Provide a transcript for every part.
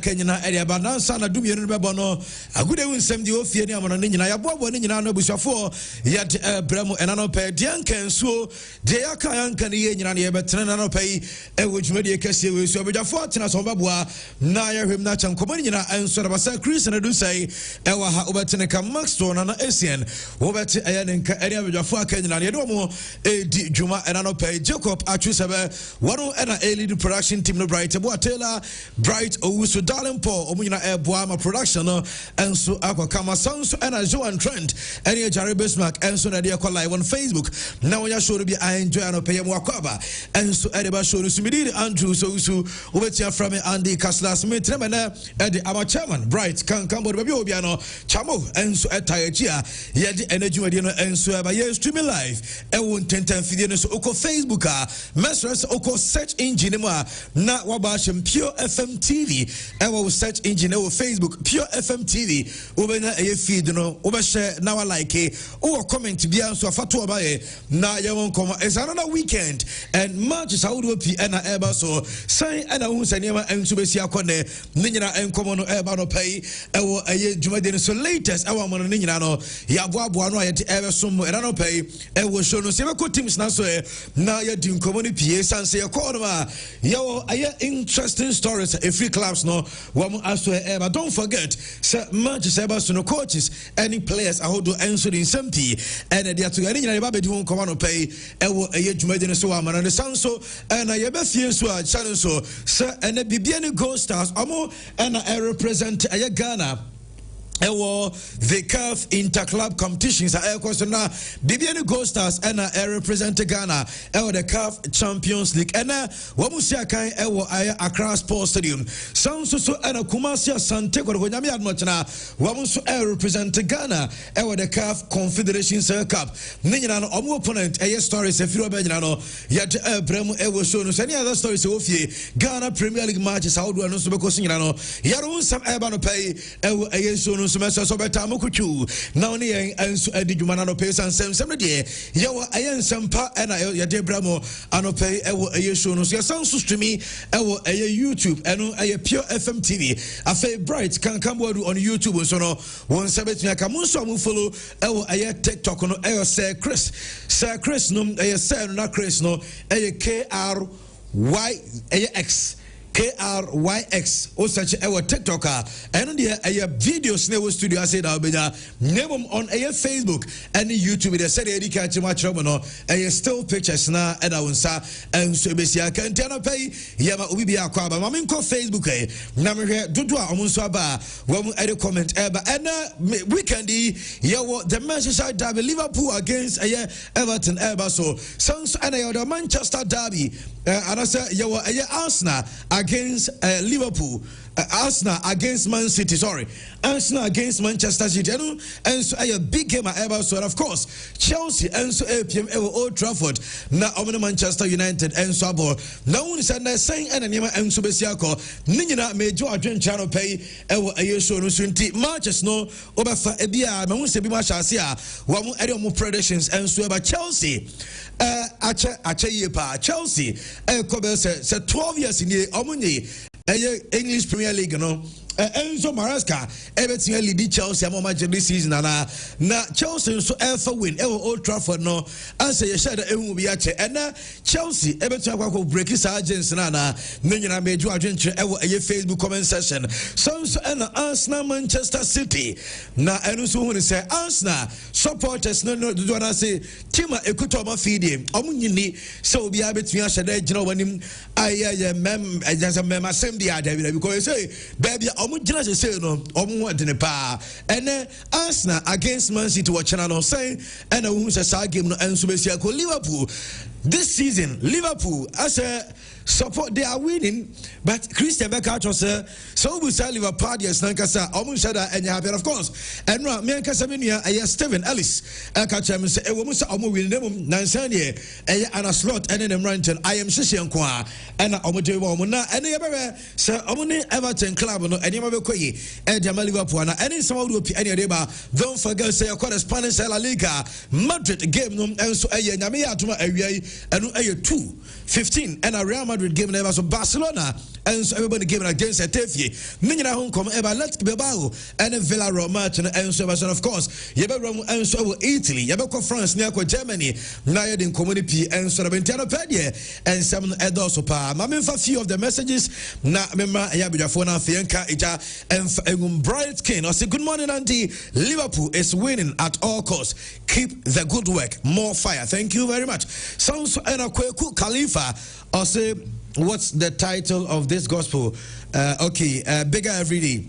Kenya area banansa na dum yenu bebo no agude wunsem di ofie ni amono ni nyina yaboabo ni nyina no busuafo yet bramo enano pe dianka nsuo de yaka yanka ni ye nyina ne yebetene na no pe ewo dwumade kase we so obedwafo tena so baboa na yahwem na chankomo ni nyina enso na basa Chris na do say ewa ha obetene ka Maxton na Asian obete ayanenka area obedwafo aka nyina ne do mo edi dwuma enano pe Jacob atwusebe wano ena lead production team no Bright Boa Taylor Bright Owusu Darling Paul omunyina eboa ma production no enso akokama songs ena Joan Trent ene Jerry Bismarck enso na dia live on Facebook na wonya show bi I enjoy no pay mo akwaba enso ede ba show no sumidi Andrew so obetia from Andy Kasla Smith na ede our chairman Bright kan bo be obi ano chamo enso etayachia yede energy wade no enso ba ye streaming live e won tenten video no so oko Facebook a message oko search engine mu a na waba Pure FM TV e wo search engine e wo Facebook Pure FM TV obenya e feed no obehye na wa like o comment bia so afato obaye na ye won come it's another weekend and matches how do pi na eba so sai na hu sanema enso besi akone ni nyina enkomo no eba no pai e wo aye dwumade no so latest e wo mo no ni nyina no ya boaboa no ayete ebe so mo era no pai e wo show no se be ko teams na so na ya di nkomo ni pie sanse ye call ma ye wo aye interesting stories if free clubs no wam aso eba don't forget say matches eba so no coaches any players ahodo enso in sempi and they are to any nyina ba bedi won koma no pay e wo aye dwumade no so wa mana no sanso na ye be fie so a challenge so say and bibia ni Gold Stars omo and represent aye Ghana ewo the CAF interclub competitions are question na Bibiani Gold Stars and represent Ghana ewo the CAF Champions League and wamusia kan ewo Accra Sports Stadium sanso so and Kumasi Asante ko nyame admoch na wamuso represent Ghana ewo the CAF Confederation Cup ni nyina no omo opponent stories efiro be nyina no yet bremu ewo show no any other stories ofie Ghana Premier League matches how do no so be ko nyina no yaro nsam eba no pay ewo show no so beta mokuchu na oni yen enso adi dwuma na no pay sansem de yewo ayen sempa na ye de bramo anope ewo aye show no so sanso streaming ewo aye YouTube eno aye Pure FM TV afa Bright kan kambodu on YouTube so no won sabetun aka munso mu follow ewo aye TikTok no aye Sir Chris no aye Sir no na Chris no aye KRY aye X KRYX o search our TikToker and the videos never studio I said Albania name on a Facebook and YouTube they said Eddie catch much no a still pictures na and I and so besia can tell pay yama ubi akwaba maminko Facebook na me dodo a omunso aba wo edit comment eba and weekend the Manchester derby Liverpool against Everton eba so sounds and the Manchester derby and I say Arsenal against Liverpool, Arsenal against Man City, Arsenal against Manchester City, and so a big game ever. So of course Chelsea and so APM Old Trafford na omne Manchester United and so abo na one said saying and and so besiako ninyina mejo adwen channel pay ewo aye show no sunti matches no obefa ebia ma won se bi ma chase a wo mo ere mo predictions and so about Chelsea ache yepa Chelsea ko say 12 years in the omunye English Premier League no Enzo Maresca everything lead Chelsea am match this season na Chelsea so ever win Old Trafford no answer you share ehun bi ache and Chelsea everything akwa break his agents na nyina meju adwenche Facebook comment section so and Arsenal Manchester City na enu so hu say Arsenal supporters no do na say tima ekuto ma feed omunyini so obi abetumi ahye da gina wanim ayaya mem just mem asem dia da because say baby omugina say no omu wadene pa ene Arsenal against Man City watching no say and who say game no enso besia ko Liverpool this season Liverpool as a support they are winning but Christian Becker say so we say Liverpool yes nankasa omu shada enya happy of course and no me nkasa menua Steven Ellis catch him say e wo mu say omu win dem nansan ye ana slot and them ranting I am hihye nko a and omu de wo mu na and ye bebe say omu ni Everton club no enya ma be koyi e de Liverpool na any some of the opi any ba don't forget say your correspondent La Liga Madrid game no enso nyame ya atoma awia enu 2-15 and Real Madrid game never so Barcelona and so everybody game against Etefie. Ninyina home come ever let's Bilbao and Villarreal match and so of course yebe and so Italy yebe France near Germany na yedin community and so Bentiano Pedie and some edos pa mame fa few of the messages na memra ya bidafo na fienka ija and bright skin. I say good morning auntie, Liverpool is winning at all costs, keep the good work, more fire. Thank you very much. Sounds and a Kweku Khalifa. I say what's the title of this gospel? Bigger every day.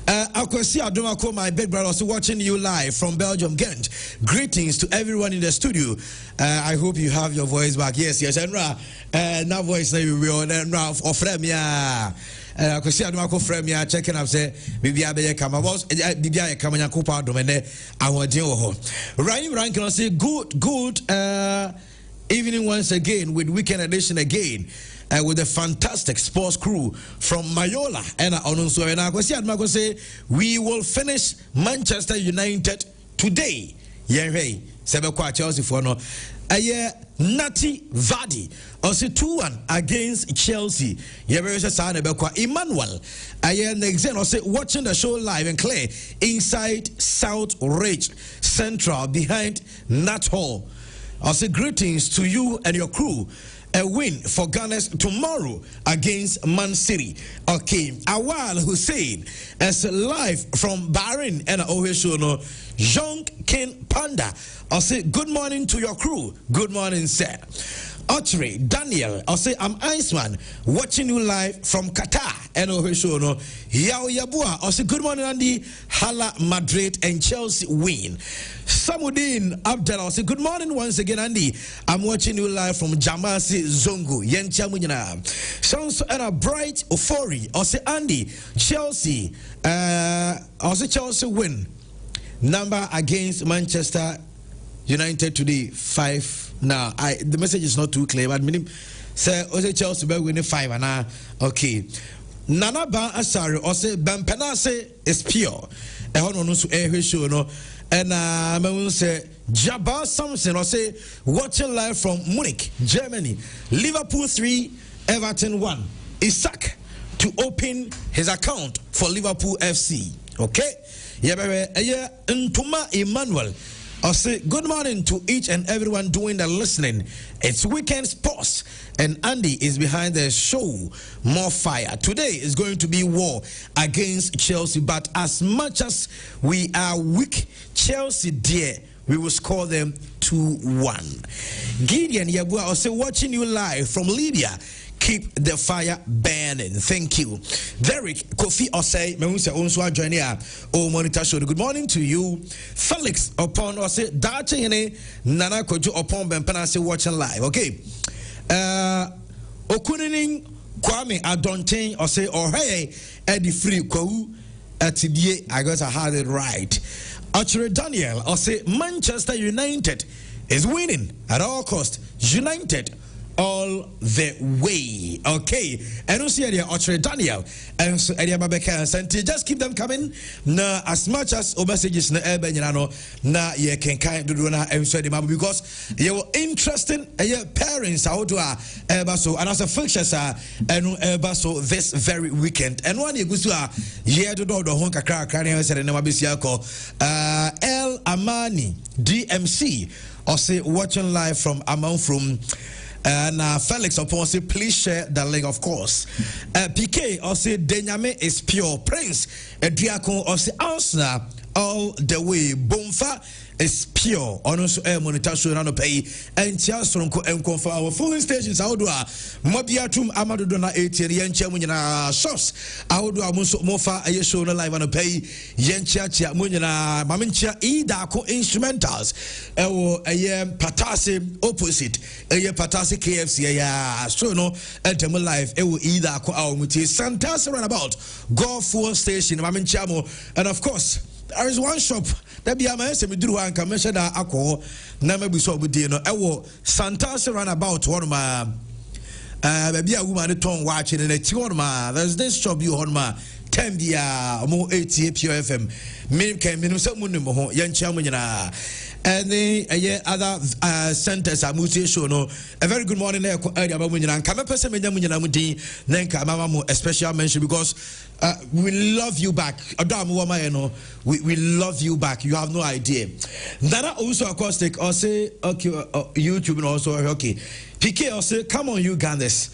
Akwesi Adomako, my big brother, also watching you live from Belgium, Ghent. Greetings to everyone in the studio. I hope you have your voice back. Yes, and now voice now you will of Fremia. Akwesi Adomako Fremia checking up say Bibia be kama boss Bibia kama nyakupa domene awodin wo ho. Ryan Rank can say good evening once again with weekend edition again. With a fantastic sports crew from Mayola and Onunso and I say we will finish Manchester United today. Yeah, hey, Sebekwa Chelsea for no. Nati Vardy also 2-1 against Chelsea. Emmanuel next also watching the show live and clear inside South Ridge Central behind Nat Hall. Also greetings to you and your crew. A win for Ghana tomorrow against Man City. Okay, Awal Hussein as live from Bahrain and Oheshono. Young King Panda. I'll say good morning to your crew. Good morning, sir. Autrey Daniel. I'll say I'm Iceman watching you live from Qatar and Oheshono. Yao Yabua. I'll say good morning, Andy. Hala Madrid and Chelsea win. Samudin Abdel, I'll say good morning once again, Andy. I'm watching you live from Jamasi Zongo. Yencha Munyana. Sounds and a bright Ofori. I'll say Andy. Chelsea. I'll say Chelsea win. Number against Manchester United today 5. Now the message is not too clear, but meaning say also Chelsea be winning 5 and okay. Nana Ba Asari or say Bampenase is pure. No show no and I say Jabba Samson or say watching live from Munich, Germany. Liverpool 3, Everton 1. Isaac to open his account for Liverpool FC. Okay. Ntuma Emmanuel. I say good morning to each and everyone doing the listening. It's weekend sports and Andy is behind the show. More fire. Today is going to be war against Chelsea, but as much as we are weak, Chelsea dear, we will score them 2-1. Gideon Yabua also watching you live from Libya. Keep the fire burning. Thank you. Derek Kofi Osei, Memusa Onswa Joinia, O Monitor Show. Good morning to you. Felix upon Ose, Dache Nana Kojo upon Bempenase watching live. Okay. Okunin Kwame Adontain Ose or hey Eddie Free Kou Atidie. I guess I had it right. Archer Daniel Ose Manchester United is winning at all cost. United all the way. Okay. And also Archer Daniel and so Eddie Babeka and just keep them coming. Na as much as messages na Ebenyano na ye can kind do na and so because you were interesting parents out to so and as a fixtures and so this very weekend. And one you go to year to do the honka crack and said never be El Amani DMC or say watching live from Amount from and Felix upon say please share the link of course. PK or say Denyame is pure Prince Diakon or say Arsenal all the way Bomfa is pure on also monitor show no pay and Tiasronko and confirm our full stations how do Mobiatum Amadu Dona 80 yen chamunyana shops how do mofa a show no live on pay yen chia munyana mamincha ida ko instrumentals a patasi opposite a patasi KFC ya so no and live ida ko awmuti Santas runabout go full station maminchamo and of course there is one shop that be a man say me do one can measure that alcohol na me be so obudi no ewo Santas runabout one ma baby a woman ton watching in a one ma there's this shop you on ma 10 dia mo 80 pure FM me can me no say munnim ho yan chia mo nyina and the other centers are multi show. No, a very good morning. There, a special mention because we love you back. We love you back. You have no idea. That also acoustic or say okay, YouTube and also okay. PK or say come on, you Ghanaians.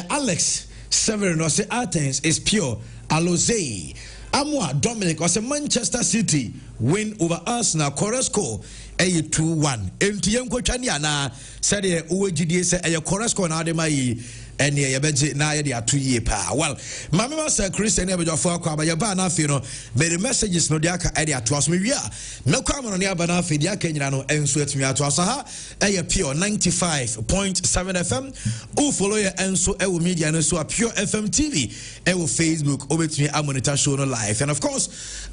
Alex Severin or say Athens is pure. Alozei. Amwa Dominic or say Manchester City win over Arsenal. Corresco a 2-1. Entienko Chaniana said UGD say a Corresco na ademai and ye beji na ye dia 2 year pa. Well, Mama Sir Christian Ebajafo kwa ba na fe no but the messages no dia ka e dia to aso me wia. Me kwa mo no ne aba na fe dia ka nyina no enso atumi ato aso ha e pure 95.7 FM. U follow ye enso e wo media no so Pure FM TV e wo Facebook obetumi monitor show no live and of course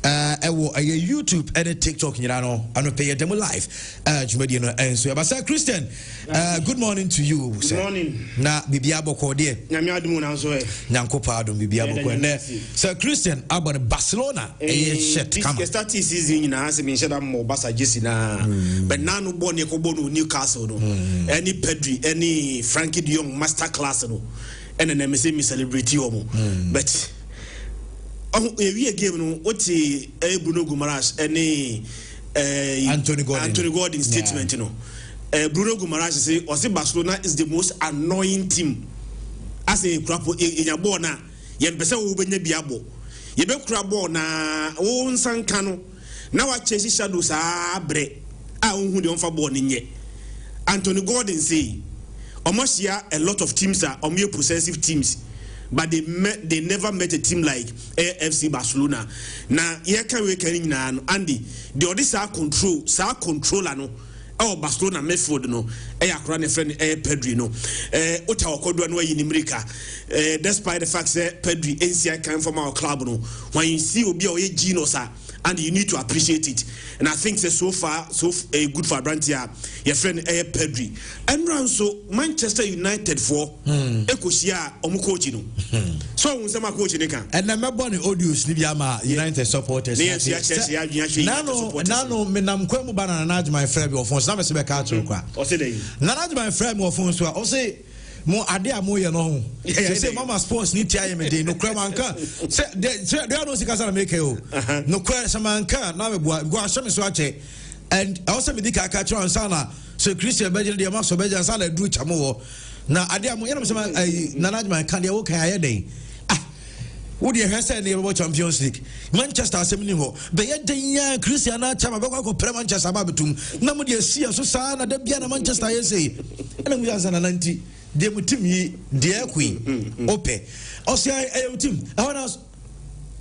e wo YouTube and TikTok nyina no ano pay ye demo live. Jumadi no enso ba Sir Christian good morning to you. Good morning. Na bibia Sir Christian about Barcelona shit come start season na has been shut up more Barca Jessina but now no born Newcastle no any Pedri any Frankie de Jong master class no and then me say me celebrate omo but we game no oti Bruno Guimaraes any Anthony Gordon statement no Bruno Guimaraes say Barcelona is the most annoying team. As a crap in your bona, Yempesa will be Biabo. You be crabo na own san cano. Now I chase shadows are bre. I won't do for born in ye. Anthony Gordon say, almost here a lot of teams are mere possessive teams, but they never met a team like AFC Barcelona. Now, here can we carry na Andy. The other side control no. Oh, Barcelona Medford no, Akran friend Pedri no, Ottawa Kodwa no in America. Despite the fact that Pedri NCI came from our club no, when you see Obi or Gino sir, and you need to appreciate it. And I think so far good for Brantia, your friend Pedri. And round so Manchester United for Ekosia Omukochino. So when some coach in and I'm not born in Odious Nibiama United supporters. Nano Menam Kwemu Banana, my friend of Fons, Namasa Kato. Or say, Nana, my friend of Fons, or say, more idea more you know. Say Mama Sports need time a day, no cramanka. Say there are no Sikasa make you. No cramanka, now go show me swatch. And also with the Kakacho and Sana, so Christian Belgian, the Master Belgian Sana do Chamo. Now, idea more, Nanajman can't you okay a day. Would you have said about Champions League? Manchester Assembly Hall. But yet, the Christian Chamago Manchester Babatum. Nobody see us so sana, the Biana Manchester, I say. And we are 90. They would team ye, dear Queen. Ope. Or say, I team. I want us.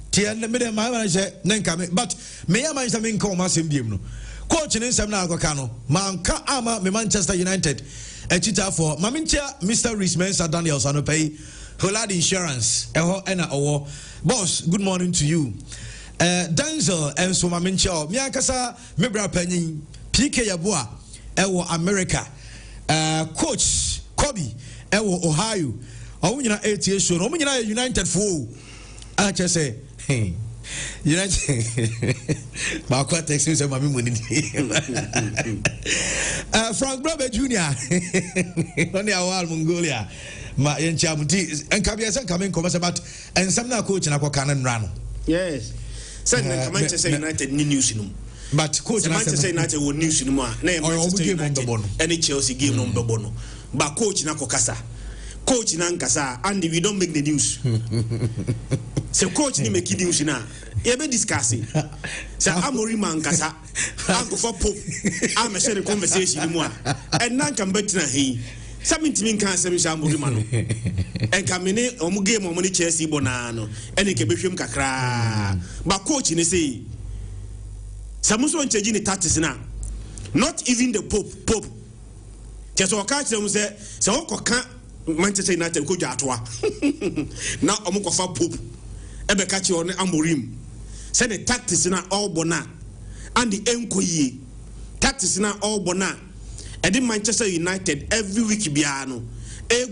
Tian the middle of my manager, Nankame. But may I mind something called Massim Coach in Samna Gokano. Manka Ama, Manchester United. A cheetah for Mamincha, Mr. Rhys Mensah Daniels on pay. Holad Insurance, boss, good morning to you. Denzel and so Mamincha, Miakasa, Mebra Penny, PK Yabua, Ewo America, Coach Kobe, Ewo Ohio, Omina 8 years soon, Omina United Fool. I just say, hey, United, Marquette Texas, and Mammy winning. Frank Brother Jr. Only our Mongolia. Ma yenchamuti and Kabiasa coming commerce about and some now coach and Aquacan run. Yes. Said Manchester United news in but coach Manchester United will news in more name any Chelsea game on the bono. But coach Nakokasa. Coach Nankasa and we don't make the news. So coach ni make news now. You be discussing. So Amori Mankasa. Uncle for Pope. I'm a sharing conversation in one. And Nankam better he. Something to me can't say Shamburimano. And Camine Omuge Momoni Chelsea Bonano. And it can be him Kakra. But coach in say Samuso and Chagini Tatis now. Not even the Pope. Just what catch them say, so Manchester United coach atwa. Now Omukofa Pope. Ebe catch on Amorim. Say the tactics na all bona. And the Enkoye. Tactics na all bona. And in Manchester United, every week, Biano,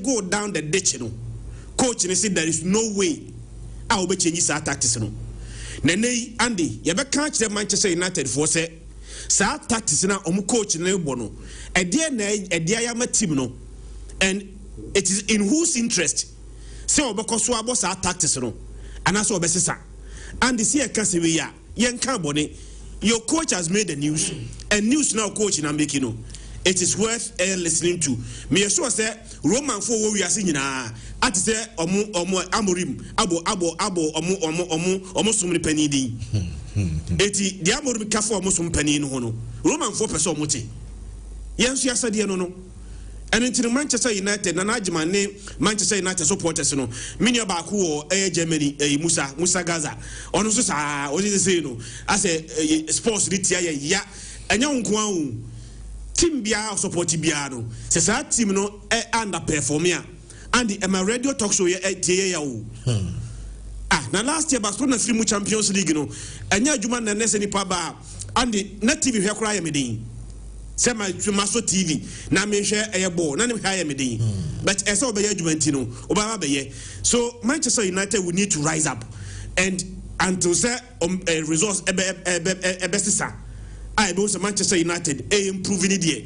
go down the ditch. Coach, and said there is no way I will be changing our tactics. Nene, Andy, you ever catch the Manchester United for say, sa tactics na omu coach na ebo no edia ya ma team no, and it is in whose interest say obeko so abo sa tactics no anaso obesesa and see e kase we ya yen kan bone. Your coach has made the news, and news now coach na making no. It is worth listening to. Me sure say Roman for we are singing at say amorim abo so many penny di. Eti the amorim ka for so penny no no. Roman for person mote. Yes you said no. And into Manchester United na najima ne Manchester United supporters no. Mini ba ku Germany Musa Gaza. Ono so sa o say no. As a sports ritia ya enya nko an team bia support bia no. Se sa team no underperform ya. And the radio talk show ya ya o. Na last year Barcelona free Champions League no. Enya adwuma na nese ni pa ba and the net TV hwe kora ya medin. Say my Maso TV na me share a ball na me hire me din but ese obey adwumanti no obama beye. So Manchester United will need to rise up and until say results ebesisa I know Manchester United improving it there,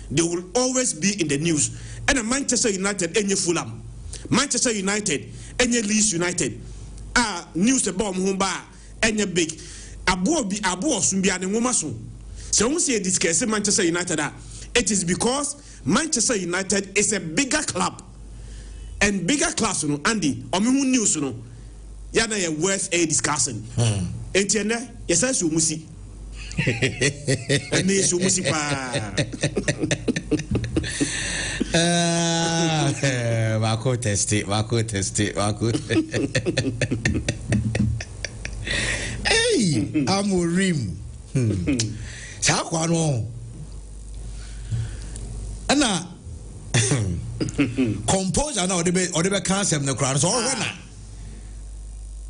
they will always be in the news. And Manchester United enye Fulham, Manchester United enye Leeds United news about mhumba enye big abo sumbia ne ngoma so. So when say discuss Manchester United, it is because Manchester United is a bigger club, and bigger clubs, you know, Andy, or me who news, you know, yana ya worth a discussion. Etienne, yes, I should musi. And yes, you musi pa. Wako testi. Hey, amorim. Chakwano ana composure na odebe cancer no crown so na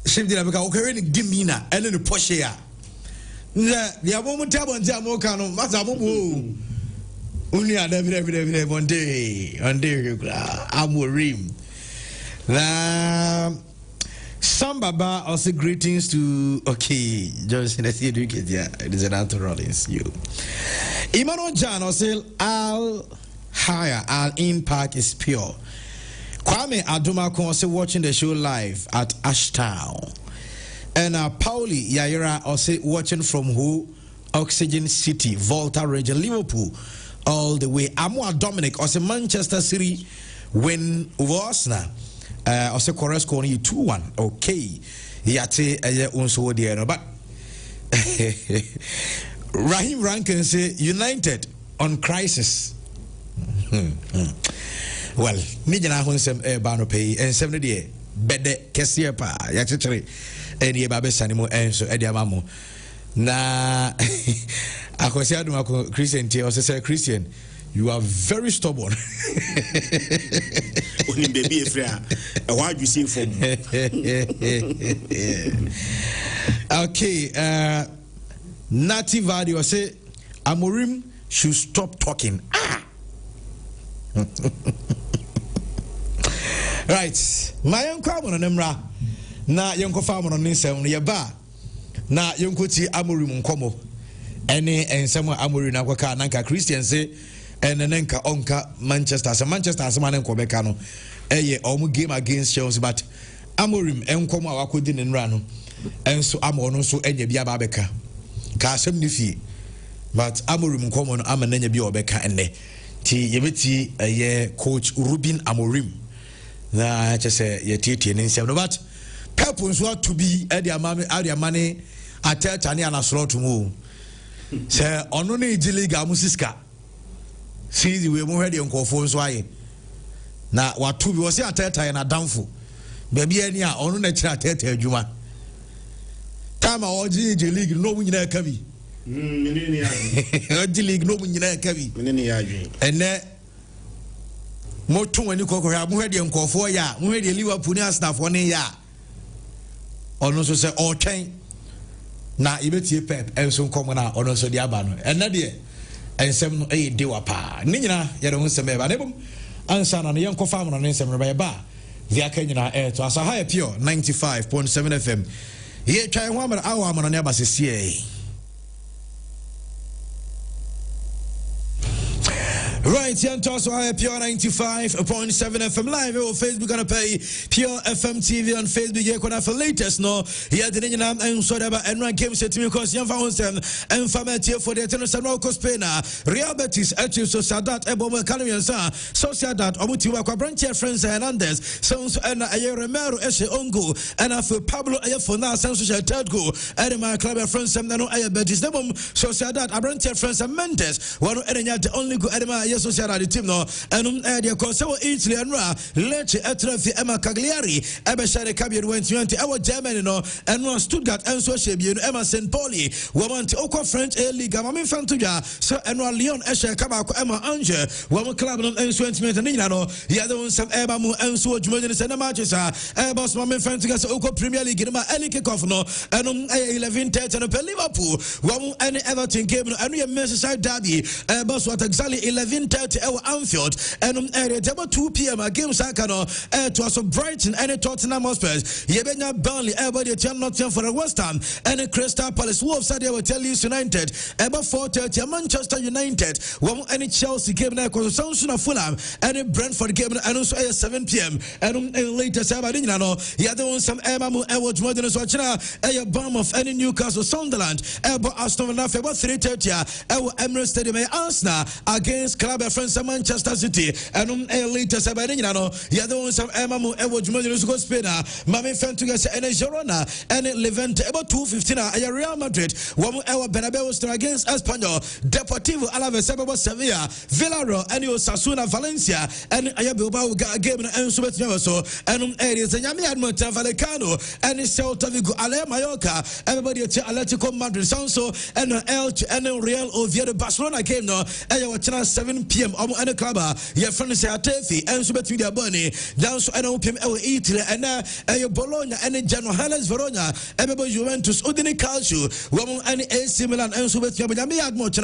shift dina beka okere ni gimme na ene ni poshe ya ya bo mutabo ntia mo kanu mata mo bo uni ada bire one day amorim na some Baba also greetings to Johnson. Let's see it yeah. It is an Rollins. You Emmanuel John also Al Impact is pure. Kwame Adumako also watching the show live at Ashtown. And Pauli Yaira also watching from Oxygen City, Volta region, Liverpool, all the way. Amwa Dominic also Manchester City win over Arsenal. Also correspond 2-1. Okay. Yate unso there but Rahim Rankin say United on crisis. Well, ni jana hunsem ba no pay and 70 day bede kese pa ya chechere eni ba be sanimo enso e dia mamo na akosi adumako Christian tie o say Christian you are very stubborn. Only baby Efra. Why you say for me? Okay, Native Vadio say Amorim should stop talking. Right. My uncle on Nemra. Na yonko farmer on Nisem Yaba. Na yonko ti Amorim Nkomo. Any and someone Amorim Nawaka Nanka Christian say and then onka Manchester as man in Quebec no omu game against Chelsea but Amorim enkomo awakodi ne nra no enso amono so enye bia ba beka ka asem ni fie but Amorim enkomo no amananya bia obeka enne ti yemeti coach Ruben Amorim na chese yetietie ne nsem no but purple so to be ade amane ateta ne anasoro to mu se ono ne ejili ga musiska see we mo hwede nkofo nso aye na watu bi wo se ateta na damfo baby ani a ono na kira ateta adwuma time a oji league no mu nyina ka bi menene ya oji league no mu nyina ka bi menene ya adwen ene mo tun ani kokko ha mo hwede nkofo ya mo hwede Liverpool ni Arsenal fo ne ya ono so se o twen na ibetie pep enso nkomo na ono so di aba no ene de ensem no de wapa ni nyina ye de nsem e ba nebom ansa na ye nkofa am no nsem re ba via kanyina to asa ha pure 95.7 FM ye twa ho amara awa amara ne ba sesie Right, here also I Pure 95.7 FM live on Facebook and pay Pure FM TV on Facebook. Here for latest no. Here the name and so that and run game set me because young fountain and family for the tennis and Rocco Spena. Real Betis actually Sociedad Eboma Calamiansa Sociedad Omutiwa Branche Friends Hernandez Sons and Romero Eshe Ongo and after Pablo Ayafona San Social Third Go and my club friends and no Aya Betis Nebom Sociedad Abranche Friends and Mendes one the only go Edema Sociedad team no and the Conso Italy and Ra Lecce Etrafi Emma Cagliari Ebeshare Cabian went 20 our Germany no and one Stuttgart and Sociedad Emma St. Pauli woman to Oko French A League Mamin Fantuja so and one Leon Eshe Kabako Emma Ange one club and 20 minutes and no the other one some Emma Mu and so Julian and Manchester Airbus Mamin Fantuja Oko Premier League in my early kickoff no and 11:30 and Liverpool one and Everton game and we Merseyside derby Airbus what exactly 11:30 our Anfield and area 2 p.m. game Sakano to us Brighton and Tottenham Hotspur Yebenya Burnley everybody turn Nottingham for the West Ham and Crystal Palace Wolves Saturday will tell you United about 4:30 Manchester United one and Chelsea game na ko Southampton Fulham and Brentford game and also 7 p.m. and later Saturday no the other one some Emamu Edwards more than so China Bournemouth and Newcastle Sunderland about Aston Villa about 3:30 our Emirates Stadium Arsenal against club friends Manchester City and later Saturday no the other one some Emamu Edwards more than so Spain Mami Fantugas and Girona and Levante about 2:15 Real Madrid one our Bernabeu against Espanyol Deportivo Alaves about Sevilla Villarreal and Osasuna Valencia and Bilbao game and so and areas and Yami Admonta Vallecano and Celta Vigo Ale Mallorca everybody at Atletico Madrid Sanso and Elche and Real Oviedo Barcelona game no and you watch 7 p.m. and the club your friends say Atefi and so between their bunny down so and PM Italy and Bologna and Genoa Hellas Verona everybody Juventus Udine Calcio one and AC Milan and so between Yami Admonta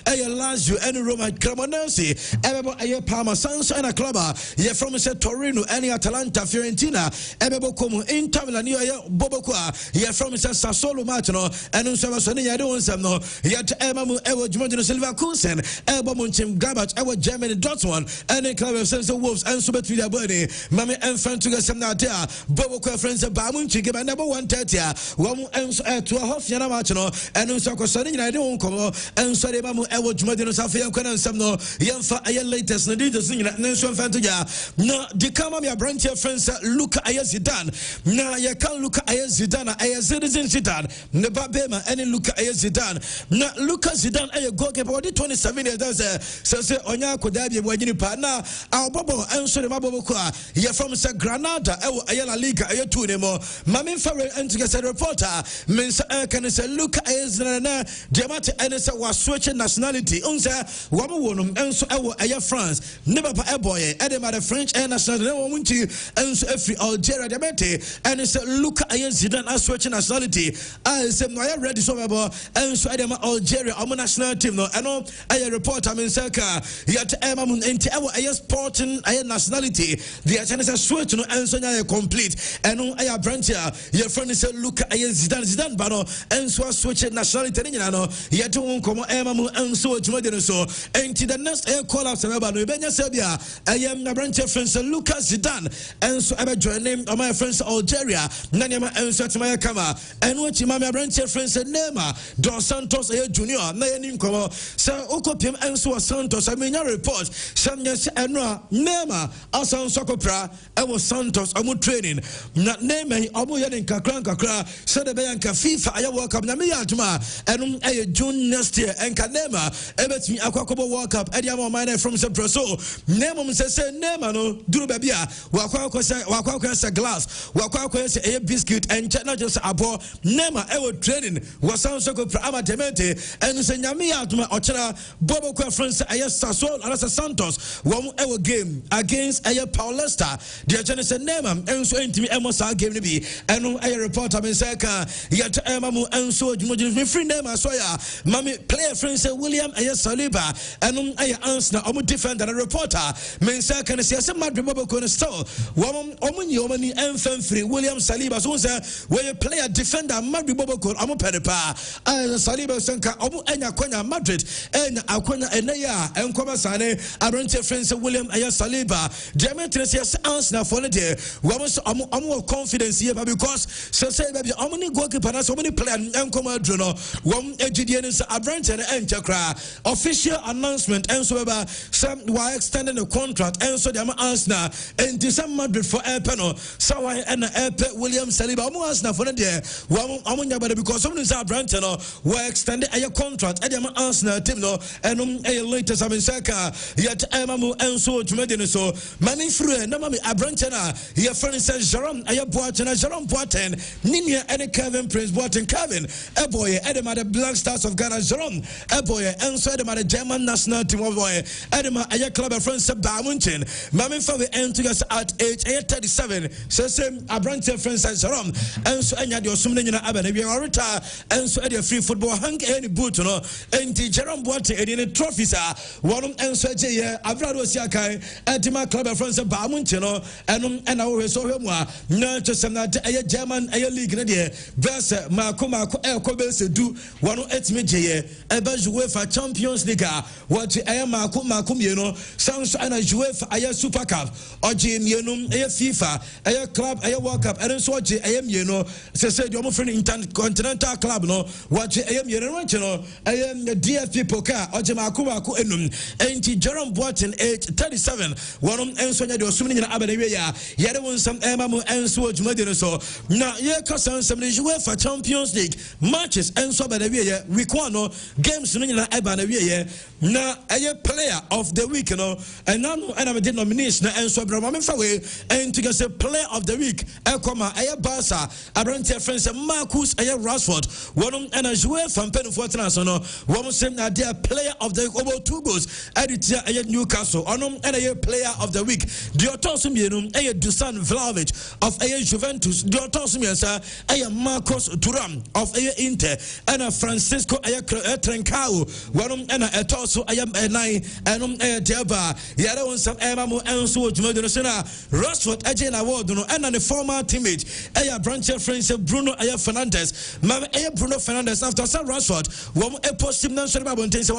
and Lazio and Roma Cremonese everybody Parma Sanso and a club you from Torino and Atalanta Fiorentina everybody come Inter Milan Bobokwa you from Sassuolo Martino and Unsavasoni you don't some no yet Emamu Ewo Juventus Silva Kusen Elba Munchim Gabach Ewo Germany Dortmund and the club of Sense Wolves and Subet Vida Boni Mami and Fantuga Samnatia Bobokwa friends of Bamunchi give a number 130 one to a half Yana Martino and Unsakosoni I don't come and Sarimamu Ewo Juventus Safia Kwan some no Yamfa Aya latest Nadita Singing Nelson Fantuga no the Kamamia branch friends look Ayazidan na ya can look Ayazidan Ayazidin Zidan Nebabema any look Ayazidan na Luka Zidan a goalkeeper 27 years does say Onya Kodabi Wajini Pana our Bobo and so the Mabokwa ya from Granada Ayala Liga Ayatu Nemo Mamin Farrell and to get a reporter means can say look Ayazana Diamante and say was switching nationality unsa Wamawonum and so Aya France never a boy Edema the French and national and so every Algeria Diamante and it's look Zidan as switching nationality I said no I ready so about and so Edema Algeria our national team no I know I report I mean Saka yet Emamun into our sporting nationality the chance is switch no and so complete and no I branch your friend is look Zidan bano and so switch nationality no yet won come Emamun and so so and the next air call out about no Benya Serbia I am na branch friends Lucas Zidane and so I join name of my friends Algeria Nanyama and so to my kama and what my branch friends Nema Dos Santos Junior na yanim komo sa okopiem and so Santos I mean your report some yes and Nema asan sokopra I was Santos amu training na Nema amu yanin kakra so the Bayanka FIFA I World Cup na me atuma and June next year and Kanema ebet me akwakobo World Cup ediamo mine from Sepro so Nema say Nema no duru babia wakwa say glass wakwa say a biscuit and not just abo Nema ewo training wasan sokopra amatemente and say nyame atuma ochera Bobo kwa France ayes Sassuolo and Santos one ewo game against Paulista the Genesis Nema and so intimi emosa game ni bi eno aye reporter me say ka yet emamu and so me free Nema so ya mami player friend say William ayes Saliba eno aye answer omu defender and reporter me say can say Madrid Bobo ko still omu nyi omani enfan free William Saliba so say where player defender Madrid Bobo ko omu penepa Saliba senka omu enya kwanya Madrid enya akwanya eneya Nkoma Sane, Abrante friends William Aya Saliba, German Tresias Answer for the day. I'm more confidence here because so say baby, how many goalkeeper, so many players, Nkoma Juno, one Egidians, Abrante and Chakra, official announcement, and so some were extending the contract, and so them answer, and December for air panel, so I and William Saliba, I'm answer for the day. Because some of Abrante were extended a contract, and them answer, Timno, and a latest I'm in Saka, yet Emamu and so Jumedin so, Mani Free, Namami Abrantena, your friend says Jerome, Aya Boaten, Jerome Boaten, Ninia, and Kevin Prince Boaten, Kevin, a boy, Edema, the Black Stars of Ghana, Jerome, a boy, and so Edema, the German national team of boy, Edema, Aya Club of friends, Bamunchen, Mami Favi, and to us at age 37, so same Abrante friends says Jerome, and so Anya, your Sumina Aben, if you are retired, and so Edia free football, hang any boot, no, and Jerome Boaten, and in trophies are one and so Jay, Avrado Siakai, and my club of friends, Bamunchen, and I always saw him, not just a German, a league, versus Makuma, Elkobes do 108 Media, a UEFA Champions League, what I am Makum, you know, sounds and a UEFA, a Super Cup, or Jim, a FIFA, a club, a World Cup, and so what I am, you know, said your friend Intercontinental Club, no, what I am, you know, I am the DFP Poka, or Jamakuma, and Jerome Boaten, age 37, one and so you're swimming in Abadia, yet one some Emamu and so so now, yeah, custom some UEFA Champions League matches and so by the way, we quano games in Abanavia. Now, a player of the week, you know, and now and I'm a denomination and so Bramame and to get a player of the week, Elcoma, Aya Barca, Abrante friends, Marcus, Aya Rashford, one and a joueur from Penfortana, no, one same idea player of the over 2 goals, editor Aya Newcastle, and a player of the week, Diotosum, Aya Dusan Vlahovic of Aya Juventus, Diotosum, Aya Marcos Turam of Aya Inter, and a Francisco Aya Trencao, one and a so I am a nine and a Deba. Yada on some Emamu and so Modernation, Rashford, Ajay Award, and the former teammate, Aya Brancher friends, Bruno Aya Fernandez, Mama Aya Bruno Fernandez after some Rashford, one a positive national Babonte,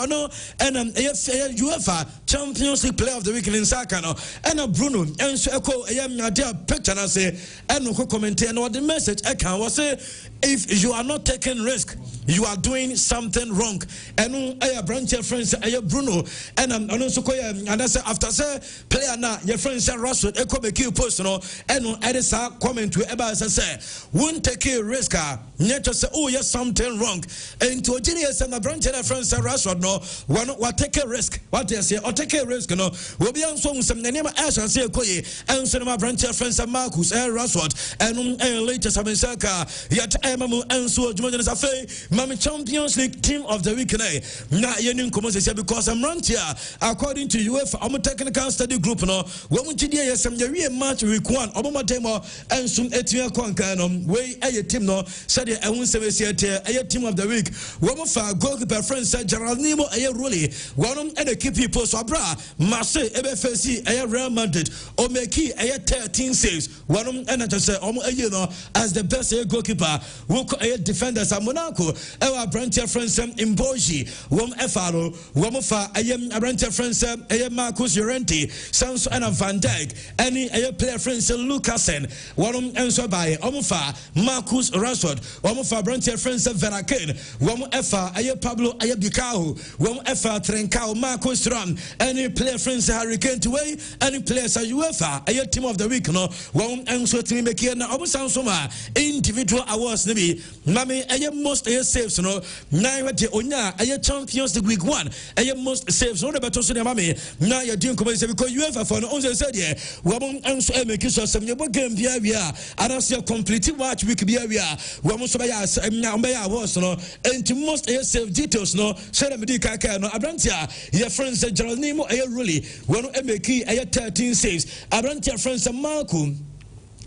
and UEFA Champions League player of the week in Sakano, and a Bruno, and so I am a dear picture, and I say, and no comment, and what the message I can was say, if you are not taking risk, you are doing something wrong. And Aya Brancher friends, Bruno, and also and I say after say player now your friend say Rashford eko make you personal and edisa comment to ever say won't take a risk nature say oh yes something wrong and to genius and my branch friends say Rashford no one what take a risk what they say or take a risk no will be on some name as and say koye and so my branch friends Marcus Rashford and latest have Saka yet Emamu and so Jumadan Safe Mami Champions League team of the week na yenin because I'm run here according to UEFA I'm a technical study group no when we did some match week 1 obama demo and some etia kwankano way a team no said I won't say a team of the week one for goalkeeper friends said Gerald Nemo a role one and the key people so bra Marseille FFC a Real Madrid or make a 13 saves one and I just say you know as the best goalkeeper who defenders at Monaco our branch friends in Boji one FRO one for I am Abrante friends I am Marcus Llorente Sans and Van Dijk any player friends Lucasen one answer by Omufa Marcus Rashford one for Abrante friends Veraken one FR I am Pablo I am Bicao one FR Trencao Marcus Ram any player friends Hurricane to way any players are UEFA I am team of the week no one answer to me make here now almost soma individual awards maybe Mami I am most saves no nine onya I am Champions League week 1 I am most saves no better so mami now you're doing because UEFA for no only said yeah we answer make you some game bia and as you complete watch week bia we must buy awards no and most save details no say me di kaka no Abrantia your friends Gerald Nemo I really one make 13 saves Abrantia friends Marco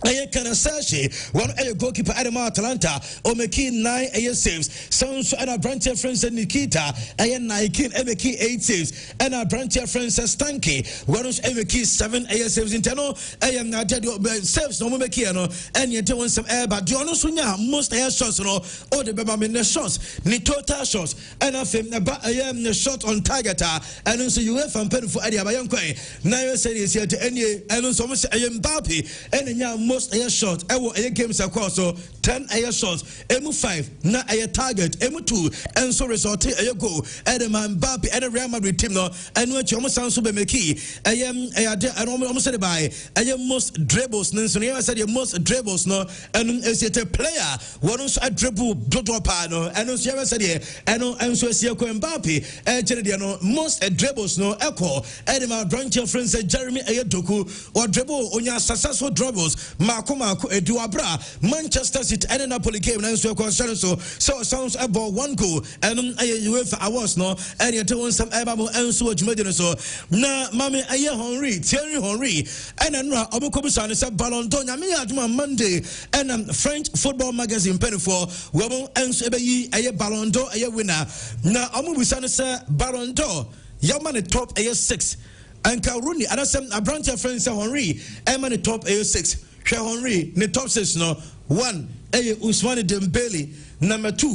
Aye Kanasashi, one a goalkeeper at Atlanta, Omeki 9 saves, Sounds and our branch friends Nikita, Aye Nike, Emeki 8 saves, and our branch friends Stanky, one of Emeki 7 saves in Tano, I am not dead saves no Mekiano, and yet want some air, but Jono Sunya, most air shots, no, or the Bama shots, ni total shots, and I think I am the shot on target, and also you have from Pen for Adia Bayankwe. Now say is here to any, and also I am Bapi, and now most air shots. I will air games across so 10 air shots. M5 na air target. M2 and so result air go. And man Bapi and a Real Madrid team no. And what you almost sound super meki. I almost said by I am most dribbles. No, so I said your most dribbles no. And as a player, one also a dribble no. And also I said and so see Bapi. And most dribbles no echo. And my branch of friends Jeremy Ayedoku or dribble on your successful dribbles. Marco Eduabra, Manchester City and Napoli game and so sounds about 1 goal and UEFA awards no and you want some Abamo and so so na Mami Aye Thierry Henry and Obukobusan is a Ballon d'Or Yami Monday and French football magazine penny for Wabo and Sebeyi Aye Ballon d'Or Aye winner na Omubusan is a Ballon d'Or Yaman top Aye 6 and Karuni and some a branch of friends Henry and man top Aye 6 Henry, the top 6 no 1 Ousmane Dembele, number 2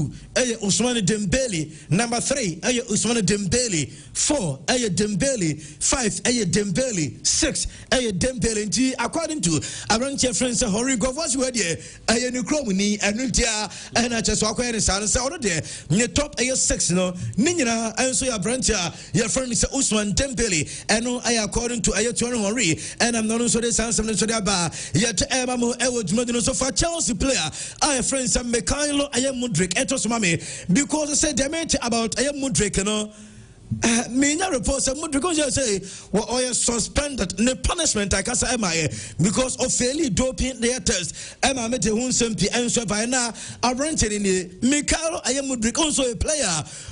Ousmane Dembele, number 3 Ousmane Dembele, 4 Dembele, 5 Dembele, 6 Dembele. According to Aranche friends Henry Govos were there new cromini and and I just walk and sound so there the top 6 no Nina and so your branch your friend is Ousmane Dembele and I according to Thierry Henry and I'm not also the sound something so there yet so for Chelsea player I friends some Mikhailo Mudrik etos mame because I said they meant about Mudrik me na report say Mudrik say well suspended the punishment I can say because of fairly doping their test Emma made hun sempi enso by na arranged in the Mikhailo Mudrik also a player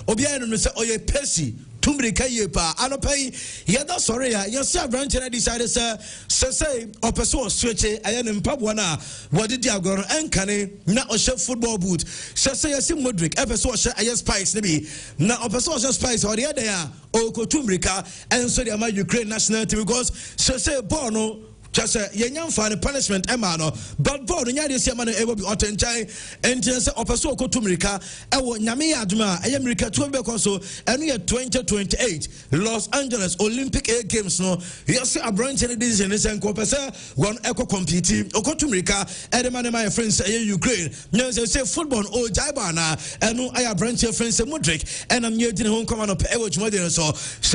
obiano no say oye Percy Tumbrika yepa anopai yada sorry ya yesi branch na decided say or person switch ayen mpabwa na wodi di agoro enkane na ohye football boot say yesi Modric person ohye ayen Spice nibi na person ohye Spice or the other ya o ko Tumbrika and so the Ukraine national team because say ball no just yenyan fa the punishment emano but ball nya dey say man e will be otenchai and say opeso ko Tumrika e wo nyame aduma e America to be so enu ye 2028 Los Angeles Olympic Games no yes a branch in this and say ko pesa one eco compete o ko Tumrika e the man my friends Ukraine nya say football o jaiba na enu aya branch friends Modric and am yedin hon come up e wo jumode so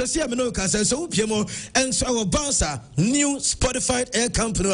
say me no ka say so piemo and so our Barca new Spotify air company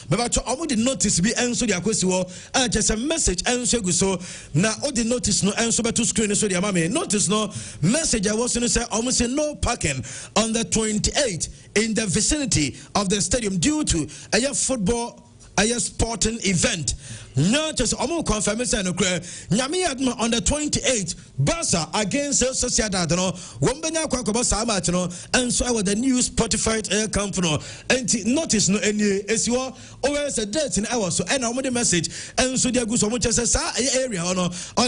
but almost the notice be and so the akwesi just a message and so go so now all the notice no and so to screen so the mama notice no message I was going to say almost say no parking on the 28th in the vicinity of the stadium due to a football a sporting event. No, just almost confirm it. Nyami adma on the 28th, Barca against Sociedad. No, Wombena Kwakoba Samat. No, and so I was the new Spotify air company. And notice no any as you are always a date in hours. So and I'm the message. And so they go so much as a area on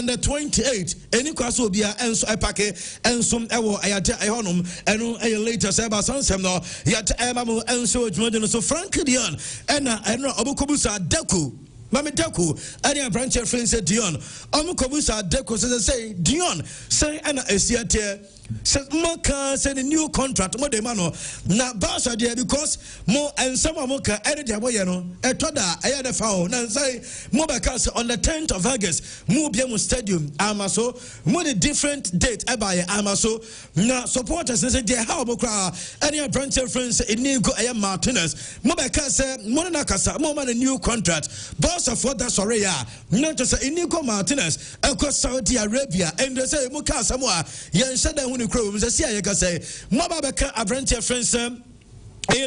the 28th. Any class will be and so I pack it and some I had I honum and later say about some no yet and so so Frank Dion and I know Abukobusa Deku. Mami Deku, any branch of friends said Dion. Amukobusa Deku says say Dion say Anna Esiate says Moka said a new contract more de mano na Barca there because more and some Moka added their way no etoda I had a foul now say Mobacas on the 10th of August Mubiamu Stadium Amaso more the different date by Amaso now supporters say they how Bokra any branch of friends in Nigo Aya Martinez Mobacas Monakasa more man a new contract Barca for that sorry not just Inigo Martinez across Saudi Arabia and they say Muka Samoa Yan Shada Crow say I can say Mobabaka Avrentia friends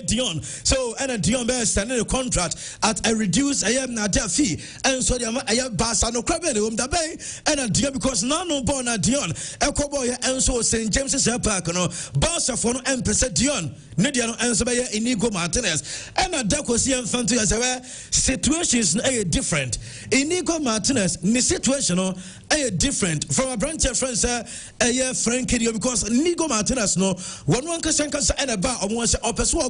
Dion. So and Dion be standing a contract at a reduced fee, and so the Basa no crab the bay and Dion because no born at Dion Echo Boy and so St. James's Park no Basa for no emphasis Dion Nidiano and so Inigo Martinez and a Dacosi and Fantu as a situations a different Inigo Martinez ni situation a different from a branch of friends a year Frankie because Inigo Martinez no one can and about almost opposite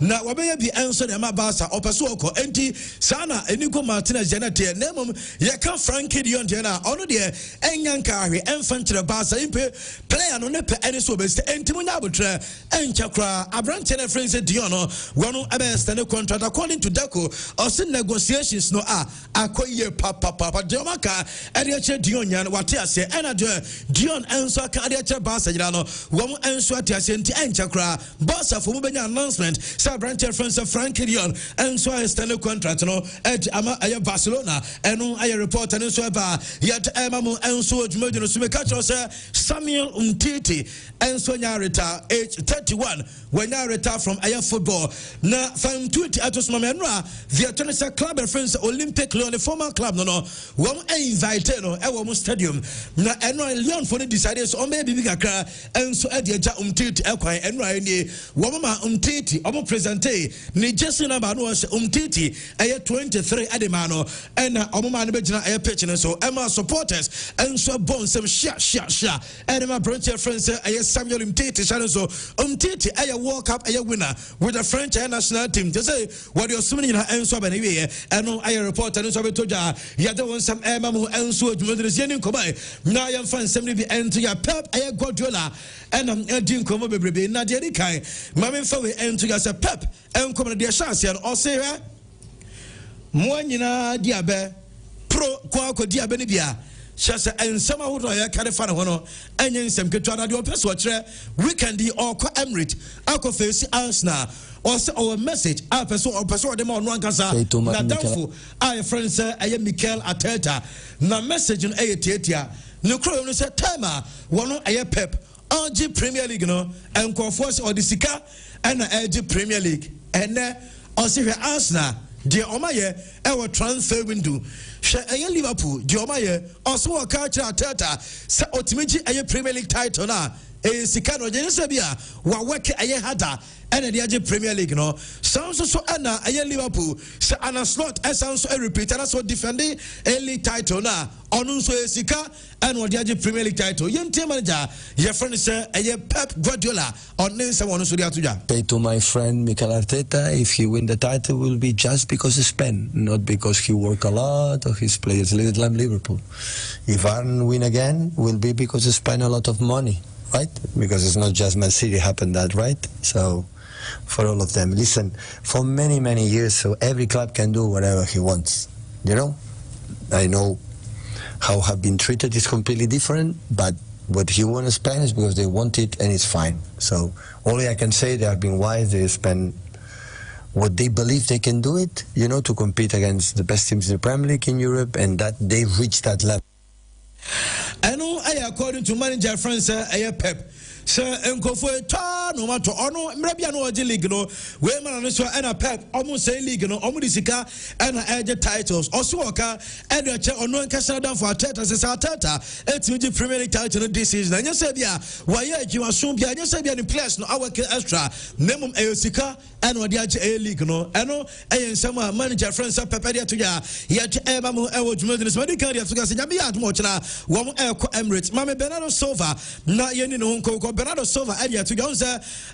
na wabaya bi enso de mabasa opeso oko enti sana Enigo Martinez janate nemum ye ka Frankie Dion de na ono de enyanka ahwe emfantre basa impe player no ne pe ene so best enti munya abotre enchakra abrante na friends Dion no wono abesta ne contract according to Deco or sin negotiations no akoye papa de maka ade che Dion yan wate ase ena de Dion enso aka ade che basa jira no womo enso ate ase enti enchakra basa fo mu benya announcement sa branch friends of Frankie Dion and so I stand a contract no at Barcelona and I report and so ba yet Emma and so Jumedino Sumekacho Samuel Umtiti and so retire age 31 when I retire from Aya football na fam tweet atos mamenra the tennis club and friends Olympic Leon the former club no one invite no e stadium na eno Leon for the decided so maybe big akra and so e dia Umtiti ekwan eno ani wo ma Umtiti omo presente ni Jesse number no Umtiti aya 23 ademano and omo ma no be gina aya pitch so Emma supporters and so bon some sha and my branch friends aya Samuel Umtiti so Umtiti aya World Cup aya winner with the French national team to say what you're assuming and so ba anyway and aya report and so be toja ya the one some Emma mu and so Jumedris yenin ko bai na ya fan sem bi ento ya Pep aya Guardiola and am edin ko mo bebrebe na de kai mame fa we ento ya se Pep en ko na de chance ya o se ha mo nyina dia be pro ko akodi abe ne bia Shasa and some out of California, and yen some good to another person, weekend or Emirates, Alco face Arsenal, or a message, I persuade them on one casa, not doubtful. I friends, I am Mikel Arteta, na message in Ayatia, no crown is a timer, one a Pep, RG Premier League, no, and Conforce or the Sika, and RG Premier League, and or see Arsenal. Dear Omaye, our transfer window. Share Liverpool, dear Omaye, also a culture Tata, sa ultimately a Premier League title na. Sikano Genesabia, Wawake a Hada, and the Premier League, no. Sounds so Anna, a Liverpool, sa Anna slot, as sounds a repeat, and also defending a league title na. Onunso Sika, and what the Premier League title. Young team manager, your friend sir, a Pep Guardiola, or someone who's Say to my friend Mikel Arteta, if he win the title, will be just because he spent, not because he work a lot or his players like Liverpool. If Arne win again, will be because he spent a lot of money. Right? Because it's not just Man City happened that, right? So, for all of them. Listen, for many, many years, so every club can do whatever he wants. You know? I know how have been treated is completely different, but what he wants to spend is because they want it and it's fine. So, only I can say they have been wise, they spend what they believe they can do it, you know, to compete against the best teams in the Premier League in Europe, and that they've reached that level. I know, according to manager France, Pep. Sir, Uncle for a turn, no matter or maybe I know a league, no, where man and a Pep almost say league, no, Omudisika, and I titles, also Oka, and a check on no Castle down for a Teta, as a Tata, it's with the Premier League title this season. And you said, yeah, why, you assume, yeah, you said, in place, no, our extra, minimum Eosika, and what the league, no, I know, and some manager friends, Pepedia to ya, yet Emma, Murder's medical, you have to go, Yabia, Mochana, one Emirates, Mamma Bernardo Silva, not Yenino, Bernardo Silva earlier to go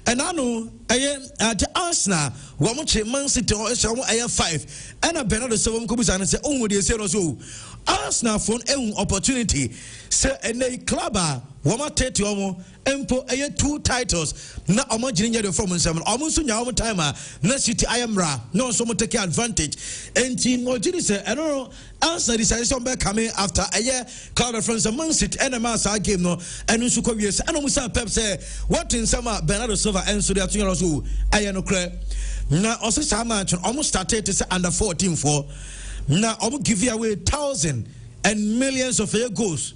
and I know at Arsenal one Man City or 5 and a Bernardo Silva comes and say oh they say so Arsenal for an opportunity say and a club one take to empo 2 titles na omo ginger the form 7 almost nya omo timer na City Ayamra no so mo take advantage enti no gini say I don't know answer this is somebody coming after a year club friends Man City and a game no and nso ko wie say Musa Pep say what in summer Bernardo Silva and so they are so ayano kra na also some match almost started to say under 14 for na omo give away thousands and millions of goals.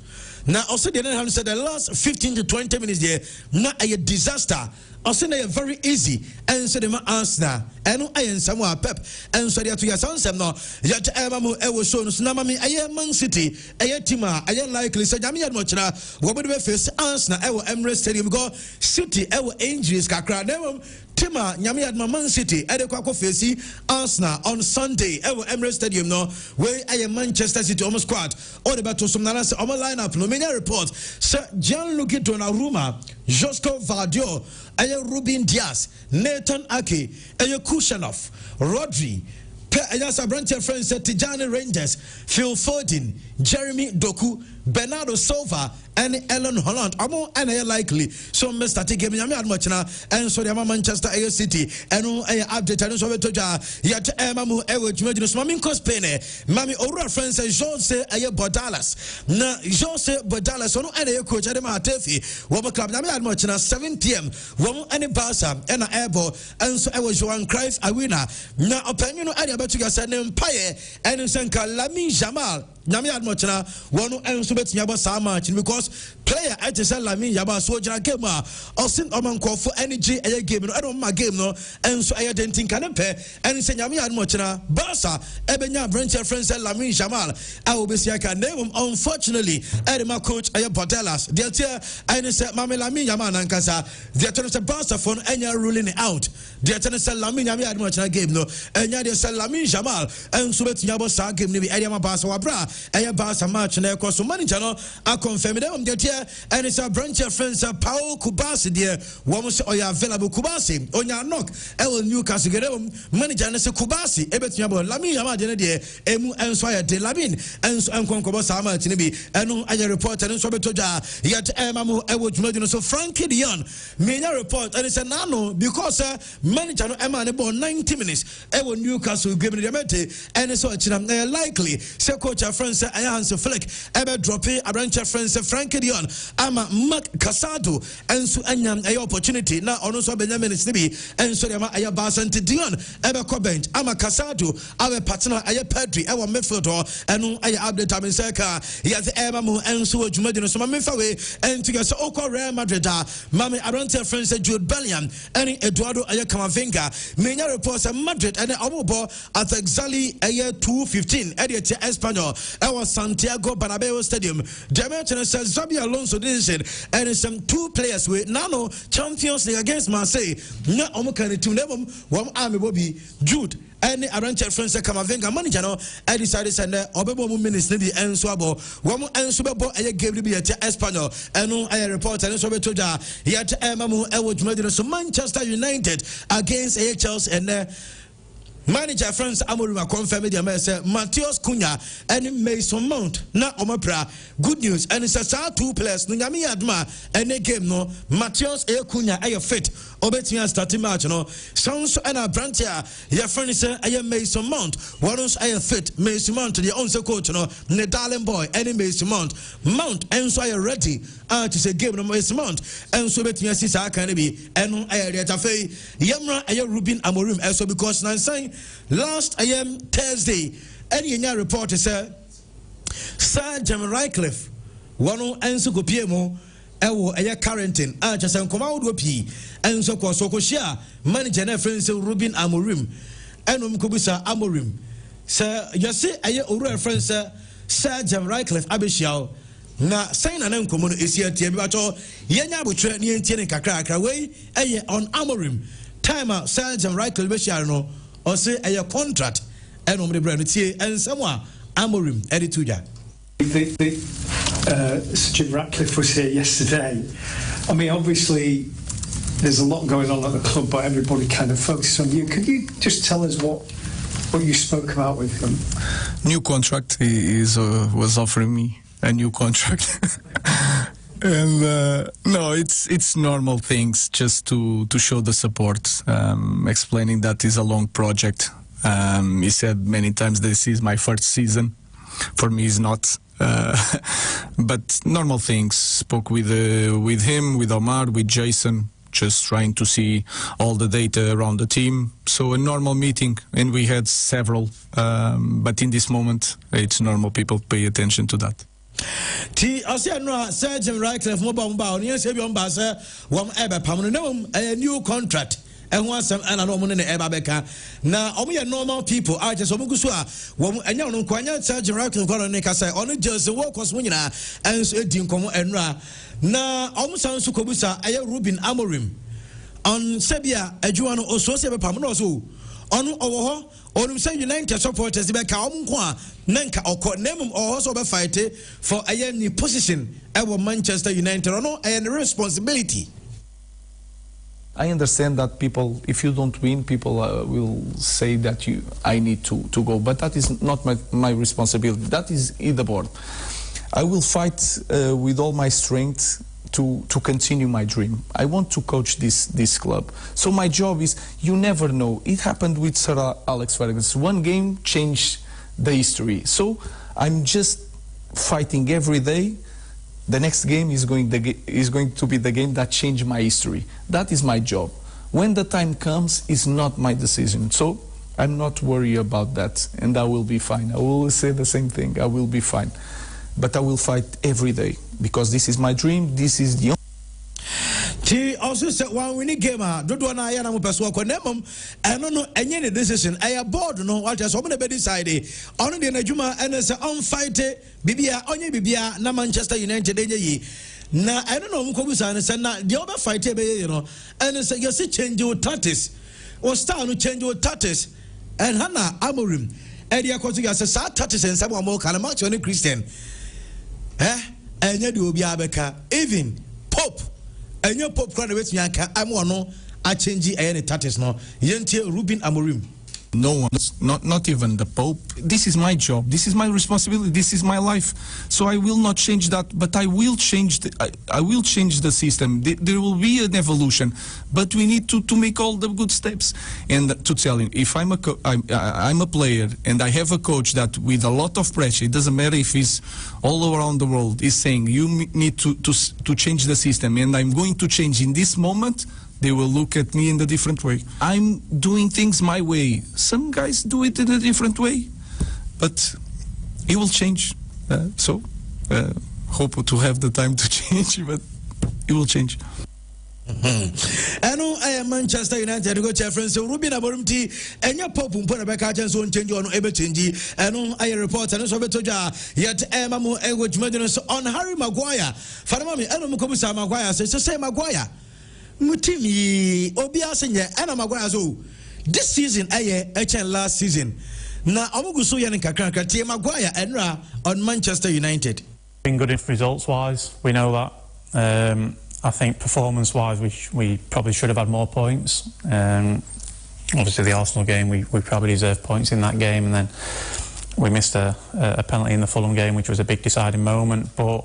Now, also, the other hand said the last 15 to 20 minutes there, not a disaster. ɔsɛ na yɛ very easy ɛnso de ma Arsenal ɛno ɛyɛ nsɛm a Pep ɛnso de ato yɛ saa nsɛm no yɛte ɛma mu ɛwɔ show no so na ma me ɛyɛ Man City ɛyɛ team a ɛyɛ likely sɛ nyame yɛ no kyerɛ wɔbɛde bɛface Arsenal ɛwɔ Emirates Stadium because City ɛwɔ injuries kakra na mmom team a nyame yɛ no Man City ɛde kɔ akɔface Arsenal on Sunday ɛwɔ Emirates Stadium no wei ɛyɛ Manchester City ɔmo squad ɔde bɛto som nana sɛ ɔmo lineup no menya report sɛ Gianluigi Donnarumma, Josko Vardio, Ruben Dias, Nathan Ake, Kushanov, Rodri, Ayasa Brancher friends Tijani Rangers, Phil Foden, Jeremy Doku, Bernardo Silva, and Ellen Holland. Amo and likely. So Mr. Tigem Yami Admochina, and so the Manchester AS City, and I update and so toja yet Mamu Ewo Jumedus Mamin Cospene, Mami Ora friends Jose Aye Bodalas. Na Jose Bodalas, ono and coach Adema Tefi, Woman Club Yami Admochina, 7 p.m. Woman and Barca, and Ebo, and so I was Johan Cruyff, a winner. Na opinion about you guys and Empire, and Senka Lamin Jamal. Nyame admochana wono enso betia ba saa match because player ate say Lamin Yaba so jira game a osin omankofo energy eye game no e ma game no enso eye dentin kan pe en se nyame admochana Barca ebenya branch friends Lamin Jamal a obesia ka name unfortunately edema coach eye Bordelas the tia en se Mame Lamin Yamal nankasa the tia se Barca phone enya ruling out the tia se Lamin nyame admochana game no enya the se Lamin Jamal enso betia ba saa game ni bi eye ma Barca wabra eye Barca match na ekoso manager no a confirm them the tia and it's a branch of friends Paul Kubasi there wom say oya available Kubasi onya knock e will Newcastle get manager na say Kubasi ebetua bo Lamin Yamal de there emu enso ya de Lamin enso enkonkobo saa match ni bi eno aye report and so betoja yet mamu e wo dwuma so Frankie de Jong menya report and say nano because manager no ema ne ball 90 minutes e wo Newcastle game ni mete and so china likely say coach friends Hans Flick ebe drop a branch of friends Frankie de Jong ama Mark Casado enso anyam aye opportunity na ono so Benjamin Snibi enso de ma aye Barca Dion ebe ko bench ama Casado awe partner aye Pedri e wo midfield eno aye update am seka yet eba mu enso adwuma di no so ma mefa we enti ge so okọ Real Madrid mama abrante friends Jude Bellingham eni Eduardo aye Camavinga menya report say Madrid ene obobo at exactly aye 2:15 e de Espanyol e was Santiago Bernabeu Stadium Demetri says Xabi Alonso decision and some 2 players with nano Champions League against Marseille na omo kan team level wom army Bobby Jude any arrange friends Camavinga manager no I decided send obebo mu minutes ni bi enso abo wom enso bebo aye game bi at Espanyol eno aye report and so betoja yet mamu e wo dwuma so Manchester United against Chelsea and manager friends Amorim confirmed the say Matheus Cunha and Mason Mount na omapra good news and it's a 2 players no nyame adma any game no Matheus Cunha aye fit obetia starting match no sounds and a branch your friend say aye Mason Mount once aye fit Mason Mount the onse coach no ne darling boy any Mason Mount enso aye ready to say game no Mason Mount enso betia sisa kan bi eno aye retafei yemra aye Ruben Amorim also because nan saying last Thursday any report say Sir Jim Ratcliffe one enso kopiemo ewo eye quarantine just nkoma wodo pi enso ko share manager na friends Ruben Amorim enom kobusa Amorim say you say eye oru friends Sir Jim Ratcliffe abeshiao na sign na nkomo no esia tie bi bacho yenya abotire ne entie ne kakra we eye on Amorim time Sir Jim Ratcliffe beshare no or say a contract and on the brand and someone Amorim edituja. Jim Ratcliffe was here yesterday. I mean, obviously there's a lot going on at the club, but everybody kind of focuses on you. Could you just tell us what you spoke about with him? New contract. He was offering me a new contract. And no, it's normal things just to show the support, explaining that is a long project. He said many times this is my first season. For me, it's not. But normal things. Spoke with him, with Omar, with Jason, just trying to see all the data around the team. So a normal meeting, and we had several. But in this moment, it's normal. People pay attention to that. Ti ase no Sergeant Wycliffe mobile on yes be on basa wom ebe pam no a new contract and one some and no money eba beka na omo normal people I just omo guso a wom anya no kwanya Sergeant Wycliffe ko no ka say ono just work cause mo nyina enso edi nkomo enra na omo san so kobusa aye Ruben Amorim on Sebia adwuma no oso se be pam no so ono owo ho onum say United supporters be ka omko a nanka okọ nemum oho so be fight for a new position at Manchester United ono a responsibility. I understand that people, if you don't win, people will say that I need to go, but that is not my responsibility. That is in the board. I will fight with all my strength to continue my dream. I want to coach this club. So my job is, you never know. It happened with Sir Alex Ferguson. One game changed the history. So I'm just fighting every day. The next game is going to be the game that changed my history. That is my job. When the time comes, it's not my decision. So I'm not worried about that, and I will be fine. I will say the same thing. I will be fine. But I will fight every day because this is my dream. This is the Ti also said one winning game dodo na ya na mo peso ko nemom eno no enye ne decision aya board no what so mo na be decide ono de na djuma ene se on fight bibia onye bibia na Manchester United enye yi na eno no mo ko busa ne se na de oba fight be ye no ene se you see change your tactics o star no change your tactics and Hannah Amorim e de akoto ya se sa tactics en se mo kana match on Christian enye de obi abeka even Pope and your Pope crown with Yanka, I'm one. I change any tatis no. Yentie Ruben Amorim. No one, not even the Pope. This is my job. This is my responsibility. This is my life. So I will not change that. But I will change. I will change the system. There will be an evolution. But we need to make all the good steps. And to tell him, if I'm a player and I have a coach that with a lot of pressure, it doesn't matter if he's all around the world, is saying you need to change the system, and I'm going to change in this moment. They will look at me in a different way. I'm doing things my way. Some guys do it in a different way, but it will change. Hope to have the time to change, but it will change. Eno Manchester United go reference Ruben Amorim ti enya Pope mpona be ka change on change ono ebe change eno aye report eno so beto dwa yet mamu ego dwumadino so on Harry Maguire farama me eno mukobusa Maguire say Maguire Mutimi Obia Senye and Maguire so this season aye last season na omuguso ye nkakranka tie Maguire enra on Manchester United. Been good results wise, we know that. I think performance wise we probably should have had more points. Obviously the Arsenal game we probably deserved points in that game, and then we missed a penalty in the Fulham game, which was a big deciding moment. But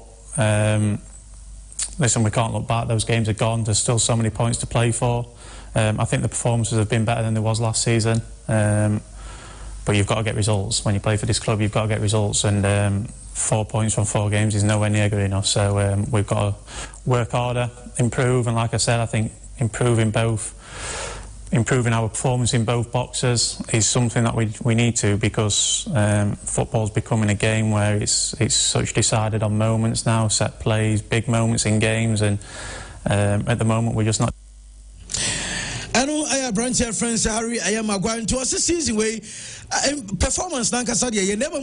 listen, we can't look back. Those games are gone. There's still so many points to play for. I think the performances have been better than there was last season. But you've got to get results. When you play for this club, you've got to get results. And 4 points from 4 games is nowhere near good enough. So we've got to work harder, improve. And like I said, I think improving our performance in both boxes is something that we need to, because football's becoming a game where it's such decided on moments now, set plays, big moments in games, and at the moment we're just not. I know I have branch here, friends. Harry, I am going to a season way performance. Nanka Sadia, you never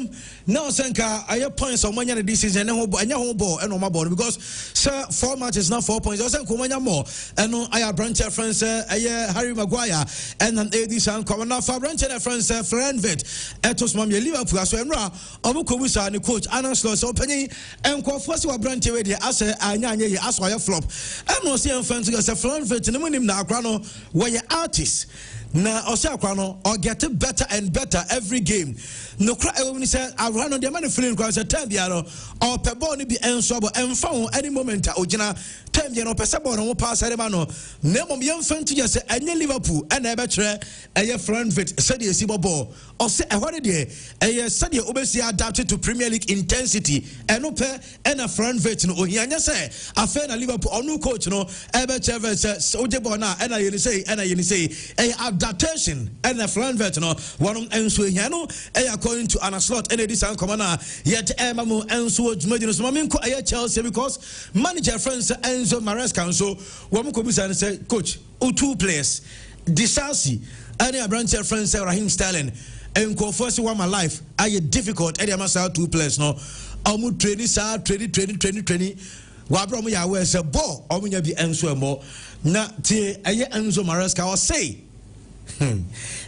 now Sanka. I have points on money this season and your ball and on my ball because sir, 4 matches now 4 points. I was saying more. And I have branch here, friends. Harry Maguire and an AD San Commander for branch here, friends. Friendvet, Etos Mammy Liverpool as well. Omukobusa and coach Anna Sloss opening and Quafos were branch away the as a Anyanya as why flop. And no see friends as a Friendvet in the minimum now, Grano. Where your artists na Osakwano or get better and better every game. No cry when he said I run on the money feeling because a time or peboni be ensobo and found any moment ojina time no pesabo no pass mano nemo young fan to just any Liverpool and a better a friend fit said you see ball or say a holiday a study obviously adapted to Premier League intensity and no pair and a friend fit no yanya say a fan Liverpool or no coach no a better so bona and I say a adaptation and the flan veteran one enso yano according to an slot and this commander yet emamu enso jumedino so mamin ko Chelsea because manager friends Enzo Maresca so one ko bisa say coach two players Disasi and a branch friends Raheem Sterling and ko first one my life are difficult and amasa two players no amu training sa training wabro mu ya we say ball omunya bi enso mo na tie Enzo Maresca or say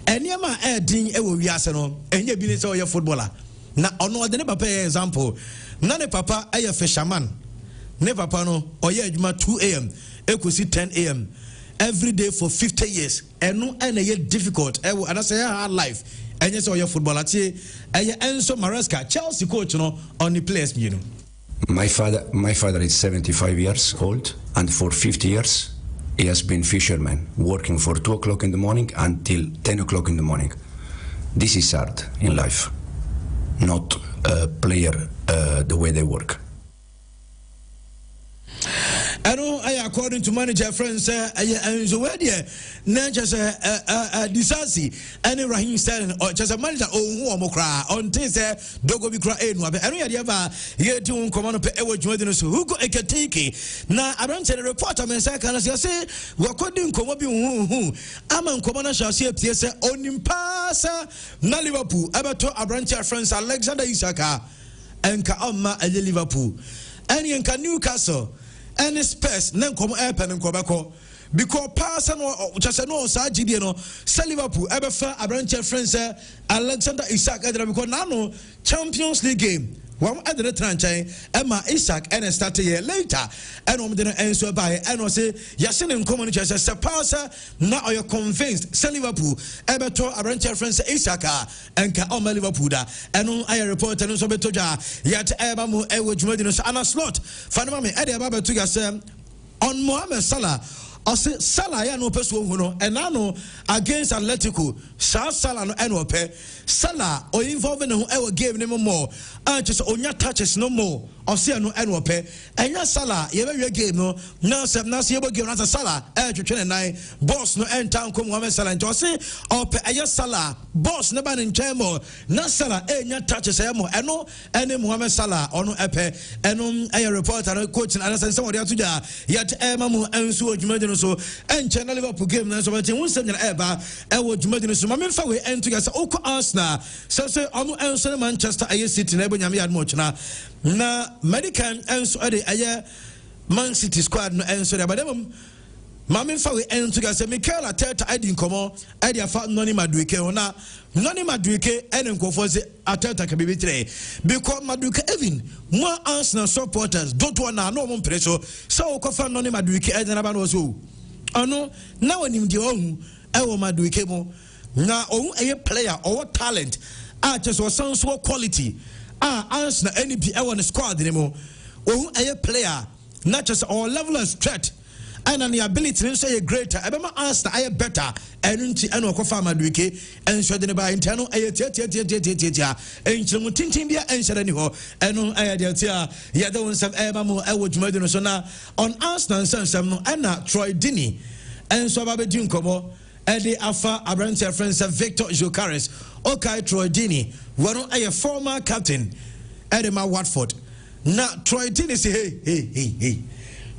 eniama edin ewo wiase no enye bi ni say oye footballer na ono de ne papa example na ne papa aye fisherman ne papa no oye adwuma 2 a.m. ekosi 10 a.m. every day for 50 years eno ene difficult ewo and say hard life enye say oye footballer tie aye Enzo Maresca Chelsea coach no on the players you know. My father is 75 years old, and for 50 years he has been fisherman, working for 2 o'clock in the morning until 10 o'clock in the morning. This is hard in life, not a player the way they work. I know according to manager friends Enzo Wedia na just Disasi and Raheem Sterling or just a manager who mokra on say dogo bi kra enu abe enu yade aba ye ti un command pe ewo dwumadino so who go eketiki na abranche the reporter men say kan say wakodi nkomo bi hu ama nkomo na shase apie say onimpasa na Liverpool abeto abranche friends Alexander Isaka enka amma Liverpool and enka Newcastle and Spurs na nkomo airpen nkobeko because person just no sa gidie no Liverpool ebefa abranche friends Alexander Isak edra because now Champions League game one other tranche Emma Isak and start a year later and didn't answer by and say yes in common just a passer now you're convinced Liverpool ebeto abranche friends Isaka and ka Liverpool da and I report and so betoja yet ebamu ewo dwumadino so ana slot fanama me ede aba betuga say on Mohamed Salah I say Salah ya no person who no and now against Atletico Salah no eno pe Salah or involving who ever game no more and just onya touches no more I say no eno pe and ya Salah ye be game no now say na say game na Salah twetwe nine boss no enter come Mohamed Salah and say or pe ya Salah boss ne ba nchen mo na Salah enya touches e mo eno ene Mohamed Salah ono epe eno aye reporter no coach and say somebody atuja yet emamu enso dwumadino so and channel Liverpool game na so but won sem na eba e wo dwumadino so ma fa we ento ga say oko Arsenal say omo enso Manchester aye City na ebonyame yad mo china na American enso ade aye Man City squad no enso de badem ma fa we ento ga say Mikel Arteta adi nkomo adi afa Noni Madueke ona Noni Madueke ene nkofo say Arteta ka bibi tire because Madueke even more Arsenal supporters don't want na no mo preso so okofa Noni Madueke ede na ba no so ano na wonim de ohu ewo Madueke mo na ohu eye player or talent just was so quality Arsenal any be ewo ne squad ne mo ohu eye player not just all level of threat and the ability to say greater ebema Arsenal aye better enunti eno okofa Madueke enso de ne ba intano aye tia enchemu tintin bia enhyere ni ho eno aye de tia ye de won sam eba mo ewo dwumadino so na on Arsenal sam no na Troy Dini enso ba be di nkomo ede afa abranche friends Victor Jokares okay Troy Dini one aye former captain Edema Watford na Troy Dini say hey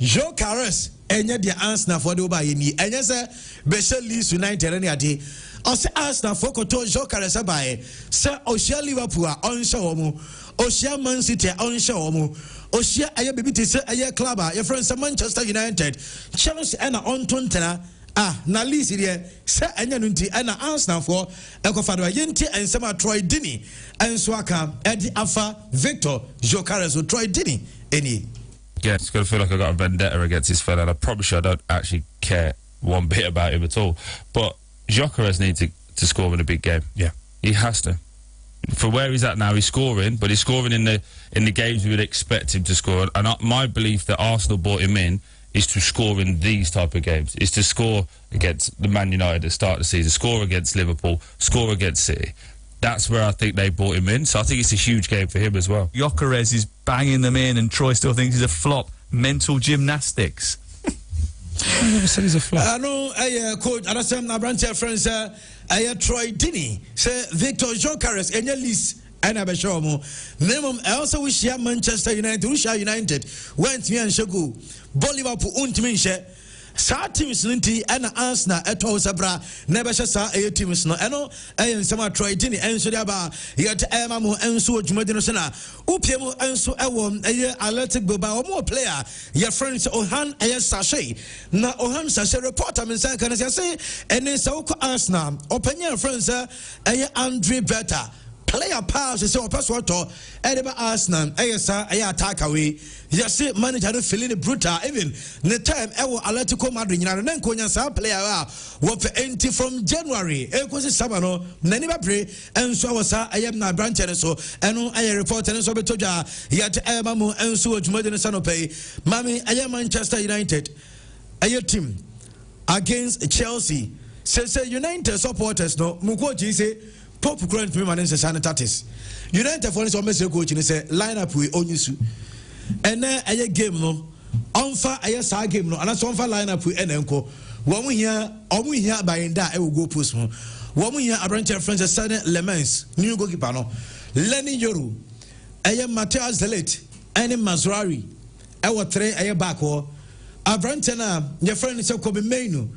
Jokares enye dia Arsenal for the oba yeni enye se Beshel Leeds United any ade o se Arsenal for koto Jokares abaye se ohia Liverpool onhye omo ohia Man City onhye omo ohia aye bibiti se aye club your friends Manchester United Chelsea and on tontena na Leeds here se enye no nti na Arsenal for ekofa do yenti ensema Troy Dini enso aka edi afa Victor Jokares or Troy Dini any. Yeah, it's going to feel like I got a vendetta against this fella, and I promise you I don't actually care one bit about him at all. But Jokeres needs to score in a big game. Yeah. He has to. For where he's at now, he's scoring, but he's scoring in the games we would expect him to score. And my belief that Arsenal brought him in is to score in these type of games, is to score against the Man United at the start of the season, score against Liverpool, score against City. That's where I think they brought him in. So I think it's a huge game for him as well. Jokeres is banging them in and Troy still thinks he's a flop. Mental gymnastics. I never said he's a flop. I know coach Arasem Nabranche friends Troy Dini say Victor Jokeres enya list and I show mo name I also wish ya Manchester United went me and Shagu Liverpool untimi nhye sa teams ninti and Arsenal eto sabra never sa teams no eno nsema Troy Dini enso dia ba yet ema mo enso dwumadi no se na upie mo enso ewo Athletic Bilbao mo player your friends Ohan Sashay na Ohan Sashay reporter me say kan say ene sa Arsenal opinion friends Andre Beta player pass say person to edeba Arsenal sa attack away yes manager no feeling brutal even the time Atletico Madrid nyina na nkonya sa player what empty from January ekosi sabano nani ba pre enso awasa ayam na branch so eno report enso betoja yet mamu enso adwumade no sanopai mami ayam Manchester United team against Chelsea say United supporters no mukoji say Pop current me man say sanitatis United for this almost coach ni say lineup we onyusu ene aye game no onfa aye sa game no ana so onfa lineup we enenko wo mu hia bayinda e wo go post mo wo mu hia abrancher friends Sané Lemens new goalkeeper no Lenny Yoru aye Matthias Zelit ene Mazrari e wo tre aye back ho abrancher na your friend say Kobe Mainu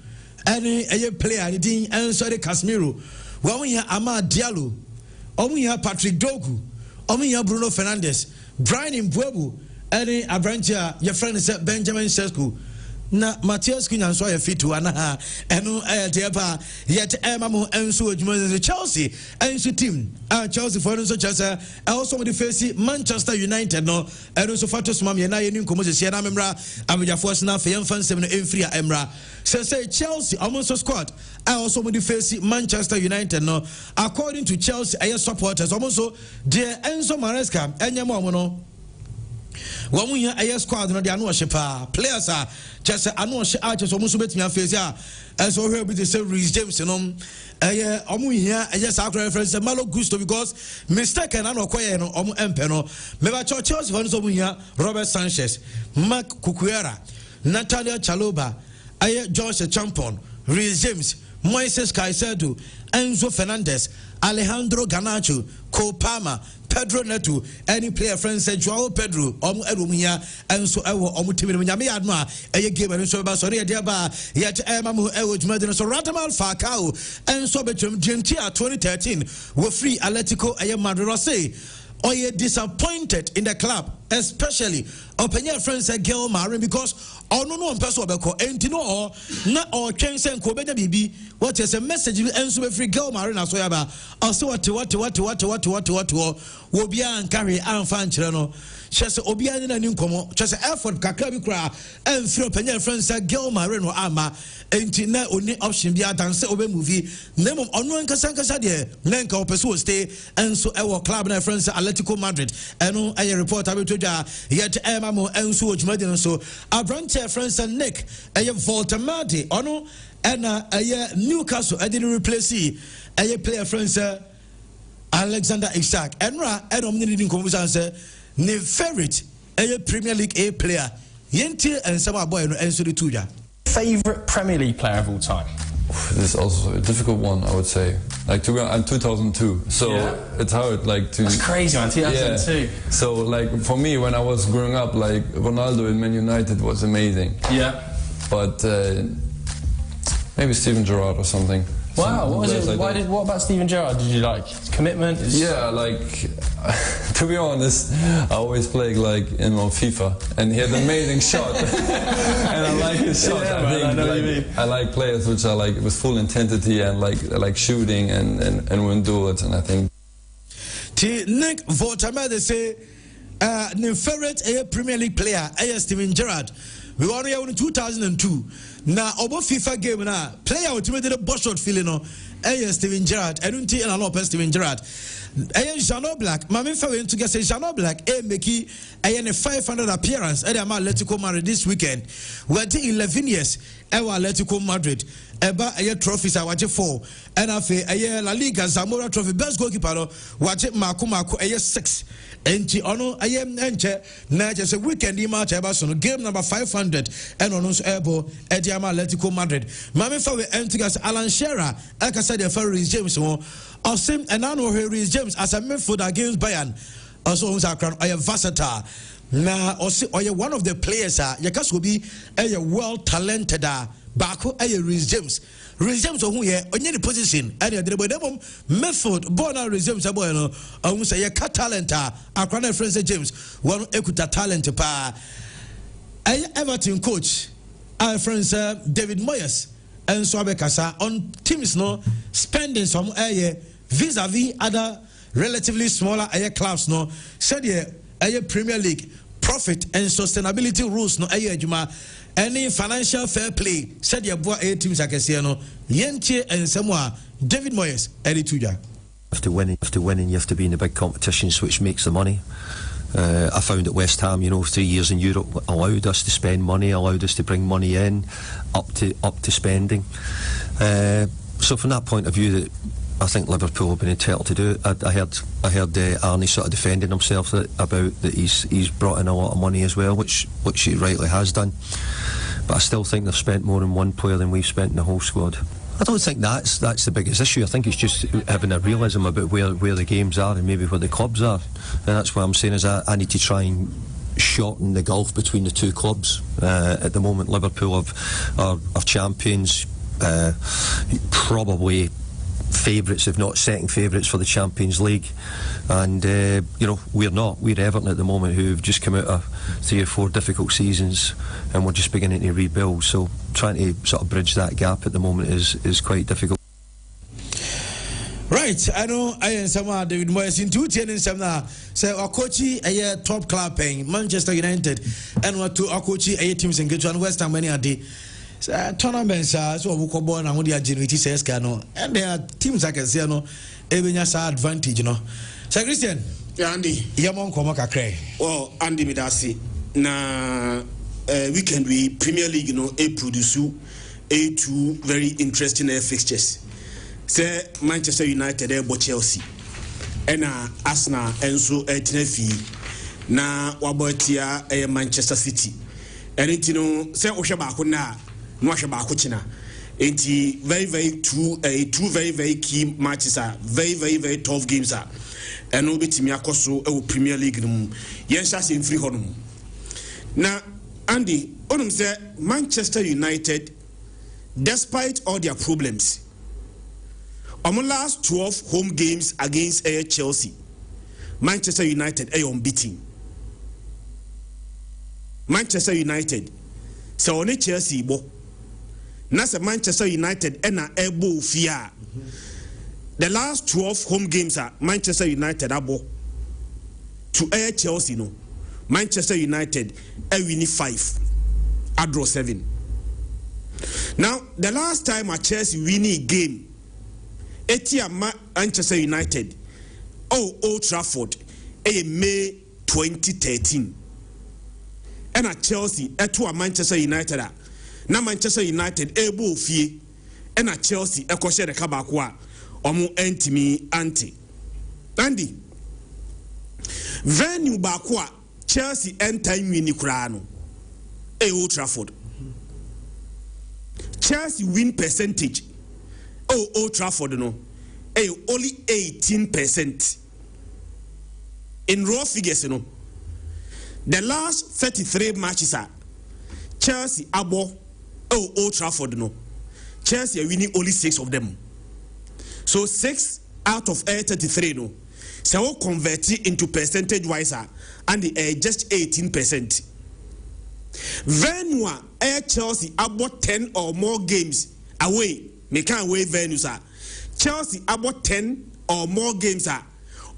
ene aye player ni din enso de Casemiro Wamuya Ama Diallo, Omuya Patrick Dogu, Omuya Bruno Fernandes, Brian Mbwebu, any Abrantia, your friend is Benjamin Sesko. Na Matthias Cunha so ya fit to ana eno tepa yet emamu enso adwuma Chelsea enso team Chelsea for enso Chelsea also with the face Manchester United no eno so fatos mam ye na ye nkomo se na memra abujafo na fe yemfan sem no emfria emra say Chelsea almost squad also with the face Manchester United no according to Chelsea aye supporters almost de Enzo Maresca enyamo no Wamuya aye squad no de anu pa players are just anu just almost betimi afese as so here be say Reece James no aye omuya aye sacred reference Malo Gusto because mistake na no koye no omu empe no meba Chelsea for so muya Robert Sanchez Mark Cucurella Natalia Chaloba aye George Champon Reece James Moises Caicedo Enzo Fernandez Alejandro Garnacho Cole Palmer Pedro Neto any player friend said Joao Pedro Edumia and so Nyame Adma a game and so sorry ba yet Mamu Edumade so Ratamal Falcao and so between Gentia 2013 were free Atletico Madrid say or disappointed in the club, especially open friends like Gail Marin because no person and no not all change and Kobena BB what is a message and so free Gail Marin as well also what will be and carry and fan channel just Obian and Newcomo just effort Kakabi cry and through open friends like Gail Marin or Ama and na only option be a dance over movie name of on one Casanca de Nenka Pesu stay and so our club and friends Atletico Madrid and I report about yet Emamo and so Madden so our branch friends and Nick a Voltamati ono and a Newcastle I didn't replace a player friends Alexander Isak and needing conversation ne favorite a Premier League A player Yenti and some boy and so the tuja. Favorite Premier League player of all time? This is also a difficult one, I would say. Like I'm 2002, so it's hard. Like to. That's crazy, man. 2002. Yeah. So like for me, when I was growing up, like Ronaldo in Man United was amazing. Yeah. But maybe Steven Gerrard or something. Wow, what was it? Like what about Steven Gerrard? Did you like commitment? Yeah, like to be honest, I always played like on FIFA, and he had an amazing shot, and I like his shot. Yeah, I know what you mean. I like players which are like with full intensity and like shooting and win duels, and I think. Nick Voltamade they say, the favorite Premier League player, Steven Gerrard. We won here in 2002. Now, over FIFA game now, player ultimately the boss shot feeling no. Steven Gerrard. I don't think I know Steven Gerrard. Jean Black. Mami Fawe to get say Jean Black. Meki. A 500 appearance. I am Atletico Madrid this weekend. We are 11 years. Atletico Madrid. Eba a trophies I watch 4. And I say La Liga Zamora trophy best goalkeeper. Watch it Marco a 6. enti ono ayem enche na je se weekend match eba so no game number 500 and ono so ebo Ediama Atletico Madrid mame fa we entigas Alan Shearer aka said the Reece James won osim enano Reece James as a midfielder against Bayern also on sakran oye versatile na oye one of the players yakaso bi well talented Bako Reece James. Reece James who here on any position and the debom method born Reece James abono who say ya talent akwana friends James one ekuta talent pa Everton coach our friends David Moyes and so abekasa on teams no spending some vis-a-vis other relatively smaller clubs no said Premier League profit and sustainability rules no juma any financial fair play said your boy teams no yentie and somewhere David Moyes tuja. After winning you have to be in the big competitions, which makes the money. I found that West Ham, 3 years in Europe allowed us to spend money, allowed us to bring money in up to spending. So from that point of view, that I think Liverpool have been entitled to do it. I heard Arnie sort of defending himself about that he's brought in a lot of money as well, which he rightly has done. But I still think they've spent more in one player than we've spent in the whole squad. I don't think that's the biggest issue. I think it's just having a realism about where the games are and maybe where the clubs are. And that's what I'm saying is I need to try and shorten the gulf between the two clubs. At the moment, Liverpool are champions, probably favourites, if not second favourites for the Champions League, and we're not. We're Everton at the moment, who've just come out of 3 or 4 difficult seasons, and we're just beginning to rebuild. So trying to sort of bridge that gap at the moment is quite difficult. Right, I know I am someone David Moyes in 2 10 some now. Say our coach a top club paying Manchester United, and what to our coach a teams in Ghetto and West Ham many a day. Tournaments so we go born and what they generate says no, and there are teams I can say no even has advantage so Christian Andy yamon komo kakre Andy midasi na weekend we Premier League produce a 2 very interesting fixtures say Manchester United Chelsea and Arsenal enso Tenefi na wabotia Manchester City and it say Oshaba na no china very two very key matches are very tough games are and no betimi akoso Premier League no yensa sem free honum na Andy onum say Manchester United, despite all their problems, on last 12 home games against Chelsea, Manchester United are unbeaten. Manchester United so on Chelsea bo nasa Manchester United ena ebo fia. The last 12 home games are Manchester United abo to Chelsea no. Manchester United win 5, I draw 7. Now the last time a Chelsea win a game, Manchester United Old Trafford May 2013. And at Chelsea to Manchester United na Manchester United able fie and at Chelsea ekoshe de kabakwa omu entimi anti Andy venue bakwa Chelsea enter win kura no Old Trafford. Chelsea win percentage Old Trafford no only 18%. In raw figures no, the last 33 matches are Chelsea abo Old Trafford no. Chelsea are winning only 6 of them. So 6 out of 33 no. So convert it into percentage wise and just 18%. Venue Chelsea about 10 or more games away. Make away venues Chelsea about 10 or more games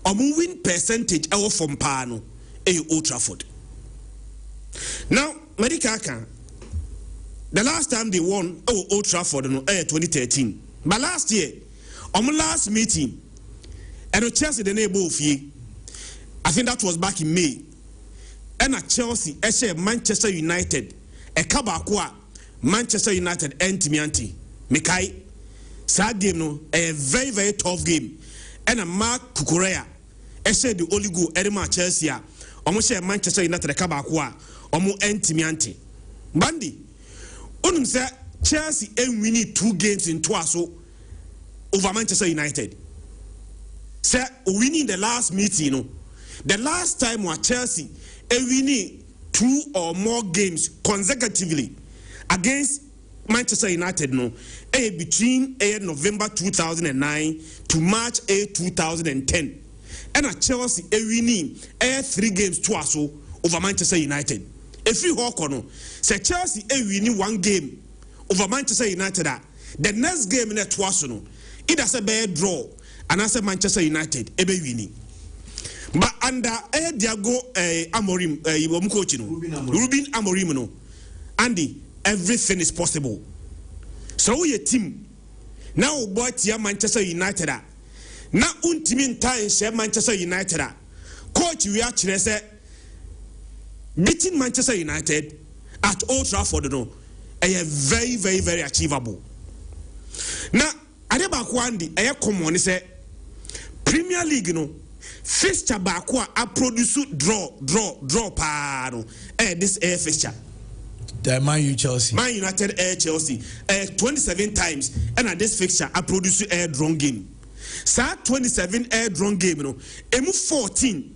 win percentage from Pano Old Trafford. Now, Medicaka, the last time they won Old Trafford 2013. But last year, on my last meeting, and Chelsea the neighbor of ye, I think that was back in May. And at Chelsea, Manchester United, a Kabakwa, Manchester United anti Mekai. Sad game no, a very tough game. And a Mark Kukurea said the only goal Edema Chelsea, almost share Manchester United Kabakwa, almost Antimiante. Bandy, Unum said Chelsea and we need 2 games in Twaso over Manchester United. Say winning the last meeting, you know. The last time was Chelsea and we need 2 or more games consecutively against Manchester United, no, between November 2009 to March 2010. And at Chelsea, we need 3 games twice over Manchester United. If you walk on, say Chelsea, we need 1 game over Manchester United. The next game in a twice, no, it has a bad draw, and as a Manchester United, we winning. But under Diago Amorim, Ruben Amorim, no, Andy. Everything is possible. So your team now boy tia Manchester United. Now team in time share Manchester United. Coach we actually say beating Manchester United at Old Trafford no very very very achievable. Now adeba kwandi common say Premier League no fixture baako a produce draw pa no this fixture. The Man U Chelsea. Man United Chelsea 27 times and at this fixture I produce drawn game. Sa 27 drawn game no emu 14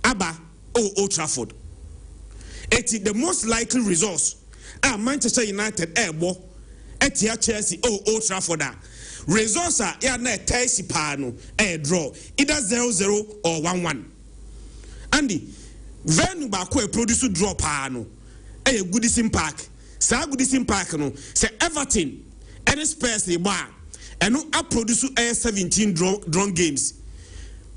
aba Old Trafford. It is the most likely resource Manchester United bo etia Chelsea Old Trafford resource ya na taisi pa no draw either 0-0 or 1-1. Andy venue ba ko produce draw pa no a Goodison Park. Sa Goodison Park no say Everton and Spurs the bar and no produce 17 drawn games.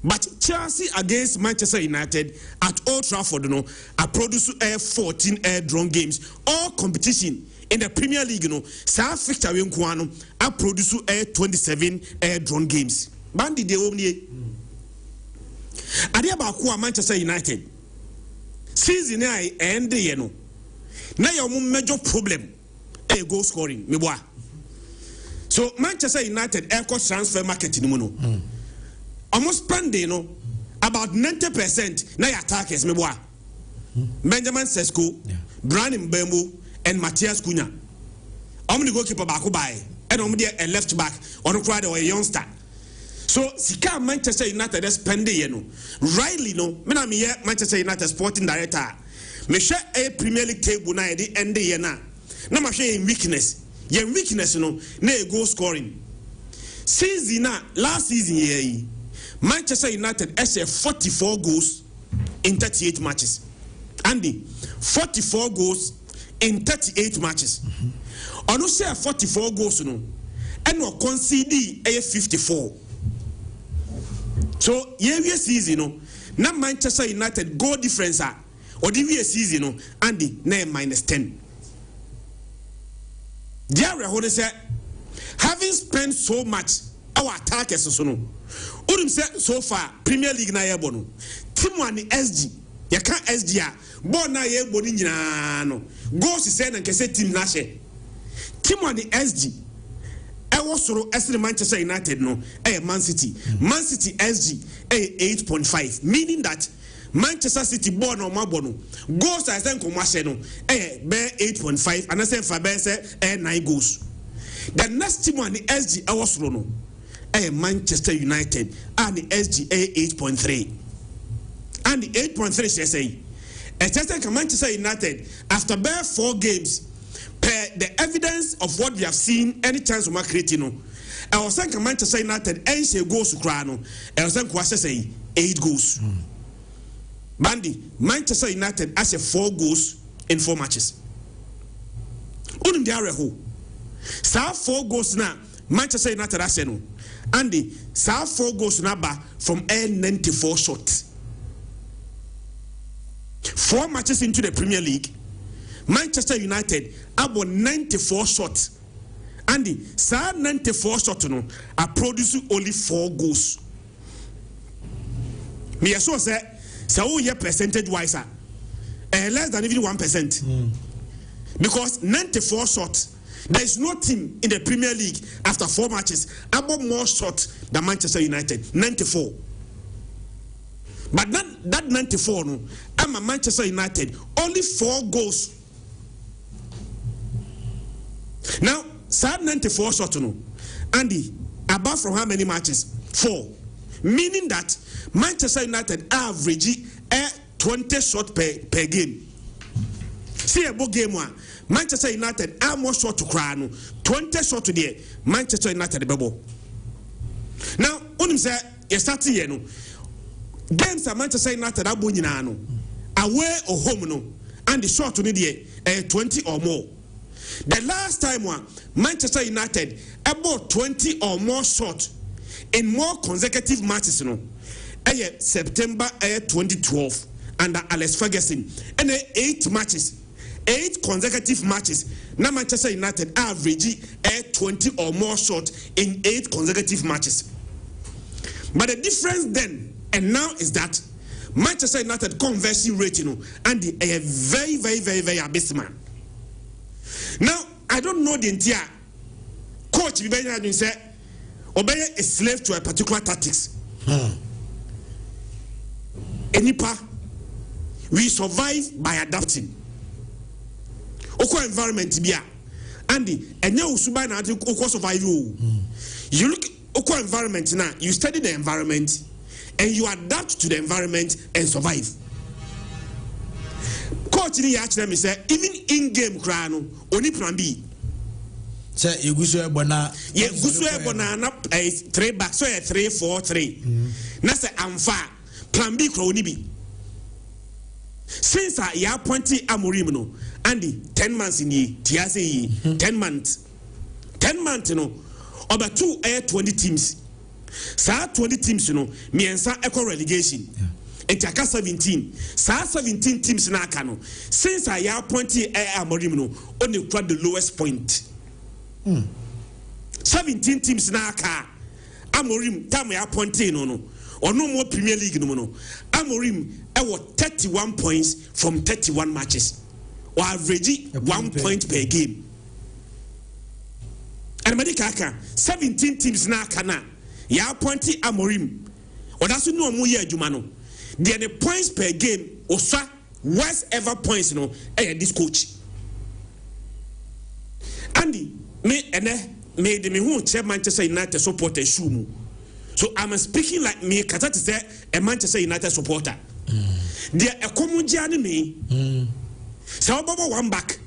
But Chelsea against Manchester United at Old Trafford no produce 14 drawn games. All competition in the Premier League no sa fixture we nko ano produce 27 drawn games. Bandi de omnie. Ade ba ko Manchester United season ai end ye no now your major problem goal scoring me boy. So Manchester United air transfer market in mono almost spending no about 90% now your attackers me boy. Benjamin Sesko, Brandon Mbembo and Matthias Cunha. I'm the goalkeeper back by and I'm there a left back on the crowd or a youngster. So Sika Manchester United spending you know rightly no me na me Manchester United sporting director. Me share a Premier League table na the end ye na ma share in weakness no na goal scoring season na last season ye Manchester United has 44 goals in 38 matches. Andy 44 goals in 38 matches. Ono share 44 goals no and no concede 54. So ye season no na Manchester United goal difference or the season no Andy na -10. There say having spent so much our attackers so no Udum say so far Premier League na yebo no team one SG ya kan SG a ball na yebo ni nyina no goals say na nkese team na hye team one SG was soro esre Manchester United no Man City SG 8.5 meaning that Manchester City born on Mabono goals I think no 8.5 and I say for say 9 goals. The next team on the SG was no Manchester United and the SG 8.3 and the 8.3 say Manchester United after bare 4 games per the evidence of what we have seen any chance of creating no I was saying Manchester United goals to cry no I was saying 8 goals. Bandy, Manchester United has 4 goals in 4 matches. Unim diare ho. Sa 4 goals na Manchester United has no. Andy, sa 4 goals na ba from 94 shots. 4 matches into the Premier League, Manchester United about 94 shots. Andy, sa 94 shots no, I produce only 4 goals. Me so say so yeah percentage wise less than even 1%. Because 94 shots, there is no team in the Premier League after 4 matches about more shots than Manchester United. 94. But that 94 no, I'm a Manchester United only 4 goals. Now, sad 94 shot no, Andy, above from how many matches? 4. Meaning that Manchester United average 20 shot per game. See a book game one. Manchester United are more shot to cry no 20 shot to the Manchester United bubble. Now, when you say you start here no games at Manchester United are winning no away or home no and the shot to the 20 or more. The last time one Manchester United about 20 or more shots in more consecutive matches no September 2012 under Alex Ferguson and 8 matches. 8 consecutive matches. Now Manchester United average 20 or more shots in 8 consecutive matches. But the difference then and now is that Manchester United conversion rate, and a very abysmal. Now I don't know the entire coach. We say obey a slave to a particular tactics. Enipa, we survive by adapting. Oko environment bia Andy enye usuba na ati oko survive o. You look oko environment now, you study the environment and you adapt to the environment and survive. Coach ni ya kire me say even in game kra no oni plan B. Say you gusu ebona na 3 back so 3-4-3. Na say amfa plan B kra oni bi. Since I appointed Amorim no, Andy 10 months in ye, Tiase 10 months. 10 months, over 20 teams. Sa 20 teams, me and sa echo relegation. And Taka 17. Sa 17 teams na kano. Since I appointed Amorim no, only got the lowest point. 17 teams na ka. Amorim, time I appointed no. Or no more Premier League no. Amorim 31 points from 31 matches, or average 1 point per game. And Medicaka 17 teams na kana ya appointed Amorim. Or that's no more year Jumano. The points per game or worst ever points this coach. Andy me who chair Manchester United supporter Shumu. So I'm speaking like me, Kata to say a Manchester United supporter. There a common journey me. So about 1 back.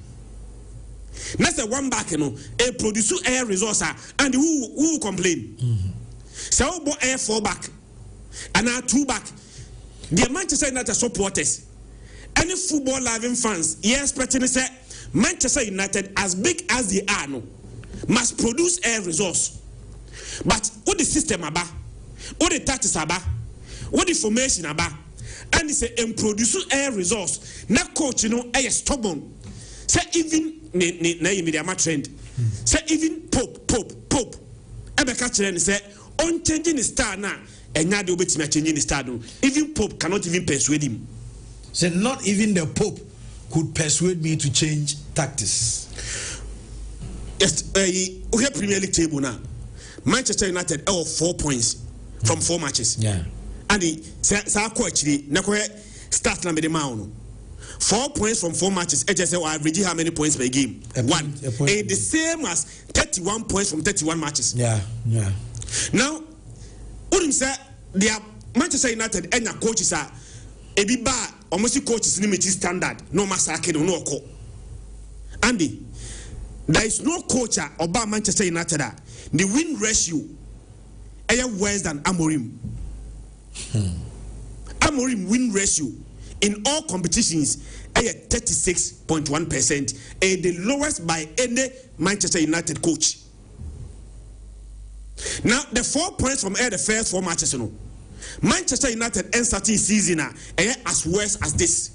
That's a 1 back, a producer air resource and who complain. So about air 4 back and our 2 back. The Manchester United supporters, any football loving fans, yes, expecting say Manchester United, as big as they are, must produce air resource. But what the system about? What the tactics about? What the formation about? And it's a produce air resource. Na coach, a stubborn. Say even na trend. Say even Pope. Ebe catch and say on changing the star now. And now they will be changing the star. Even Pope cannot even persuade him. Say not even the Pope could persuade me to change tactics. Yes, we have Premier League table now. Manchester United 4 points from 4 matches. Yeah. And the actually start number the mount. 4 points from 4 matches. HSL average how many points per game? 1. And the same as 31 points from 31 matches. Yeah. Now, what say they are Manchester United and their coaches are a bit bad. Almost coaches limit standard. No massacre, no call. Andy, there is no coach about Manchester United. The win ratio is worse than Amorim. Amorim win ratio in all competitions is 36.1%, the lowest by any Manchester United coach. Now the 4 points from the first 4 matches, Manchester United end starting season as worse as this.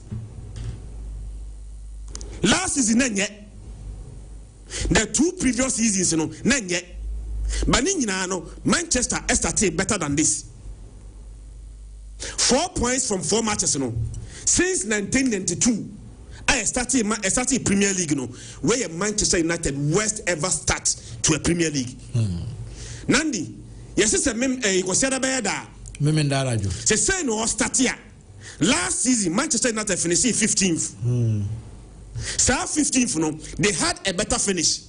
Last season, the 2 previous seasons, but Manchester started better than this. 4 points from 4 matches, since 1992. I started Premier League, where Manchester United worst ever start to a Premier League. Nandi, yes, it's a Say no start here. Last season, Manchester United finished 15th. So 15th, no, they had a better finish.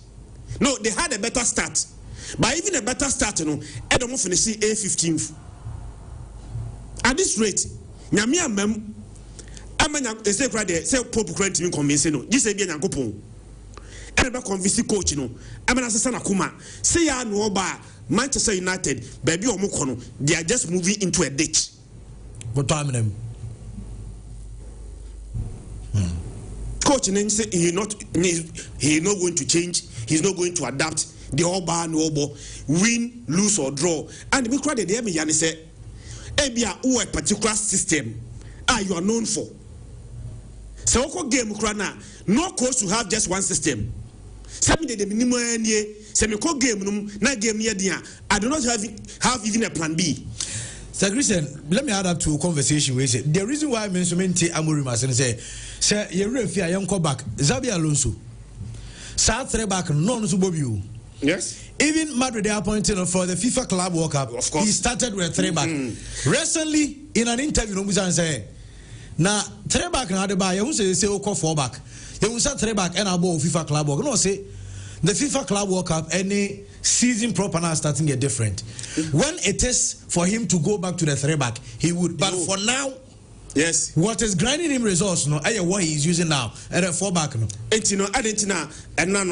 No, they had a better start. But even a better start, no, they don't finish 15th. At this rate, Nyamia mem, they say say Pope Grant me convince no. This say be Nyankopon. Ebe convince coach no. Amana sasa na kuma. Say ya no ba Manchester United, baby omo kono, they are just moving into a ditch. What time them? Coach then say he not going to change. He's not going to adapt. The all bar no ball, win, lose or draw. And we cried the DM yani say, "Ebia who a particular system you are known for." So oko game krana no coach to have just one system. Some the minimum any say me ko game num na game here dia. I do not have even a plan B. Sir Christian, let me add up to a conversation where say the reason why I mentioned Amorim as say you referee a young back Xabi Alonso. South three back non Bobiu. Yes. Even Madrid they appointed for the FIFA Club World Cup. Of course. He started with three back. Recently, in an interview, no say now three back now the buy you say oko four back. You say three back and above FIFA Club World. No say the FIFA Club World Cup any season proper now starting get different. When it is for him to go back to the three back, he would. But for now, yes, what is grinding him results no what he's using now at a four back no. And you know, Argentina and now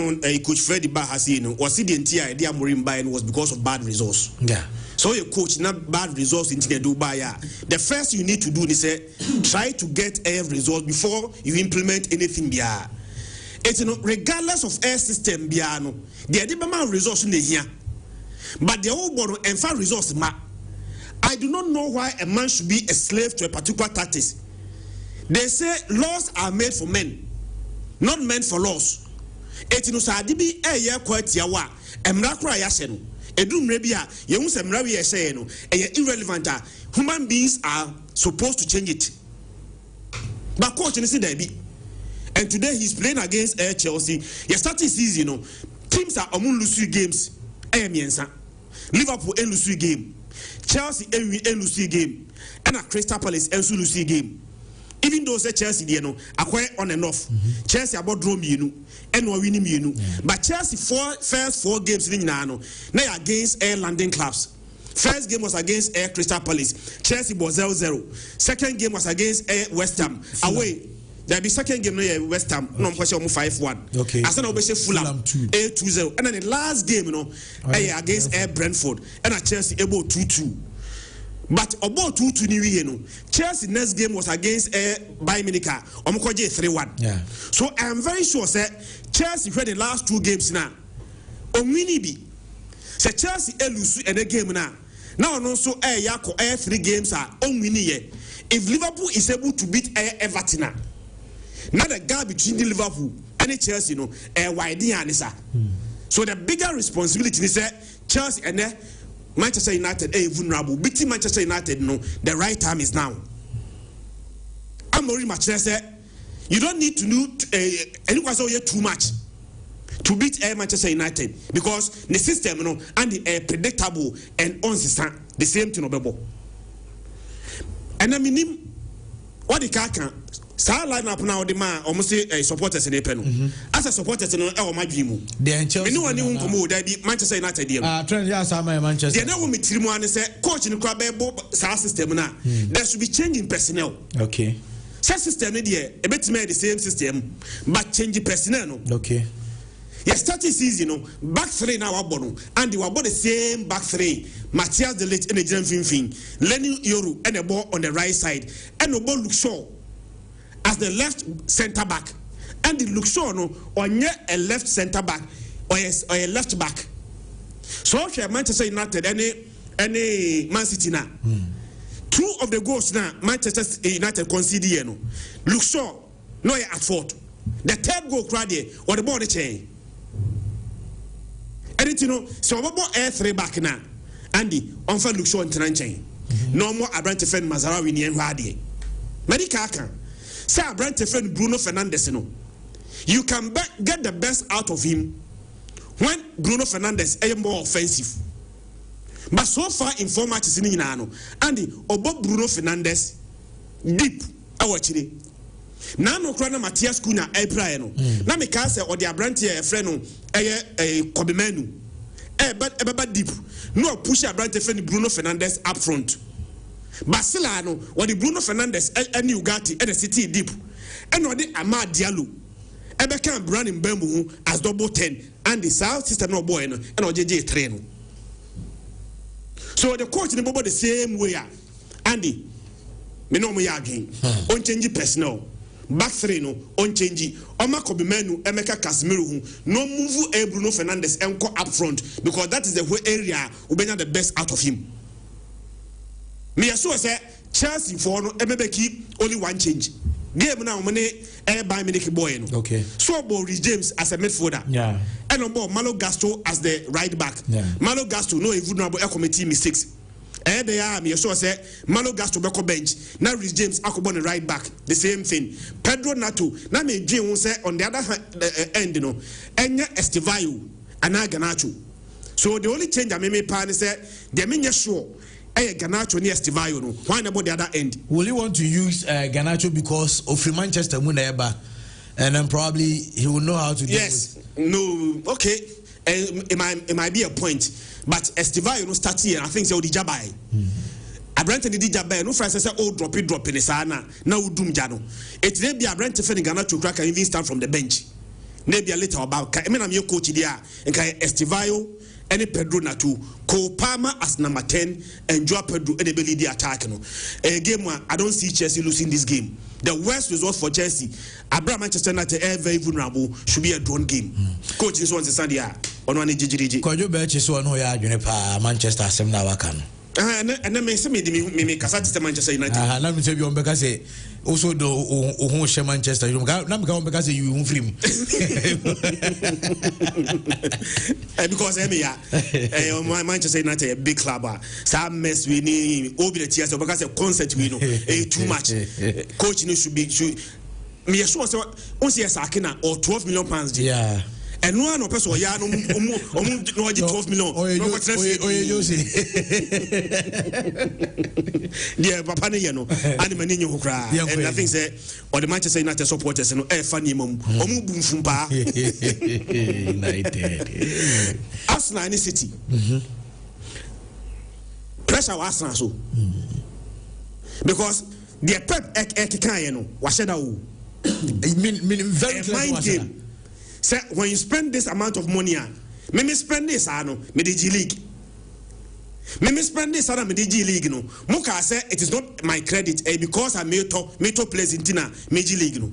coach Freddie Ba has was the entire idea Amorim buying was because of bad results. Yeah. So your coach not bad results in the Dubai. The first you need to do is try to get a result before you implement anything there. It's regardless of air system biano, the adibama results in the here. But the whole board and far results ma. I do not know why a man should be a slave to a particular tactics. They say laws are made for men, not meant for laws. It's no sadibi a year quite yawa, and Mrakra Yaseno. Edum Rebia, Yums and Mravi Yaseno, a irrelevant. Human beings are supposed to change it. But coach, you see, Debbie. And today he's playing against Chelsea. Your starting season, teams are among lose games. Liverpool and lose game. Chelsea and lose game. And a Crystal Palace and lose game. Even though say Chelsea, acquire on and off. Chelsea about draw me, and we're winning. But Chelsea first four games in now against Air London clubs. First game was against Air Crystal Palace. Chelsea was 0-0. Second game was against Air West Ham away. There be second game no West Ham no question 5-1. Okay. As no be Fulham 2-0. And then the last game against Air Brentford and a Chelsea able 2-2. But about 2-2 ni Chelsea next game was against Air Bayern Munich. 3-1. Yeah. So I am very sure say Chelsea for the last two games now. Omini bi. Say Chelsea lose in the game now. Now also yako 3 games are omini. If Liverpool is able to beat Everton now the gap between the Liverpool and the Chelsea, wide anisa. So the bigger responsibility is Chelsea and Manchester United vulnerable. Beating Manchester United, the right time is now. Amorim said, you don't need to do anything too much to beat Manchester United because the system, and the predictable and consistent, the same thing. And I mean, what the car can. Star line up now the man almost say supporters in the pen. As a supporters in my dream. The Chelsea. Anyone who come there be Manchester United. Trend yes, I'm Manchester. They know me Timo and say coach in the club star system now. There should be change in personnel. Okay. Such system there a bit the same system but change personnel. Okay. Yes, starting season, back three now and they were both the same back three. Matthias de Ligt and the Jen Finfin, Lenny Yoru and the ball on the right side, and the ball looks Shaw as the left centre back, and the look Shaw on a left centre back or a left back. So Manchester United any Man City now. 2 of the goals now Manchester United conceded. Look Shaw no at fault. The third goal crowd or the ball the chain. And so about Air3 back now. Andy, on for look show in Tranchain. No more Abraham defend Mazarawi near Wadi. Medicaka. Say Abraham defend Bruno Fernandes. You can get the best out of him when Bruno Fernandes is more offensive. But so far in 4 matches in Inano, Andy Obo Bruno Fernandes deep awachiri. Nano krana Matias Cunha Ebrano. Na me ka say or the Abranti e freno Kobimenu. But deep. No push Abranti friend Bruno Fernandes up front. Barcelona or the Bruno Fernandes and Ugati and the City deep. And or the Amad Diallo. Ebeka Brand in Bembu as double 10 and the South Sister no boy and or JJ train. So the coach in the the same way. Andy, me no me again. On change personnel. Back three no on change. Oma Kobimenu Emeka Casemiro no move Bruno Fernandes and go up front because that is the whole area we bring the best out of him. Me so say Chelsea for no keep only one change. Game now money by Miniki boy no. Okay. So Boris James as a midfielder. Yeah. And on board Malo Gasto as the right back. Yeah. Malo Gasto no vulnerable committee mistakes. They are me so say Malo Gasto beko bench. Now Rhys James akobon right back. The same thing. Pedro Nato. Now me dream say on the other end no. Enya Estivayo ana Ganacho. So the only change I make pan is say they mean sure. Ganacho near Estivayo no. Why about the other end? Will you want to use Ganacho because of Manchester Muneba, and then probably he will know how to do it? Yes. No. Okay. It might be a point, but Estivayo no start here. I think so. The Jabai. I Brent the Jabai. No Francis say oh drop in the sana. Now doom jano. It may be a Brent defending Ganacho crack and even start from the bench. Maybe a little about. I mean I'm your coach there. And Estivayo. Any Pedro Natu, Cole Palmer as number 10, and Joao Pedro and the attack. No, a game where I don't see Chelsea losing this game. The worst result for Chelsea, Abraham Manchester United very vulnerable, should be a drawn game. Coach, this one's a Sandia on one GGG. Could you bet you saw no ya Juniper Manchester Semna Wakan? And then me make a Manchester United. Let me tell you, because also do who share Manchester. You don't because you won't film. Because my Manchester United a big club. Some mess we need over the tears because a concert we know too much. Coach should be me sure so once yes Akina or 12 million pounds. Yeah. And one of us or ya no 12 million. Yeah, Papa Yano, and Maninho who cry. And I think say or the Manchester United supporters and funny mum boom from pa. Arsenal City. Pressure was Arsenal so. Because the Pep Ekikayano was shadow. Very mind game. Say when you spend this amount of money, me spend this me the G League. Me spend this me the G League no. Muka say it is not my credit because I me to plays in Tina me G League no.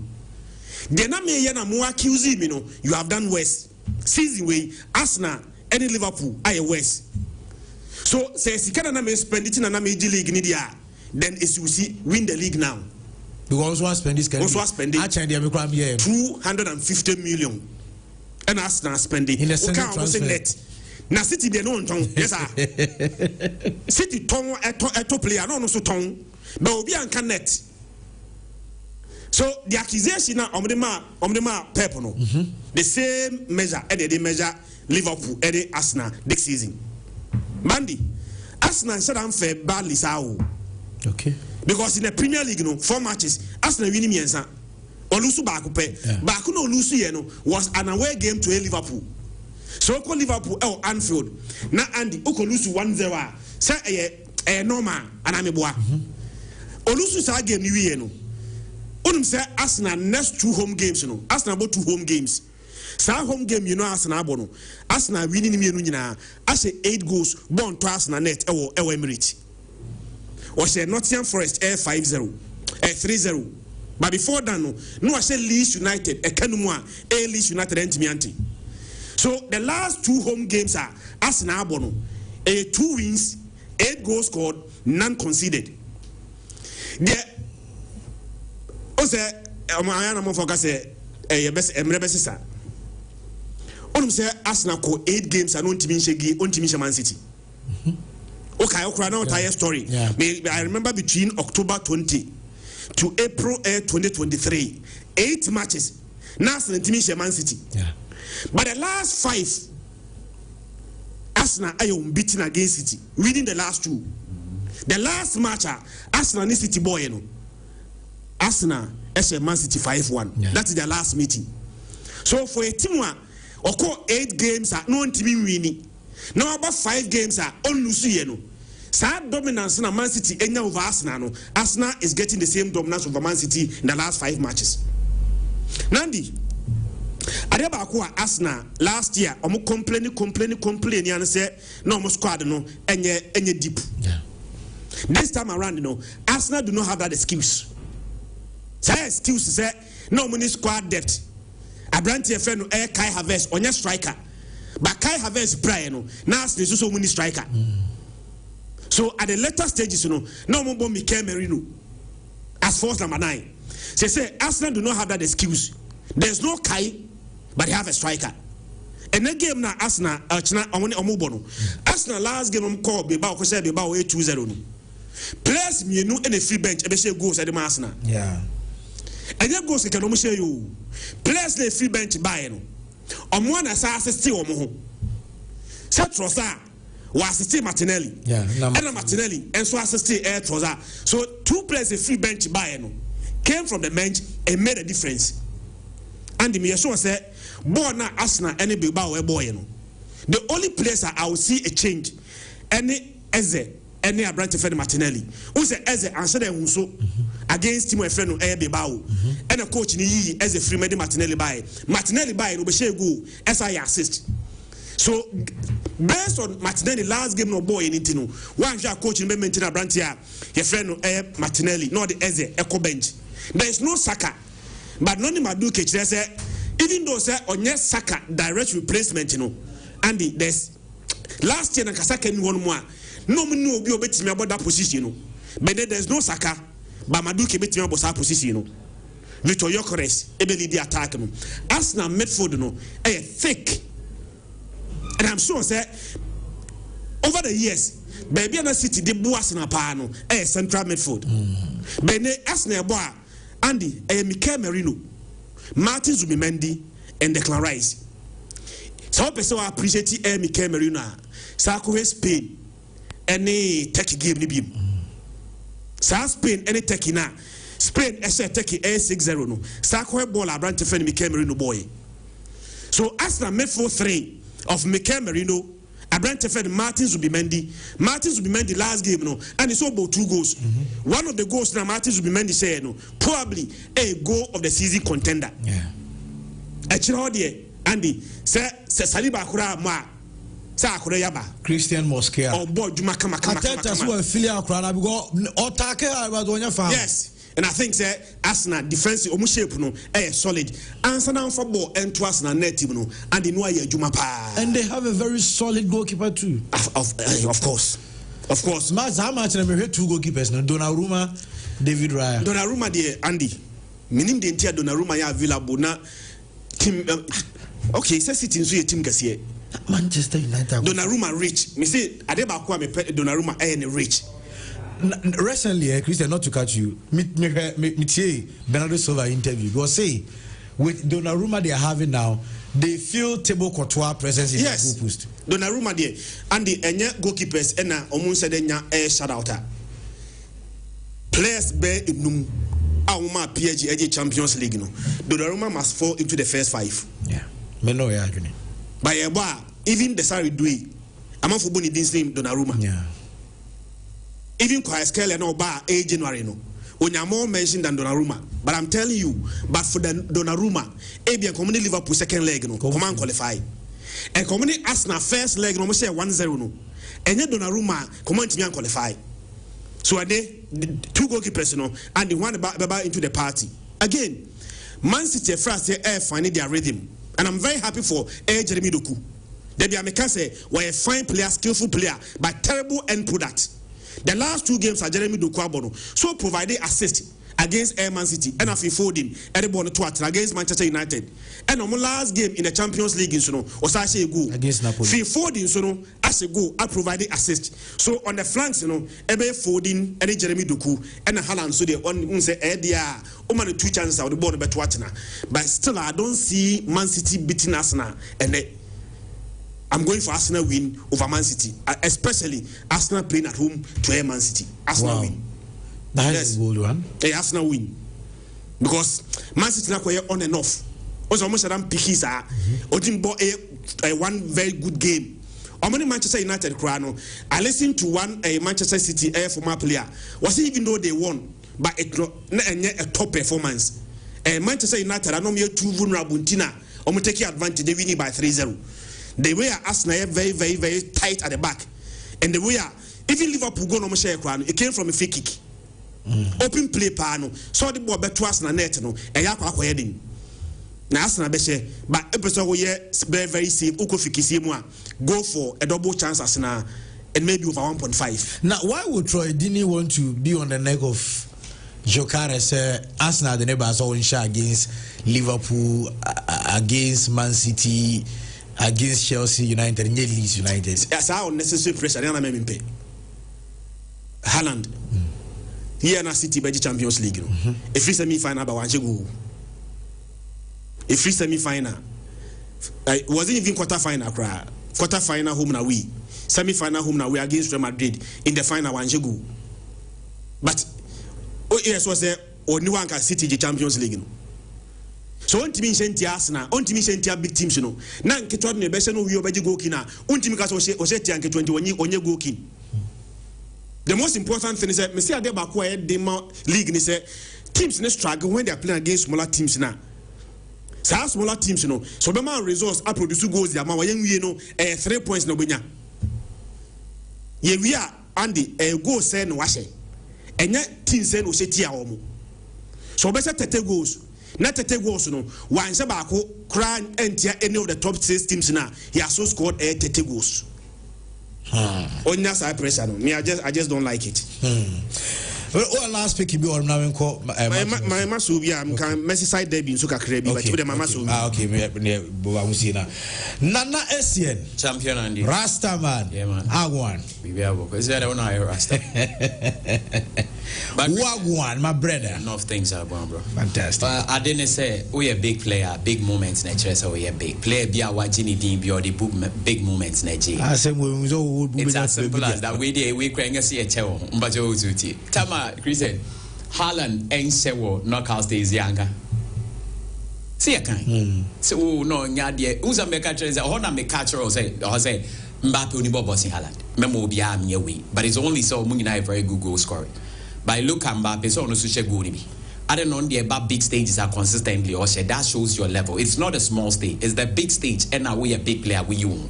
Then na me yana mo accuse me no. You have done worse. Season way Arsenal and Liverpool are worse. So say sikana na me spend it na me G League ni dia. Then is you see win the league now. Because one spend this kind. Also spending 250 million. And Arsenal spending in a single transfer. Now City they don't tongue. Yes sir. City tongue a player no so tongue. But obi an connect. So the accusation now on the Pep no. The same measure and they measure Liverpool and the Arsenal this season. Mandy, Arsenal said I'm fair badly sao. Okay. Because in the Premier League, 4 matches, Arsenal winning miensa. Olusu Bakupe. Baku no Lusu yeno was an away game to Liverpool. So call Liverpool Anfield. Na Andy Oko Lusu 1-0. Say normal anameboa. Olusu sa game ni yeno. Unum say Arsenal next 2 home games no. Arsenal about 2 home games. Sa home game you know Arsenal bono. Arsenal winning mienu nyina. Ase 8 goals born to Arsenal net Emirates. Or say Nottingham Forest 5-0, 3-0. But before that, no, I said Leeds United, Leeds United and so the last 2 home games are Arsenal Bono, 2 wins, 8 goals scored, none conceded. The also, I am focus say say Arsenal ko 8 games and on Timin Man City. Okay, okay, now tell story. Yeah. I remember between October 20 to April 2023, 8 matches. Now, Man City. Yeah. But the last 5, Arsenal are unbeaten against City, winning the last two. The last match, Arsenal and City boy, Arsenal is Man City 5-1. Yeah. That is their last meeting. So for a team one, 8 games are no team winning. Now about 5 games are on Luciano. Sad dominance in Man City over Arsenal. Arsenal is getting the same dominance over Man City in the last 5 matches. Nandi, Adebakwa Arsenal last year, complaining and say no squad no any deep. Yeah. This time around, Arsenal do not have that excuse. Say excuse say no money squad depth. Abranti friend no Kai Havertz on your striker. But Kai Havertz prior now there's so many striker. So at the later stages, no more Mikel Merino as force number 9. Say Arsenal do not have that excuse. There's no Kai, but they have a striker. And that game now Arsenal Arsenal last game call Bilbao 2-0. Players me no any free bench e share goals at the Arsenal. Yeah. And your goals can almost share you. Players the free bench buy no. One assist omo ho. Set Trossard was assist Martinelli. Yeah. And Martinelli and so assist Trossard. So 2 players a free bench buy no. Came from the bench and made a difference. And the me sure say born na Arsenal any Bilbao boy no. The only place I will see a change any Eze any Abranti friend Martinelli who say Eze answer them so against Timo friend no Bilbao and a coach ni Eze free made Martinelli buy no be share goal SI assist. So based on Martinelli last game no boy anything no one share coach in maintain Abranti your friend no Martinelli no the Eze echo bench. There is no Saka, but none of Maduke say even though say on yes Saka direct replacement and there's last year na Saka ni one more no me no obi obetimi about that position but there's no Saka but Maduke betimi about that position Victor Gyökeres ebe lead the attack no Arsenal midfield no thick, and I'm sure say over the years baby na City de bo Arsenal pa no central midfield but Arsenal boy Andy Mikel Merino, Martin Zubimendi, and Declan Rice. So person appreciate Mikel Merino. Sako Spain, any Turkey game ni bim. Sa Spain any Turkey na. Spain ese Turkey 6-0 no. Sako ball Abranti friend Mikel Merino boy. So Arsenal made 4-3 of Mikel Merino. Abranti friend Martin Zubimendi last game no, and he saw about 2 goals. One of the goals now Martin Zubimendi said no, probably a goal of the season contender. Yeah. Actually, Andy say Saliba kura ma sa akure yaba Christian Mosquera. Oh boy, Juma kama. Ateta so filia kura because otake abadonya fam. Yes. And I think say Arsenal defensive omu shape no solid. Answer now for ball and to Arsenal net team no and they know Juma pa. And they have a very solid goalkeeper too. Of course. Mas how much we have 2 goalkeepers no Donnarumma, David Raya. Donnarumma there Andy. Minim the entire Donnarumma ya available na team okay, say City nso ye team kase. Manchester United. Donnarumma rich. Me say Adebakwa me Donnarumma rich. Recently, Christian, not to catch you, Bernardo Silva interview. He was saying, with Donnarumma they are having now, they feel Thibaut Courtois' presence in the goal post. Donnarumma there, and the goalkeepers, and almost said shout out. Players bear in Auma PSG Champions League. No, Donnarumma must fall into the first 5. Yeah, me know ya. By a bar, even the Sarri do it. I'm not for Bonnie Dinsname Donnarumma. Yeah. Even Kwaskele no bar January no. When you're more mentioned than Donnarumma. But I'm telling you, but for the Donnarumma, Abian Community Liverpool second leg no, come on qualify. And Community Arsenal first leg no, say 1-0 no. And yet Donnarumma come on to qualify. So are they 2 goalkeepers no, and the one about into the party. Again, Man City first say finding their rhythm. And I'm very happy for Jeremy Doku. Debbie Ameka say we're a fine player, skillful player, but terrible end product. The last 2 games are Jeremy Doku so provided assist against Man City and after Foden everybody to against Manchester United. And on the last game in the Champions League was actually a goal against Napoli. Foden as a goal I provided assist. So on the flanks Ebe Foden and Jeremy Doku and Haaland so they on say there only 2 chances out the ball but still I don't see Man City beating Arsenal and I'm going for Arsenal win over Man City, especially Arsenal playing at home to Man City. Arsenal win. That is a good one. Arsenal win. Because Man City now on and off. Also, almost Adam Pikis are one very good game. How many Manchester United crano? I listened to one Manchester City former player. Was it even though they won, but it not a top performance. Manchester United are not too vulnerable. Tina, taking advantage. They winning by 3-0. They were Arsenal very, very, very tight at the back, and they were even Liverpool go no share crown. It came from a free kick. Open play pano. So the ball bet to Arsenal net no. Yakwa heading. Now Arsenal beshe, but episode we very very safe. Uko fikisi mwa go for a double chance Arsenal and maybe over 1.5. Now why would Troy didn't want to be on the neck of Jokares? Arsenal the neighbors all share against Liverpool, against Man City, against Chelsea United, and Leeds United. That's how unnecessary pressure. They are not pay. Haaland. Here na City by the Champions League. A free semi-final by one go. A free semi-final. Wasn't even quarter-final. Quarter-final home na we. Semi-final home na we against Real Madrid. In the final one go. But yes, was there only one can City the Champions League. So on team senti Arsenal, on team senti big teams no. Na nketwa ne bese no wi obaji go kina. On team ka so oti anke 20 onye go kin. The most important thing is that Mr. Adebakwa league ni say teams ne struggle when they are playing against smaller teams now. So smaller teams so be man results are produce goals their man yen wie no 3 points no benya. Ye we are Andy goal say no wahye. Enya team say no se tia omo. So be say 30 goals. Not 30 goals no. One say baako kra entia any of the top 6 teams now. He has so scored 30 goals. On that side pressure no. Me I just don't like it. Well, last pick be or now call my maso be am can Messi side derby so kakra bi but the mama so. Okay, me we see na. Nana Essien champion and Rasta man. Yeah man. Agwan. We be able. Is that one I Rasta? Wagwan, my brother. Enough things are going, bro. Fantastic. I didn't say we a big player, big moments nature so we a big player be our Ginny Dean be or the big moments nature. I say we so it's as simple as that we can see a tell but you to Tama Christian Haaland ain't say knockout days younger. See a kind. So no nyadie uza make catcher is a hona make catcher or say Mbappe only boss in Haaland. Memo be am ye we but it's only so Mungina very good goal scoring. By look at Mbappe so no such a good be. I don't know the about big stages are consistently or say that shows your level. It's not a small stage, it's the big stage and now we a big player we you.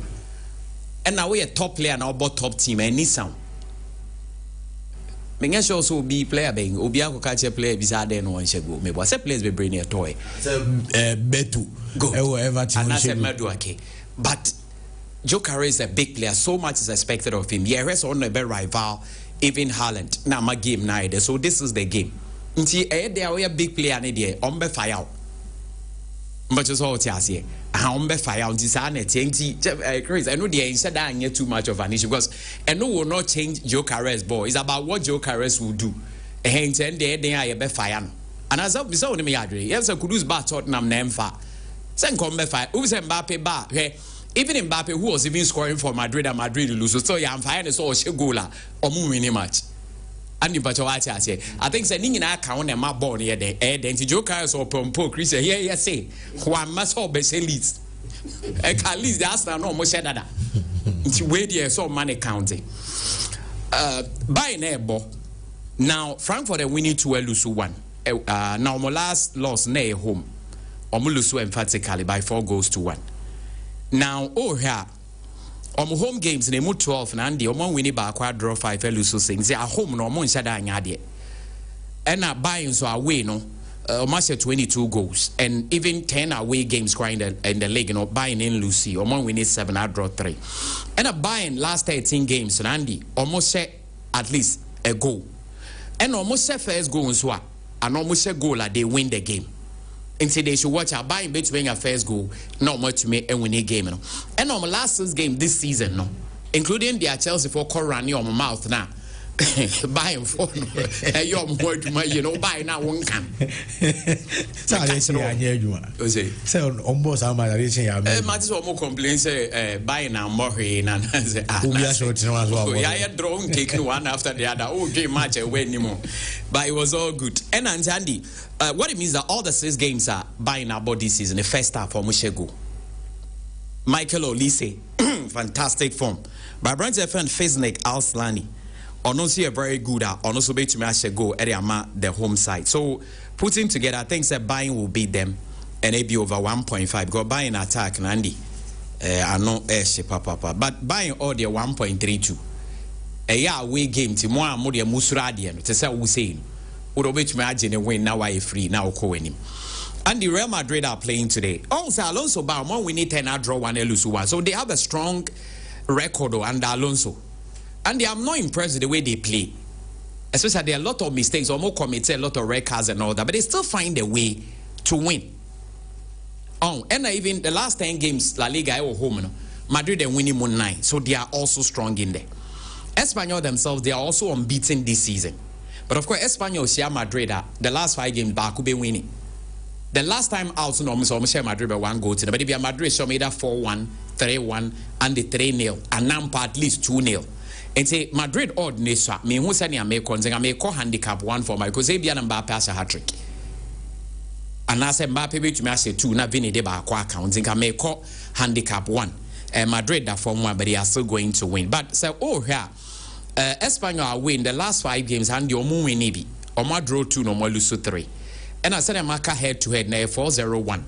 And now we a top player now about top team and need some. Me show also be player being Obia ko catch player beside there no one should go. Me was a place be bring a toy. Betu go. Everton. And I said Maduake. But Joker is a big player. So much is expected of him. Yeah, rest on a better rival. Even Haaland. Now my game neither. So this is the game. Until there are a big player in there. On be fire. But just all say. On be fire. Until Sanet. Chris, I know the answer that ain't too much of an issue because I know will not change Joe Carres ball. It's about what Joe Carres will do. And then I be fire. And as up, so me adre. Yes, I could use bat Tottenham name fa. Send come be fire. Who's Mbappe bar? Even Mbappe, who was even scoring for Madrid and Madrid lose. So I'm fine. So she goala or moving match. And you I think sending in our account and my born here the air then to Joe Carres or Pompo Chris here you say one must all be least. At least that's not almost said that. It's way there so money counting. Buying a ball. Now Frankfurt we need to lose one. Now my last loss near home. Lose emphatically by 4-1. Now here home games in the 12 and the winning by draw 5 lose 6. They are home no more shada nyade. And now buying so away no almost 22 goals and even 10 away games crying in the league buying in Lucy winning 7 I draw 3. And buying last 13 games and Andy almost set at least a goal. And almost set first goal and almost a goal like they win the game. Until they should watch our buying between a first goal, not much to make and win a game. And on my last game this season, including their Chelsea for Corani on my mouth now, buying for your word, you know, buy now one can. Sorry, say on both how much I say, much more complaints, buying now more and say, I drone taking one after the other. Oh, game match away anymore. But it was all good. And Andy, what it means that all the 6 games are buying about this season, the first half for Mushego. Michael Olise, fantastic form. But Branch FM Fiznik Alslani. Honestly, a very good honestly bet to me I should go at the home side. So putting together, I think that buying will beat them and it be over 1.5. Go buying attack, Andy. I know papa. But buying all the 1.32. A year away game to more and more Musuradian to say we say. Would bet me imagine a win now I free now winning. And the Real Madrid are playing today. Also Alonso Bauman we need 10 draw 1 lose 1. So they have a strong record under Alonso. And I'm not impressed with the way they play. Especially there are a lot of mistakes, or more committed, a lot of red cards and all that, but they still find a way to win. Oh, and even the last 10 games, La Liga or home, Madrid are winning 9, so they are also strong in there. Espanyol themselves, they are also unbeaten this season. But of course, Espanyol share Madrid, the last 5 games, Baku be winning. The last time out, no, share Madrid by 1 goal to them, but if you Madrid, show me that 4-1, 3-1, and the 3-0, and Nampa at least 2-0. And say Madrid odd nessa me who say I make konzen I make handicap 1 for my because they be an Mbappe a hat-trick. And I say Mbappe be to me I say 2 na Vini de ba kwa account and make handicap 1. Madrid that form 1 but they are still going to win. But say oh here Espanyol win the last 5 games and the omu win ibi. Oma draw 2 no more lose 3. And I said Maka head to head na 4-0-1.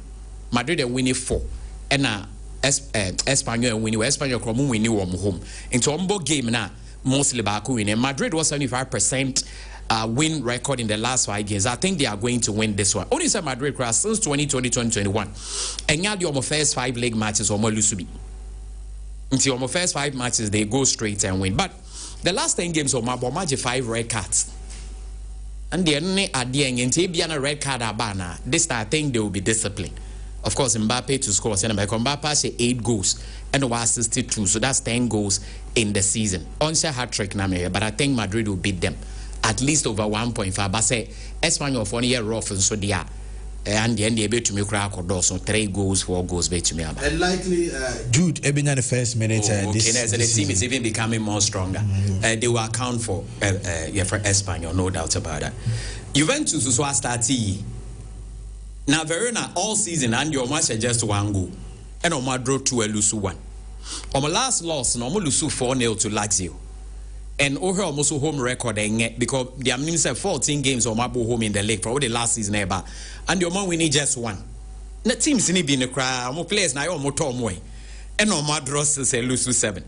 Madrid are winning 4. And Espanyol winning Espanyol from winning home. Into Ombo game now mostly Baku winning. Madrid was 75% win record in the last 5 games. I think they are going to win this one. Only said Madrid cross since 2020-2021. And now the first 5 league matches almost lose to be. Until the first 5 matches they go straight and win. But the last 10 games of Mabomaji 5 red cards. And the only idea in a red card abana. This time I think they will be disciplined. Of course, Mbappe to score. Mbappe has 8 goals and was 62, so that's 10 goals in the season. Onse hat-trick na me, but I think Madrid will beat them at least over 1.5. But say Espanyol for 1 year rough and so they are. And the end they bet to me crack or so 3 goals, 4 goals bet to me. And likely Jude Ebina the first minute. So the team is even becoming more stronger. They will account for Espanyol, no doubt about that. Juventus is what started. Now Verona all season and your match just 1 goal. And Oma draw 2 lose 1. On my last loss, no lose 4-0 to Lazio. And over almost home record because the Amnim said 14 games on my home in the league for the last season ever. And your man winning just 1. The teams in the cry, more players now more Tom way. And Oma draw say lose 7.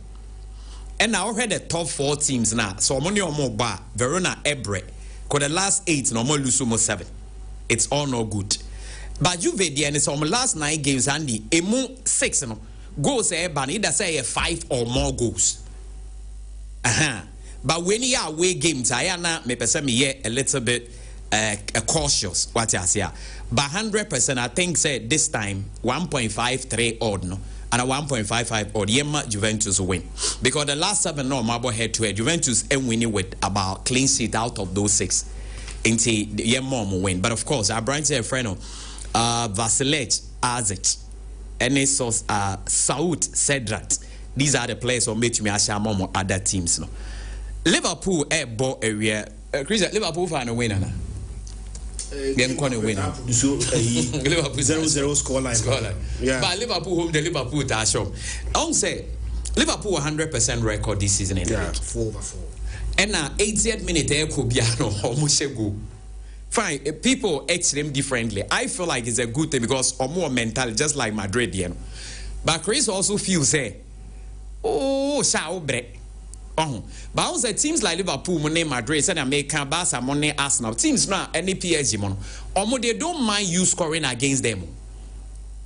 And now I had the top 4 teams now. So money or more bar Verona Ebre. Because the last 8 no more lose 7. It's all no good. But Juve and some last 9 games Andy emu 6 no goals ban either say 5 or more goals. But when you are away games I na me person me a little bit cautious what I say. But 100% I think say this time 1.53 odd no and a 1.55 odd Yema Juventus win. Because the last 7 no Marble head to head Juventus and winning with about clean sheet out of those 6 until Yema win. But of course our branch a friend Vasilej Azic and Saud Sedrat. These are the players on which me asham other teams no. Liverpool ball area Chris Liverpool fan winner na. Them corner winner. So Liverpool 0-0 scoreline. Yeah. But Liverpool home the Liverpool ta show. I say Liverpool 100% record this season in the league. 4/4. And now 80th minute could be almost a goal. Fine, people extreme differently. I feel like it's a good thing because or more mental, just like Madrid, you know. But Chris also feels oh, shall break. But also teams like Liverpool, Money, Madrid, and America, Barca, Money, Arsenal, teams now any PSG, mono, they don't mind you scoring against them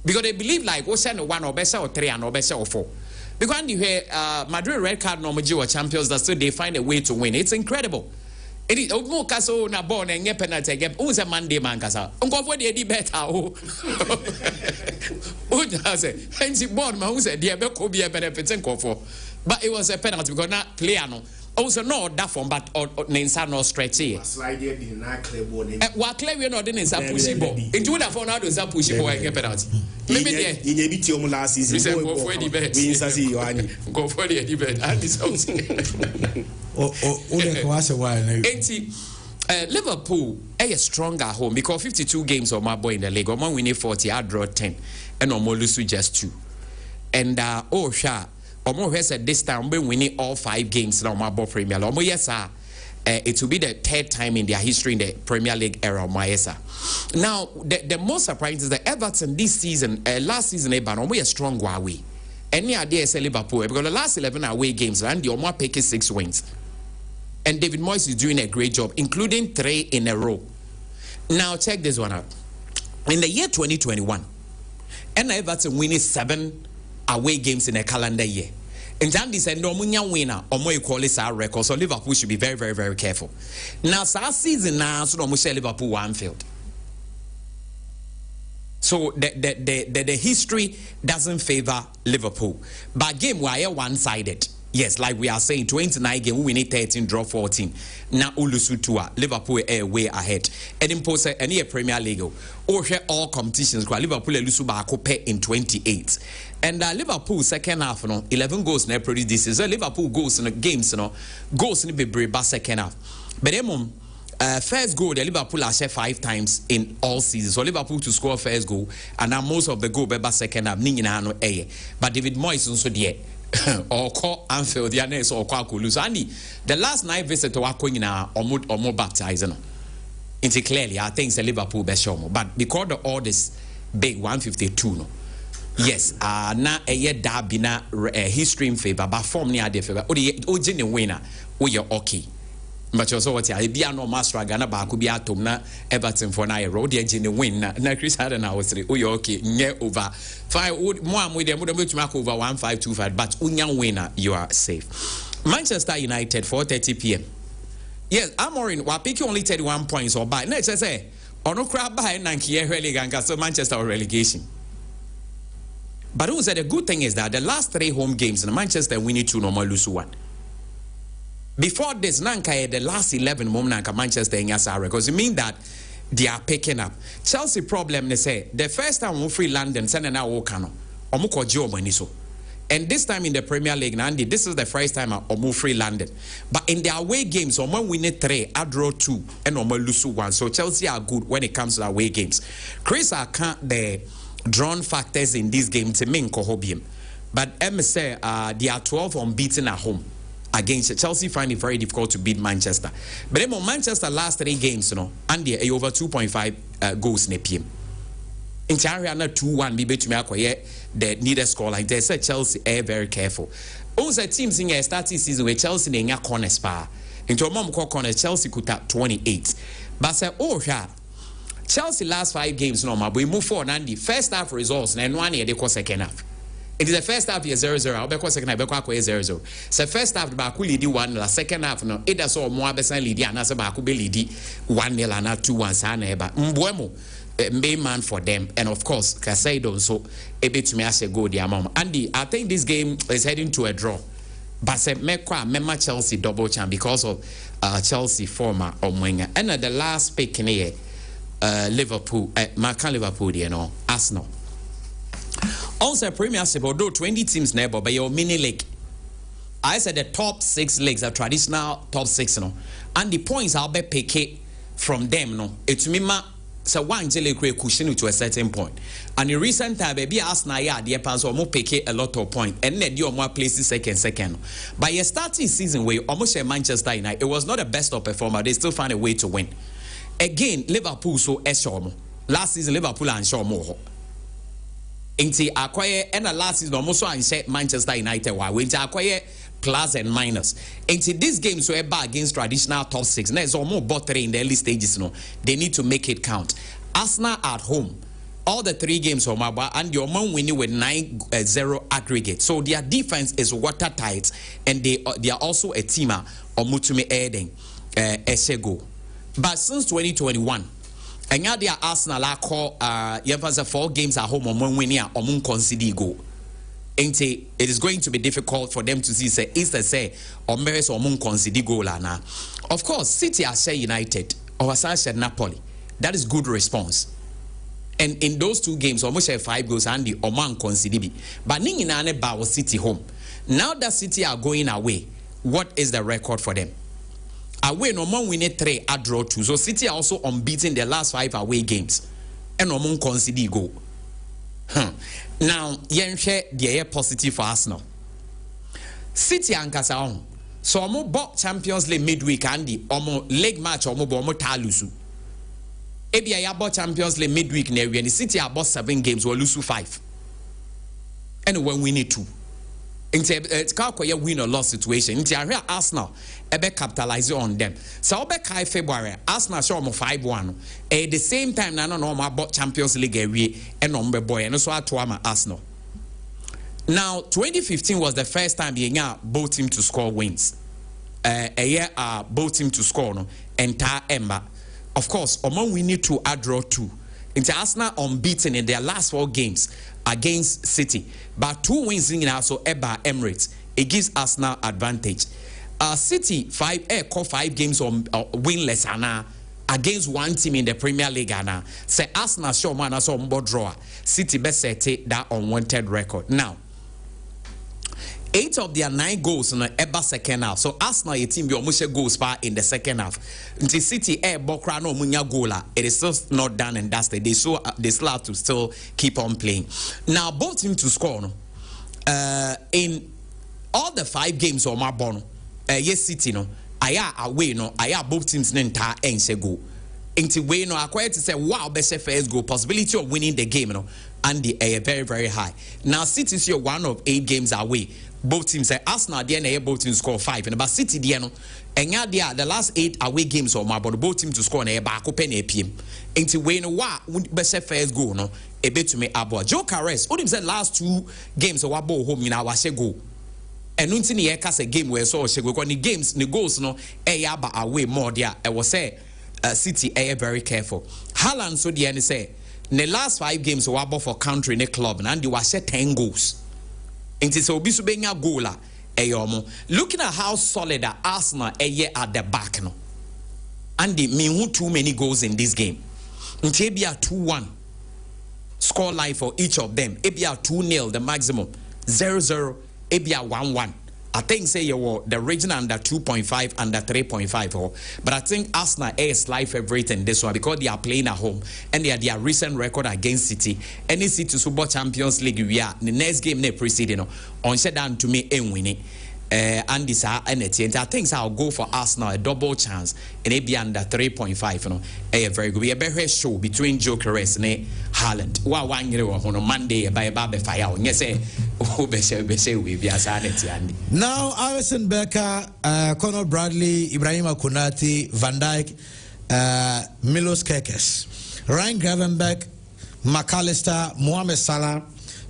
because they believe like what's 1 or better or 3 and or better or 4. Because when you hear Madrid red card normally were champions, that still they find a way to win. It's incredible. It is more castle na born and get penalty game. Who's a Monday man casa? Uncle what they did better. Who does it? And she born man who said the Abel could be a benefit for. But it was a penalty because not player no. Also, no, that form, but Nensa no stretch here. Slide it in a clear ball. What clear we not in pushing ball. It would have found out was a pushing ball and penalty. Maybe you beat your last season. Go for the bet. Go for the debate. And it's also. Liverpool a stronger home because 52 games on my boy in the league. Omo winning 40, I draw 10, and Omo lose just 2. And Omo has said this time we winning all 5 games now my boy Premier League. Omo yes sir. It will be the 3rd time in their history in the Premier League era. Now, the most surprising is that Everton this season, last season, we are strong away. Any idea is Liverpool because the last 11 away games, and the Omar Peke 6 wins. And David Moyes is doing a great job, including 3 in a row. Now, check this one out. In the year 2021, and Everton winning 7 away games in a calendar year. And Jandy said, no, Munya winner, or more equalize our record. So Liverpool should be very, very, very careful. Now, last season, now, so no, Liverpool one field. So the history doesn't favor Liverpool. But game we are one-sided. Yes, like we are saying, 29 game, we win 13, draw 14. Now Ulusu Tua, Liverpool are way ahead. And impose any Premier League or all competitions. Liverpool Ulusu Bakope in 28. And Liverpool second half, 11 goals in April this season. Liverpool goals in the games, goals in the brave second half. But first goal, the Liverpool are 5 times in all seasons. So Liverpool to score first goal, and now most of the goal by second half. But David Moyes also there. Or call Anfield, the next or call Kulusani. The last night visit to Wakwina or more baptizing. It's clearly, I think it's a Liverpool best show. But because the orders big 152, no. Yes, na a year dabina history in favor, but form near the favor. Ojin winner, we are okay. But you also what I be no master Ghana back be atom na Everton for na road the engine win na Chris Harden I was we okay near over 5 more with them would mark over 1525 but unya winner you are safe. Manchester United 4:30 p.m. Yes, Amorim wa pick only 31 points or by let's say ono crab by Nanki relegation so Manchester or relegation. But who said the good thing is that the last 3 home games in Manchester winning 2 normal lose 1. Before this, the last 11 moments Manchester in Yasara, because it means that they are picking up. Chelsea problem, they say, the first time we free London, sending out Okano, Omuko Joe. And this time in the Premier League, Nandi, this is the first time Omu free London. But in their away games, Omu win 3, I draw 2, and Omu lose 1. So Chelsea are good when it comes to away games. Chris, I can't the drawn factors in this game to me Kohobium. But M say they are 12 unbeaten at home. Against Chelsea find it very difficult to beat Manchester. But then Manchester last 3 games, and they over 2.5 goals in a PM. In Chariana 2-1, be to me the needed score like they said Chelsea are very careful. Also teams in a starting season where Chelsea in a corner spa. Into a mom corner Chelsea could have 28. But say Chelsea last 5 games we move forward and the first half results and 1 year they call second half. It is the first half here 0-0. I'll be second half 0-0. So first half the Baku lead 1-0. Second half no. It does all more besan lead and as a Baku be lead 1-0 and not 2-1. Sana but Mbuemo main man for them and of course Casado so a bit to me as a go the amount. Andy, I think this game is heading to a draw. But say member Chelsea double champ because of Chelsea former Omwenga. And the last pick in here Liverpool Liverpool Arsenal. Also, Premiership, although 20 teams never, but your mini league. I said the top 6 leagues are traditional top 6, and the points I'll be pick from them, It's me, so one jelly create cushion to a certain point. And in recent time, baby, Arsenal, the pants almost pick a lot of points, and then you more places second. But your starting season, where almost a Manchester United, it was not the best of performer. They still find a way to win. Again, Liverpool so Eshomo. Last season, Liverpool and Shomo. Inti acquire and the last season almost I said Manchester United why we acquire plus and minus. Inti this game so bad against traditional top 6. Now it's almost bottom in the early stages. They need to make it count. Arsenal at home, all the 3 games from Maba and your man winning with 9-0 aggregate. So their defense is watertight and they are also a teamer or Mutume Eden Esego. But since 2021. And now they are Arsenal call you have 4 games at home on one winning or moon concede goal. it is going to be difficult for them to see say is the say or Meres or Moon concede goal now. Of course, City are say United or said Napoli. That is good response. And in those two games, almost 5 goals and the Oman concede. But Ninginane Ba was City home. Now that City are going away, what is the record for them? Away, Oman winning 3, a draw 2. So City are also unbeaten their last 5 away games. And Oman concede goal. Now, Yenche, the air positive for Arsenal. City and Kasaon. So Omo bought Champions League midweek and the Omo leg match Omo Talusu. Ebi I bought Champions League midweek and the City about 7 games or lose 5. And when we need 2. It's a win or loss situation. It's a Arsenal ebe capitalize on them. So obe kai February Arsenal show 5-1. At the same time na no about Champions League away and on boy and so atoama Arsenal. Now 2015 was the first time both team to score wins. A year both team to score no entire Ember. Of course, among we need to draw 2. Into Arsenal unbeaten in their last 4 games against City, but 2 wins in also Eba Emirates. It gives Arsenal advantage. City 5 games on winless against one team in the Premier League. Say Arsenal show man as on draw. City best set that unwanted record. Now 8 of their 9 goals in the Eba second half. So Arsenal a team be almost goals in the second half. Until City Bokra no munya goala, it is still not done and dusted. They still have to still keep on playing. Now both teams to score in all the 5 games of my bono. Yes, City no. Aya away no. Aya both teams nenta ense go. Until we no acquired to say wow best first goal possibility of winning the game no. And the very very high. Now City is one of 8 games away. Both teams say Arsenal the both teams score 5 and but City the last 8 away games or my but both teams to score na back open APM until when wa best first goal no a bit to me abo Joe Carres what him said last 2 games or ball home in our go and until the cast a game where so she go the games the goals no ba away more there I was say City very careful Haaland so the end say in the last 5 games or ball for country in the club and they was 10 goals. Looking at how solid Arsenal at the back no. And they mean too many goals in this game. Until be a 2-1 score line for each of them. It be a 2-0 the maximum. 0-0 it be a 1-1. I think say you were the region under 2.5 under 3.5 but I think Arsenal is live favorite in this one because they are playing at home and they are their recent record against City. Any City Super Champions League we are the next game they preceding on shut down to me and winning. And this and I think I'll go for Arsenal a double chance and it be under 3.5 a very good. We a better show between Joe Carres and Haaland. Wow, 1 year on Monday by Babe Fire. Yes, now Alisson Becker, Conor Bradley, Ibrahima Konate, Van Dijk, Milos Kerkez, Ryan Gravenberch, McAllister, Mohamed Salah,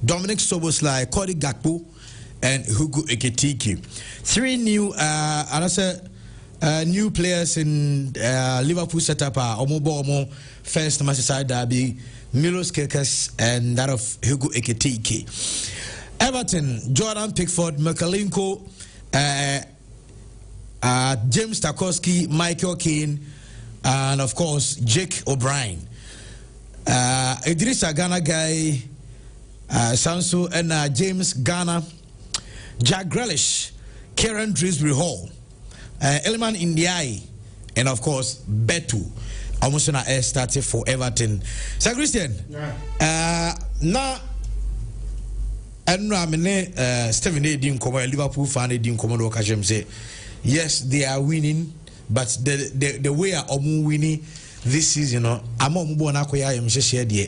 Dominic Szoboszlai, Cody Gakpo, and Hugo Ekitike. 3 new players in Liverpool setup are Omo first Merseyside derby, Milos Kerkez and that of Hugo Ekitike. Everton, Jordan Pickford, Makalinko, James Tarkowski, Michael Keane, and of course Jake O'Brien. Idrissa Gana guy, Sanso and James Garner, Jack Grealish, Kieran Drisbury Hall, Elman Ndiaye, and of course Betu. Almost an air started for Everton. Sir Christian, now I mean, Stephen A. didn't come, Liverpool fan didn't come, say yes, they are winning, but the way I'm winning this season, I'm on Bonakoya, I'm share there.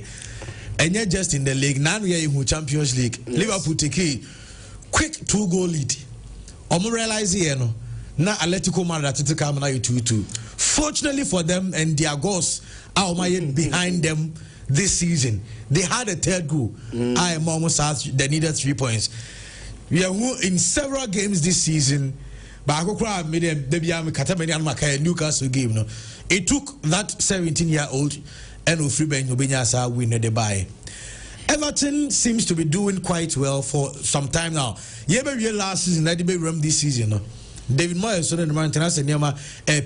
And yet, just in the league, now we are in Champions League. Yes. Liverpool take a quick 2-goal lead. I'm realizing, now Atletico Madrid come now 2-2. Fortunately for them and their goals are behind them this season. They had a 3rd goal. I am almost asked they needed 3 points. We are in several games this season. But I go made them Newcastle game. No, it took that 17-year-old and Freeman Obinyasa win the buy. Everton seems to be doing quite well for some time now. Yeah, last season, I did this season. No? David Moyes so the man said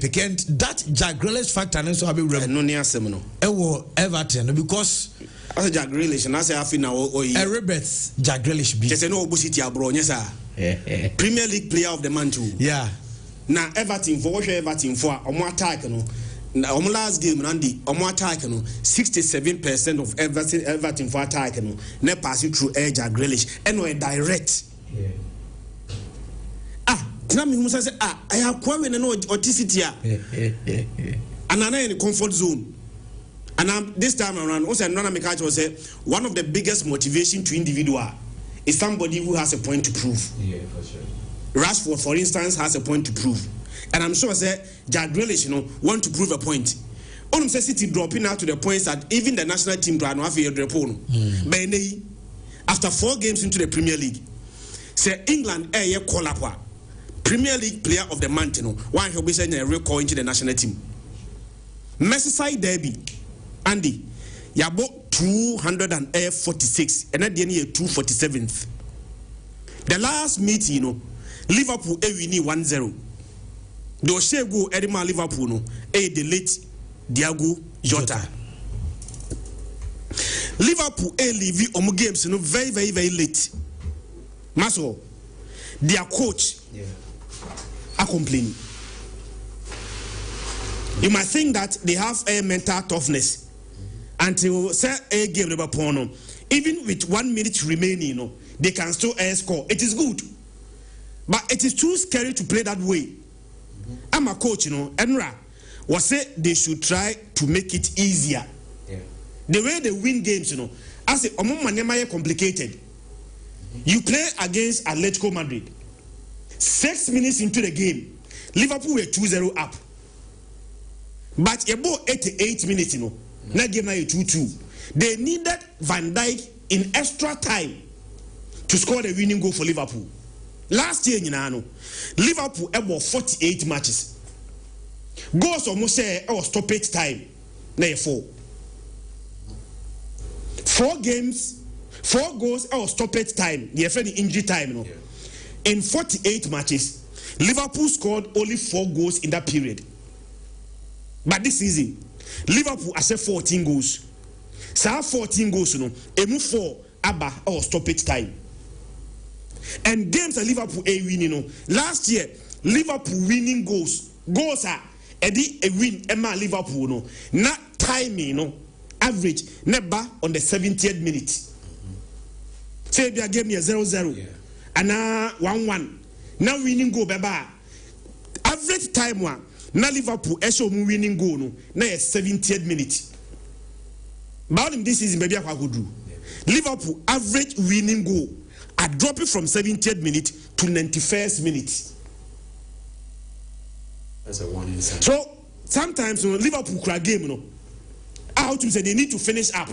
piquant that Jack Grealish factor and so I be no near seminal. Everton because as Jack Grealish and I say I feel now Roberts Jack Grealish be just no City abroad yes sir. Premier League player of the month too. Yeah. Now Everton for what Everton for omo attack no. Now last game Randy omo attack no 67% of Everton for attack no na pass it through Jack Grealish and no direct. Yeah. Who says, I have quite no audacity and I'm in a comfort zone. And this time around, also say one of the biggest motivation to individual is somebody who has a point to prove. Yeah, for sure. Rashford, for instance, has a point to prove. And I'm sure Jack Grealish, want to prove a point. Only City dropping out to the points that even the national team ran off here after 4 games into the Premier League, say England call up. Premier League player of the month, one who be saying a real call into the national team. Merseyside derby, Andy, you bought 246, and at the end year 247th. The last meeting, Liverpool winning 1-0. The Oshego Edema Liverpool the late Diago Jota. Liverpool leave games very, very, very late. Maso, their coach. Yeah. Are complaining. You might think that they have a mental toughness until say a game Liverpool. Even with 1 minute remaining, they can still score. It is good, but it is too scary to play that way. I'm a coach, Enra was say they should try to make it easier. Yeah. The way they win games, I say complicated. You play against Atletico Madrid. 6 minutes into the game, Liverpool were 2-0 up. But about 88 minutes, that game now 2-2. They needed Van Dijk in extra time to score the winning goal for Liverpool. Last year, Liverpool about 48 matches. Goals almost say stoppage time. Now 4 games, 4 goals stoppage time. You have any injury time, Yeah. In 48 matches, Liverpool scored only 4 goals in that period. But this season, Liverpool has 14 goals. So 14 goals, emu 4 abba or stoppage time. And games that Liverpool winning, last year Liverpool winning goals are a win Emma Liverpool not timing average never on the 70th minute. Say they gave me a 0-0. Yeah. And 1-1. Now winning goal baba. Average time one. Now Liverpool show winning goal no. Now 70th minute. But in this season, maybe I could do. Liverpool average winning goal are dropping from 70th minute to 91st minute. That's a 1 inside. So sometimes Liverpool crack game, out to say they need to finish up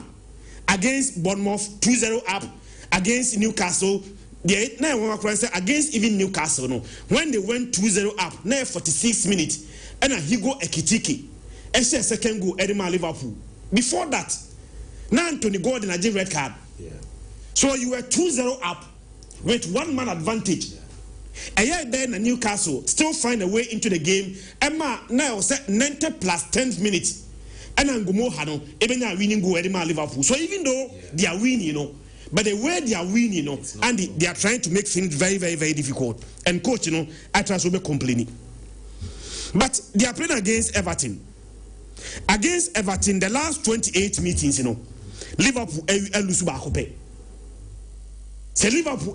against Bournemouth 2-0 up, against Newcastle. Against even Newcastle, when they went 2-0 up, now 46 minutes, and he go Ekitike, second goal, Edema Liverpool. Before that, now Anthony Gordon had a red card. Yeah. So you were 2-0 up with 1 man advantage. Yeah. And yet then Newcastle still find a way into the game. Emma now set 90 plus 10 minutes, and Angumo Hano, even now winning goal, Edema Liverpool. So even though they are winning, but the way they are winning, and they are trying to make things very, very, very difficult. And coach, I try to be complaining. But they are playing against Everton. Against Everton, the last 28 meetings, Liverpool lose back. Say Liverpool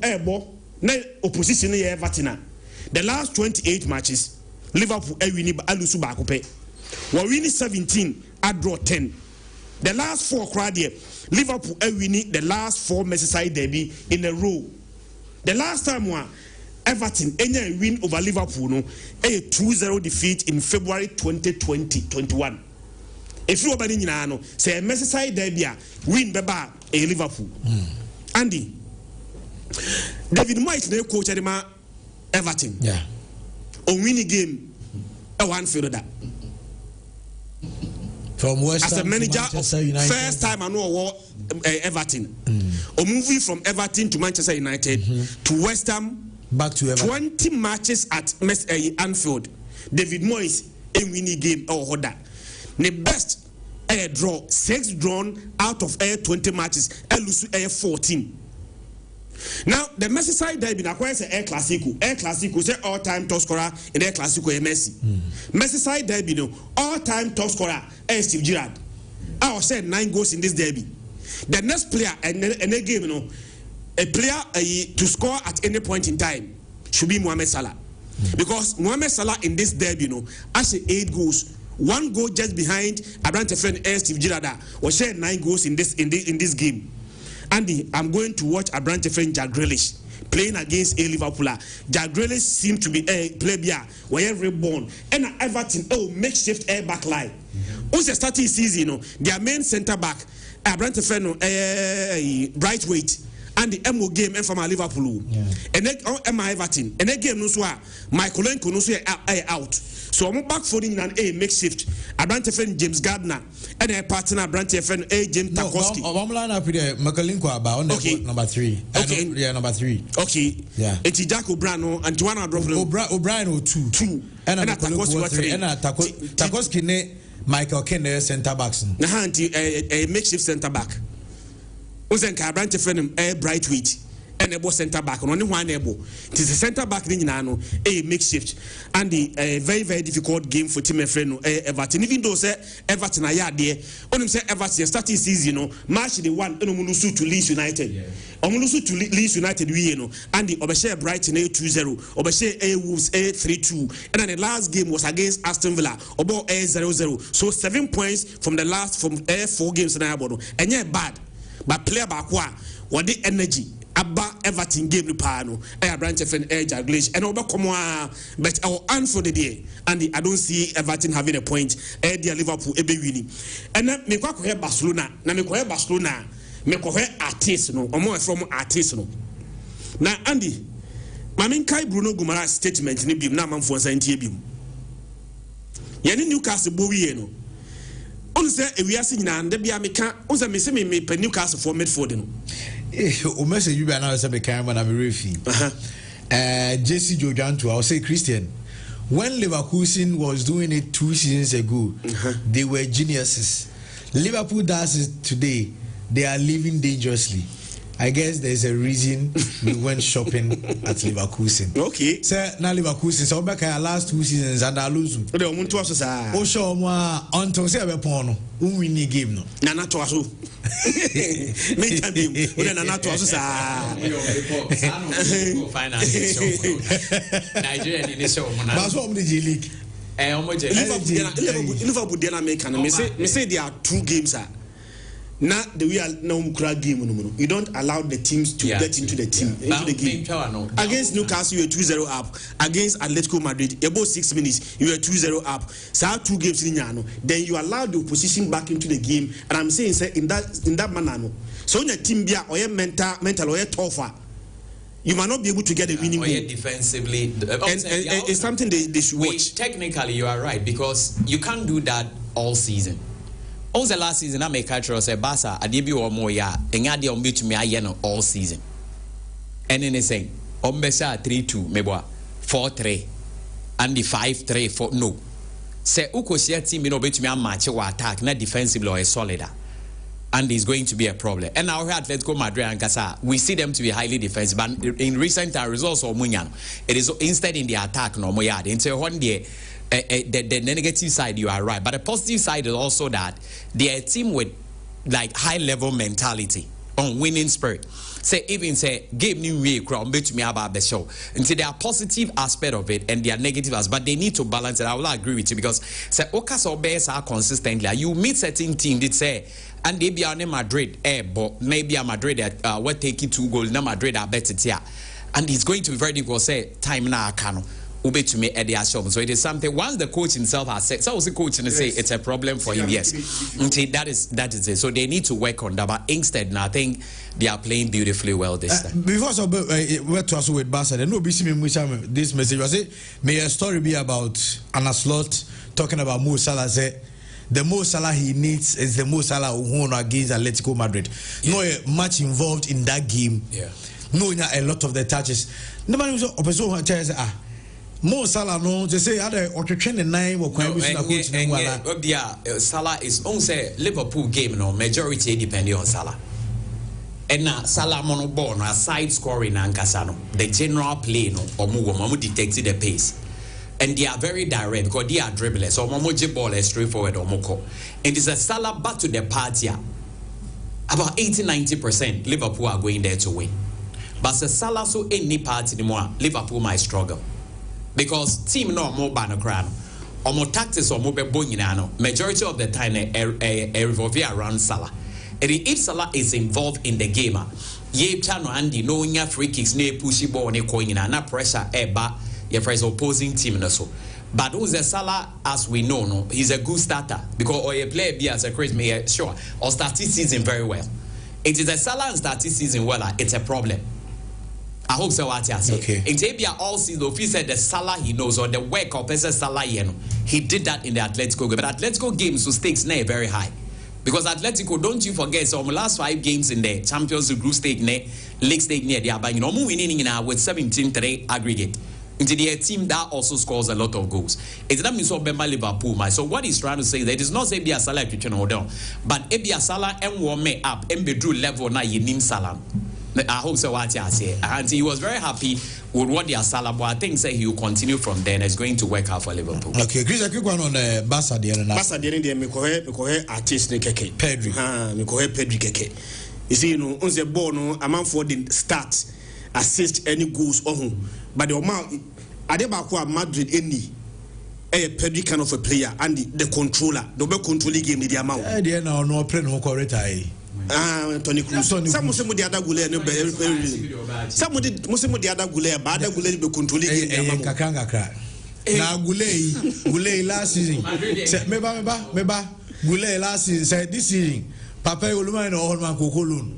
na opposition Everton. The last 28 matches, Liverpool lose back. We win 17, I draw 10. The last 4 crowd here, Liverpool winning the last 4 Merseyside derby in a row. The last time Everton win over Liverpool, a 2-0 defeat in February 2020-21. If you are say Merseyside derby win beba a Liverpool. Andy, David Moyes no coach Everton. Yeah. On winning game a 1 field that. From West as a Ham manager to of United. first time I know Everton. Or moving from Everton to Manchester United to West Ham, back to Everton. 20 matches at Anfield. David Moyes a winning game or that. The best draw 6 drawn out of 20 matches. Lose 14. Now the Merseyside derby na kwese El Clasico say all-time top scorer in El Clasico Messi. Merseyside derby no all-time top scorer Steve Gerrard. I said 9 goals in this derby. The next player in a game, a player to score at any point in time should be Mohamed Salah, because Mohamed Salah in this derby, has 8 goals, 1 goal just behind Abrante friend Steve Gerrard was shared 9 goals in this game. Andy, I'm going to watch Abrante friend Jack Grealish playing against a Liverpool. Jack Grealish seemed to be a player where reborn and Everton makeshift back line. Also starting season, their main centre back Abrante friend Brightweight and the MO game from Liverpool. And then Everton and then game no so Michael Lenko no so out. So I'm back for in an makeshift. Abrante friend James Gardner and a partner Abrante friend James Tarkowski. I'm line up with Michaelinko about number 3. Okay, yeah, number 3. Okay, yeah. It's Jack O'Brien and Joanna O'Brien 2. And Tarkowski 3. And Tarkowski ne Michael Kenne centre backs. Na a makeshift centre back. Ozenka Abrante friend Brightweight. And a centre back on only one able. It is a centre back a makeshift and a very, very difficult game for team friend Everton. Even though say Everton are there, on him say Everton starting season, March the 1 Omulusu to Leeds United. Omulusu to Leeds United we and the Obeshe Brighton 2-0, Obeshe Wolves 3-2, and then the last game was against Aston Villa, about 0-0. So 7 points from the last 4 games in Abono. And yeah, bad, but player back what the energy. Abba Everton game the pano, Abrante friend Jack Grealish, and over but our answer the day, and I don't see Everton having a point. Dear Liverpool, winning, and then me kwa Barcelona, na me kwa Barcelona, me kwa artist no, or more from artist no. Now Andy, Mamin Kai Bruno Gumara statement ni bim na manfo nsantie bim. Yani Newcastle bowie no. On say we are seeing na ndebia me ka, on say me Newcastle for midfield no. O message you be announced be kind man am refi. JC Jojanto, I'll say Christian. When Leverkusen was doing it 2 seasons ago, they were geniuses. Liverpool does it today. They are living dangerously. I guess there's a reason we went shopping at Leverkusen. Okay. Sir, now Leverkusen, so back our last 2 seasons and I lose. Oh, show more until say we porno. Winning game no. Nana to aso. Me time game. We nana to aso sa. Nigeria ni show mo na. But so the G League. Liverpool dey na make me say there are 2 games now the way now game you don't allow the teams to get into the team into the game. Against Newcastle you were 2-0 up. Against Atletico Madrid about 6 minutes you were 2-0 up. So 2 games in Yano. Then you allow the opposition back into the game. And I'm saying say in that manner. So in your team be or mental or tougher. You might not be able to get a winning goal. Defensively, and it's something they should watch. Technically, you are right because you can't do that all season. On the last season, I make culture say Barca, I did or more ya, and I did on beat me all season. And then they say, Ombesa 3-2, maybe 4-3, and the 5-3 no. Say Uko share team you know bet me a match or attack, not defensively or a solid. And it's going to be a problem. And now Atletico Madrid and Casa, we see them to be highly defensive, but in recent results or Munyan, it is instead in the attack no more yard. And so one day the negative side you are right, but the positive side is also that they are a team with like high level mentality on winning spirit. Say even say game new way crown bet me about the show. And so there are positive aspect of it and there are negative aspects, but they need to balance it. I will agree with you because say Okas or Bears are consistently. You meet certain team that say and they be on Madrid but maybe a Madrid what take it 2 goals na Madrid are better here. And it's going to be very difficult say time na Kano. To me at the shop. So it is something once the coach himself has said, so was the coach and say it's a problem for him, yes. That is it. So they need to work on that. But instead, now I think they are playing beautifully well this time. Before so we're to also with Barca, no be see me this message. I say may a story be about Anna Slot talking about Mo Salah say the Mo Salah he needs is the Mo Salah who won against Atletico Madrid. No much involved in that game. No, a lot of the touches. No man was opposite chairs. Mo Salah no, they say other or train and nine or Salah is on say Liverpool game no majority depending on Salah. And now Salah monoborn a side scoring and Casano. The general play no or Mugo detected the pace. And they are very direct because they are dribblers. So Momoji ball is straightforward or Moko. And it's a Salah back to the party. About 80-90% Liverpool are going there to win. But the Salah so any party anymore, Liverpool might struggle. Because team no more banocrano. Or more tactics or more bonino. Majority of the time a revolve around Salah. And if Salah is involved in the game, ye chano Andy knowing your free kicks near pushy ball ne coin na pressure eba your first opposing team na so. But who's a Salah as we know no, he's a good starter because or a player be as a crazy me sure or started season very well. It is a Salah and started season well, it's a problem. I hope so what you say. Okay. In Tabia all season if he said the Salah he knows or the work of Salah he did that in the Atletico game. But Atletico games so stakes now very high. Because Atletico, don't you forget, so the last 5 games in the Champions League group stage, league stage, they are buying winning now with 17-3 aggregate. Into the team that also scores a lot of goals. It's not so Liverpool. So what he's trying to say that it's not say Ebia Salah but Ebia Salah and warm up and be drew level na Yenim Salah. I hope so what you say. And he was very happy with what they are Salah, but I think say he will continue from there and it's going to work out for Liverpool. Okay, Chris, a quick one on the Barca there now. Barca there me kohe artist ne keke. Pedri. Me kohe Pedri keke. You see, on the ball no, a man for the start, assist any goals on. But the amount Adebakwa Madrid any a Pedri kind of a player and the controller, the controlling game the amount. They now no play no correct. Tony Cruz. Some the other gule no be. Some the other gule, but other gule be controlling game. Kakanga. Na gule last season. Meba gule last season. Said this season, Papa Oluma no Olman Kokolun.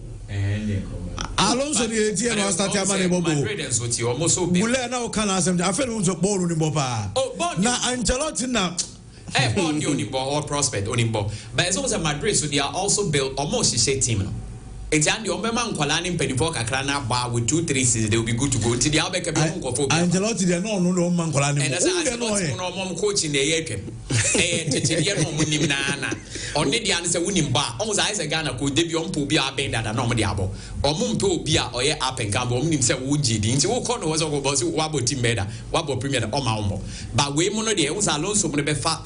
Alonso the ATM was starting money bobo. Gule na o kana asem. Afen unso ball ni bopa. Na Ancelotti na Born Onimbo or prospect Onimbo. But as almost a Madrid, so they are also built almost the same team. It's and the Omeman Kwalani Penivoka Krana bar with 2-3 seasons, they will be good to go to the Albeca Angelotti, they no man Kwalani. And as I no mom coach in the Yakem. Nana. Only the answer winning bar. Almost I say Ghana could debut on Pubia Bend at a normal diabo. Or Mumpo Bia or up and come home himself Wuji. Didn't you call was over Wabo Timeda, Wabo Premier or Malmo. But we mono de Uns Alonso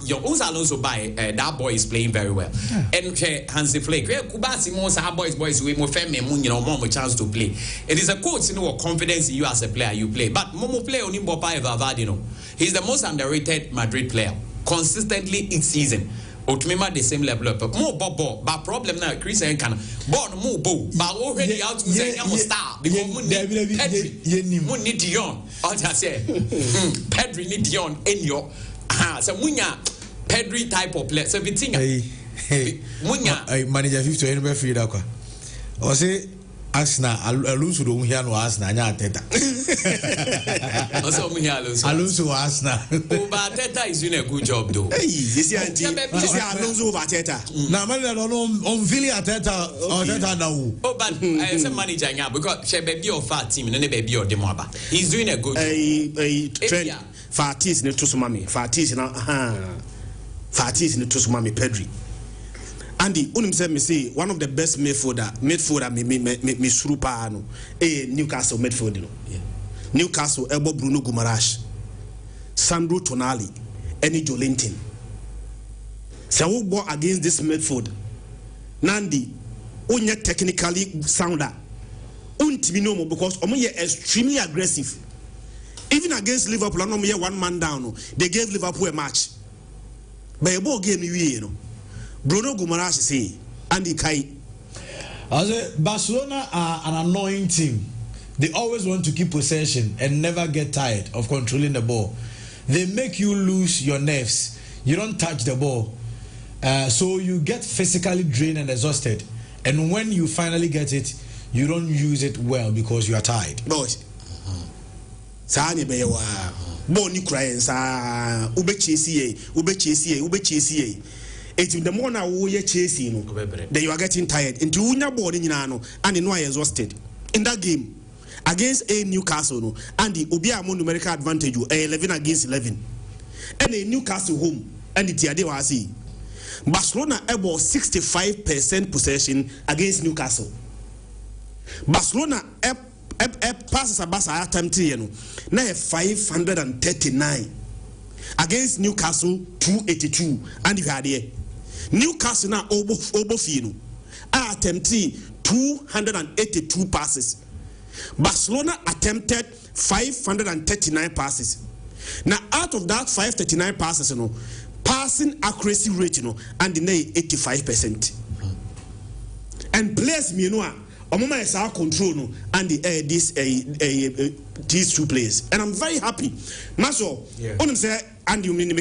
your Uns Alonso by that boy is playing very well. And Hansi Flake, Kubasi most our boys we more more chance to play. It is a coach you know confidence in you as a player you play. But Momo play on him Vavadino. He's the most underrated Madrid player. Consistently each season. Ultimately the same level of more bobo, but problem now Chris and can born more bow, but already out to say I'm a star because Pedri need Dion. I say Pedri need Dion in your so Munya Pedri type of player. So Vitinga Munya manager 50 anywhere free that. Or say Arsenal Alonso don't hear no Arsenal nya Teta. Also me Alonso Arsenal. But Teta is doing a good job though. Hey, this is Alonso over Teta. Na man don't on Vili Teta or Teta now. Oh, but as a manager now because she baby of fat team and baby of the Moaba. He's doing a good job. A trend Fatis ne to sumami. Fatis na Fatis ne to sumami Pedri. Andy, unim said me say one of the best midfielder me surupa no. Newcastle midfielder no. Yeah. Newcastle elbow Bruno Guimaraes, Sandro Tonali, Eni Jolinton. So we go against this midfield. Nandi, unya technically sounder. Untimi because omo extremely aggressive. Even against Liverpool, omo one man down. No. They gave Liverpool a match. But a ball game you know. Bruno Guimaraes say, Andy Kai. As Barcelona are an annoying team. They always want to keep possession and never get tired of controlling the ball. They make you lose your nerves. You don't touch the ball. So you get physically drained and exhausted. And when you finally get it, you don't use it well because you are tired. Boys. Sani bewa. Boni crying sa ube chesi. It's in the morning we are chasing, then you are getting tired. Into unya board in Yano, and you are exhausted. In that game, against a Newcastle, and the Obia numerical advantage, 11 against 11. And a Newcastle home, and the Tiadewasi. Barcelona about 65% possession against Newcastle. Barcelona passes a bus attempt now 539 against Newcastle 282, and you had here Newcastle now Obofino attempting 282 passes. Barcelona attempted 539 passes. Now out of that 539 passes, passing accuracy rate, and the 85%. And players, Omoma is our control, and these two players, and I'm very happy. Maso, on say, and you mean any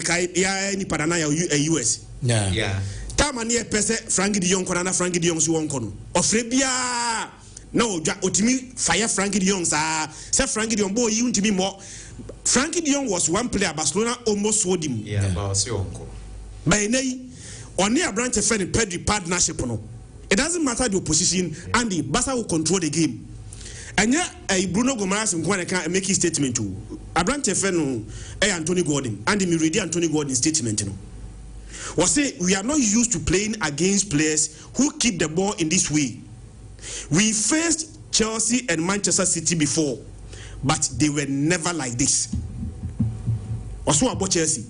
Paranaya US? Yeah. Tamania Pese, Frankie de Jong, Frankie de Jong's one corner. Of Frebia, no, Otimi, fire Frankie de Jong's, say Frankie de Jong, boy, you to be more. Frankie de Jong was one player, Barcelona almost sold him. Yeah, about your uncle. By nay, or near branch of friend Pedri partnership. It doesn't matter the opposition, and the Barca will control the game. And yeah, Bruno Gomes and can make his statement too. A branch of friend Anthony Gordon, and the Meridian Anthony Gordon statement. Was say we are not used to playing against players who keep the ball in this way. We faced Chelsea and Manchester City before, but they were never like this. Also about Chelsea.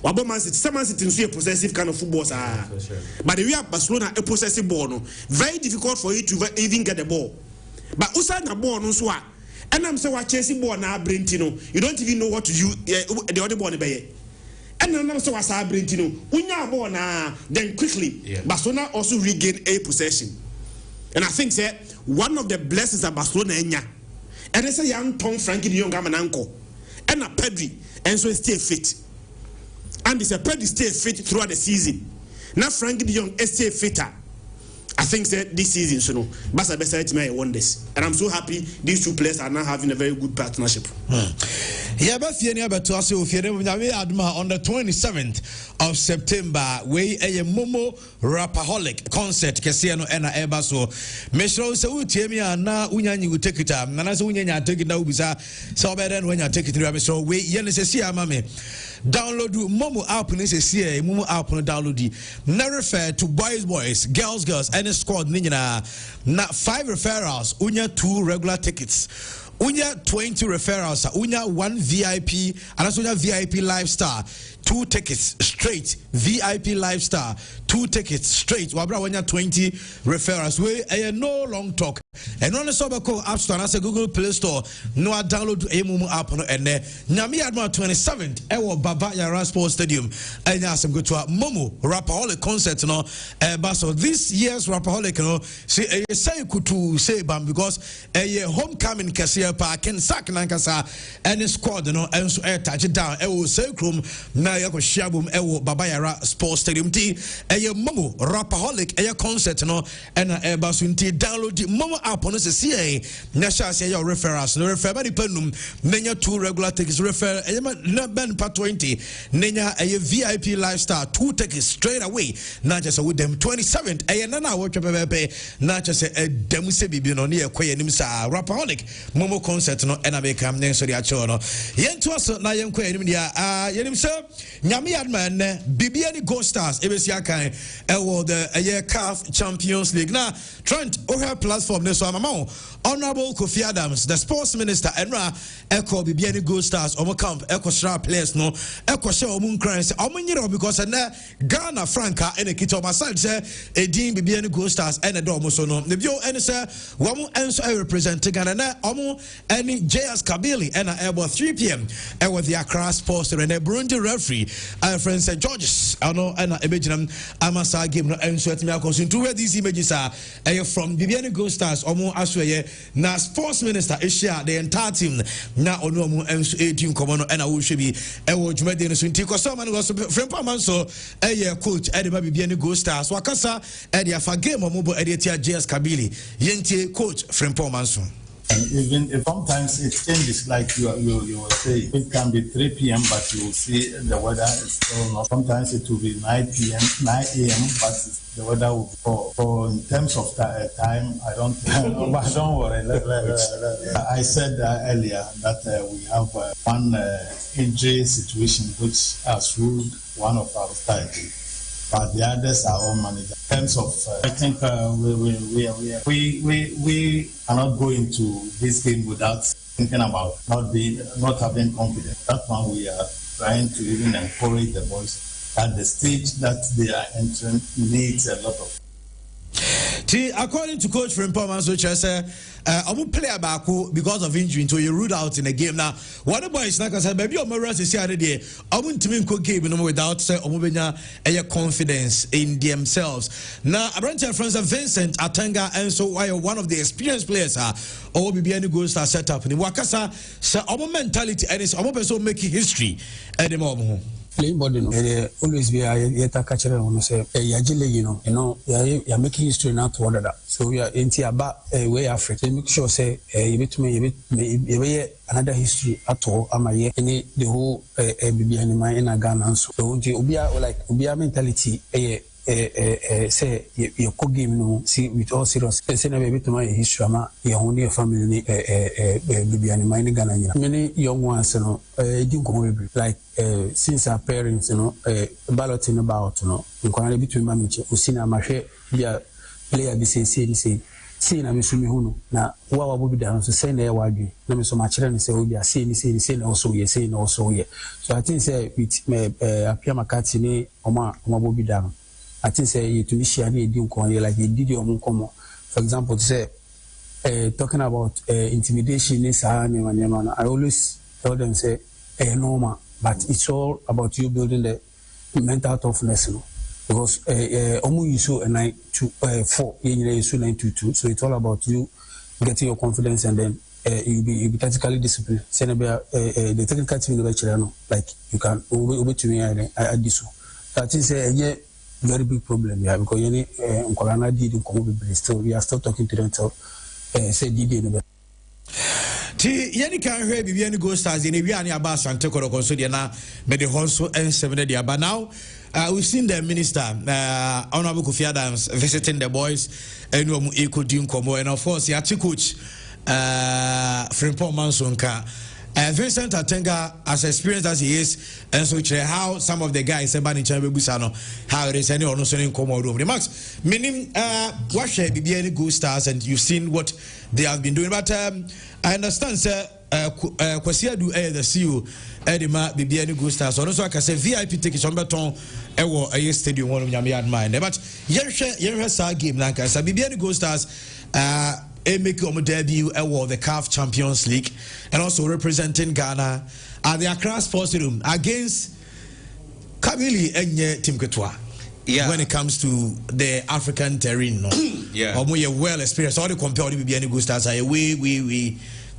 About Man City, some Man City is a possessive kind of football, but the way Barcelona a possessive ball, very difficult for you to even get the ball. But Usain the ball no so, and I'm saying Chelsea ball now Brentino, you don't even know what to do the other ball be. And I'm so was Brentino, unya ball now, then quickly Barcelona also regain a possession, and I think that one of the blessings of Barcelona enya, and it's a young Tom Frankie de Jong and uncle, and a Pedri, and so stay fit. And it's a Pedri stay fit throughout the season. Now Frankie de Jong stay fitter. I think that this season, so no, Barca besides me wonders, and I'm so happy these two players are now having a very good partnership. Yeah, but on the 27th of September, we a Momo Rapaholic concert. Kesiano ena ebaso. Meshro se utiemia na unyanyi utekita. Nanazo unyanya take it now bisa. So better when you take it through. So we yenese mame. Download Momo app ni se Momo app no download. Na refer to boys, girls, any squad ninja na 5 referrals. Unya 2 regular tickets. Unya 20 referrals, unya 1 VIP, and also unya VIP lifestyle, 2 tickets straight, VIP lifestyle, 2 tickets straight. Wabra unya 20 referrals. We no long talk. And on the Sobako App Store, and as a Google Play Store, no download a Mumu app no and Nyami Adma 27th, Ewo Baba Yara Sports Stadium, and yes, I'm going to a Momo Rapaholic concert no. But so this year's Rapaholic no, say kutu say bam because a homecoming Cassia Park and Sak Nankasa and squad no and so touch it down. Ewo Sacrum na yako Shabum Ewo Baba Yara Sports Stadium T a Momo Rapaholic a concert no and a basunti download the Momo app on the CA Nasha say your referrals no refer by the penum nenya 2 regular tickets refer ben pa 20 nenya a VIP lifestyle 2 tickets straight away not just with them 27th a nana watch pepe not just a demuse bibi no near kwe nim sa Rapaholic Momo concert no and I come then so the acho no yen to us na yen kwe nim dia yenim sir nyame adman bibi any Gold Stars ebesia kan e wo the CAF Champions League na Trent oha platform so amamo Honorable Kofi Adams, the sports minister, Enra Echo Bibiani Gold Stars, Omo Camp, Echo Stra players, no Echo Show Moon Crans, Omuniro because Ghana Franca and a kit of my side, say a Dean Bibiani Gold Stars and a Domo Sono. The view and say, Wamu answer I represent Ghana, Omo any JS Kabili and a 3 p.m. and with the Accra Sports and a Burundi referee, our friend St. George's, I know, and a Benjamin Amasa game no answer to me. To where these images are from Bibiani Gold Stars, Omo Asway. Na sports minister Asia the entire team na onu mu enso 18 komono na wo hwe bi e wo dwumade no so nti ko so man go so Frimpong Manso coach e de ba Bibiani Gold Stars wakasa e de afa game mo bo e de tia JS Kabili yenti coach Frimpong Manso And even if sometimes it changes, like you will say, it can be 3 p.m., but you will see the weather is still not. Sometimes it will be 9 p.m., 9 a.m., but the weather will be for in terms of time, I don't but don't worry. I said earlier that we have one injury situation which has ruled one of our titles. But the others are all managed. In terms of, I think we cannot go into this game without thinking about not having confidence. That one we are trying to even encourage the boys at the stage that they are entering needs a lot of. According to Coach Frimpong, so say, player back because of injury, so you ruled out in the game. Now, what about is like I said, maybe Omoras is here today. I wouldn't even cook game without say Omobenya a confidence in themselves. Now, I brought your friends Vincent Atanga, and so why one of the experienced players are all be any goals are set up in Wakasa, so our mentality and it's almost making history at the moment. Playing body, always be a catcher on say, you're making history now to order that. So we are into about way Africa. Make sure say, you another history at all. Am I any the whole baby animal in a Ghana? So Ubia mentality, say your co game no see with all serious say na baby to my history ma your only family baby animal in Ghana. Many young ones didn't go like since our parents balloting about between mammy usina mashe bia player be say na me sumi hu na wa bobi da so say na e wadwe na me so ma kire ne say obi a say na also ye say na also ye. So I think say with apia makati ni oma bobi da I think say you to share ni di nko like you did your nkomo. For example say talking about intimidation is I always tell them say normal, but it's all about you building the mental toughness, because omu isu 9 to 4 isu 9 to 2, so it's all about you getting your confidence and then you be tactically disciplined. Say the technical team like you can over to me I do so. That is a very big problem, yeah, because still we are still talking to them till say DD. Yeni can hear Bibiani Go Stars in Ibiani Abbas and Tokoro Consodiana, Mede Honso and 7 day. But now we've seen the minister, Honorable Kofi Adams, visiting the boys and Eco Dinkomo, and of course, Yachi coach Frimpong Mansonka. Vincent Atenga, as experienced as he is, and so how some of the guys about in Busano, how it is any or no sending come over the max. Meaning, watch BBN Go Stars, and you've seen what they have been doing. But I understand, sir, Kwasia do the CEO, Edema BBN Go Stars. Also, I can say VIP tickets on Baton, a stadium one of Yami mind. But Yersa game, like I said, BBN Go Stars. Make debut at the CAF Champions League and also representing Ghana at the Accra Sports Stadium against Kabili and Team Ketwa. Yeah. When it comes to the African terrain, no. Yeah. Omo well experienced. All the compare with BBN Go Stars are way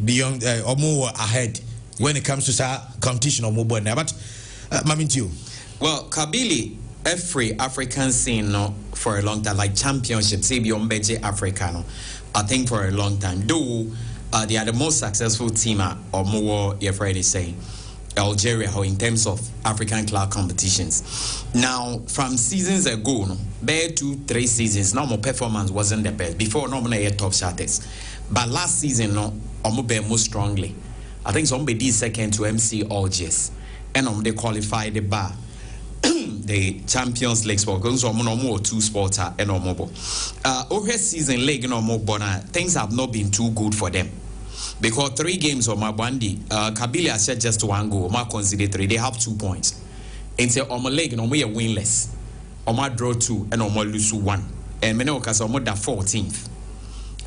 beyond or more ahead when it comes to competition or more. But Mamintiu. Well, Kabili every African scene no for a long time, like championship, say beyond Beje Africano. I think for a long time, though they are the most successful team or more, you're afraid to say, Algeria, or in terms of African club competitions. Now, from seasons ago, no, bare 2-3 seasons, normal performance wasn't the best. Before, normally top shatters. But last season, no, bear more strongly. I think somebody did second to MC Algiers. And they qualified the bar. The Champions League sport because more 2 sports and no more. Over season league no more things have not been too good for them because 3 games on my bandi Kabili has said just 1 goal. My consider 3. They have 2 points. And say on my league no more winless. On my draw 2 and on my lose 1. And many occasions on my 14th.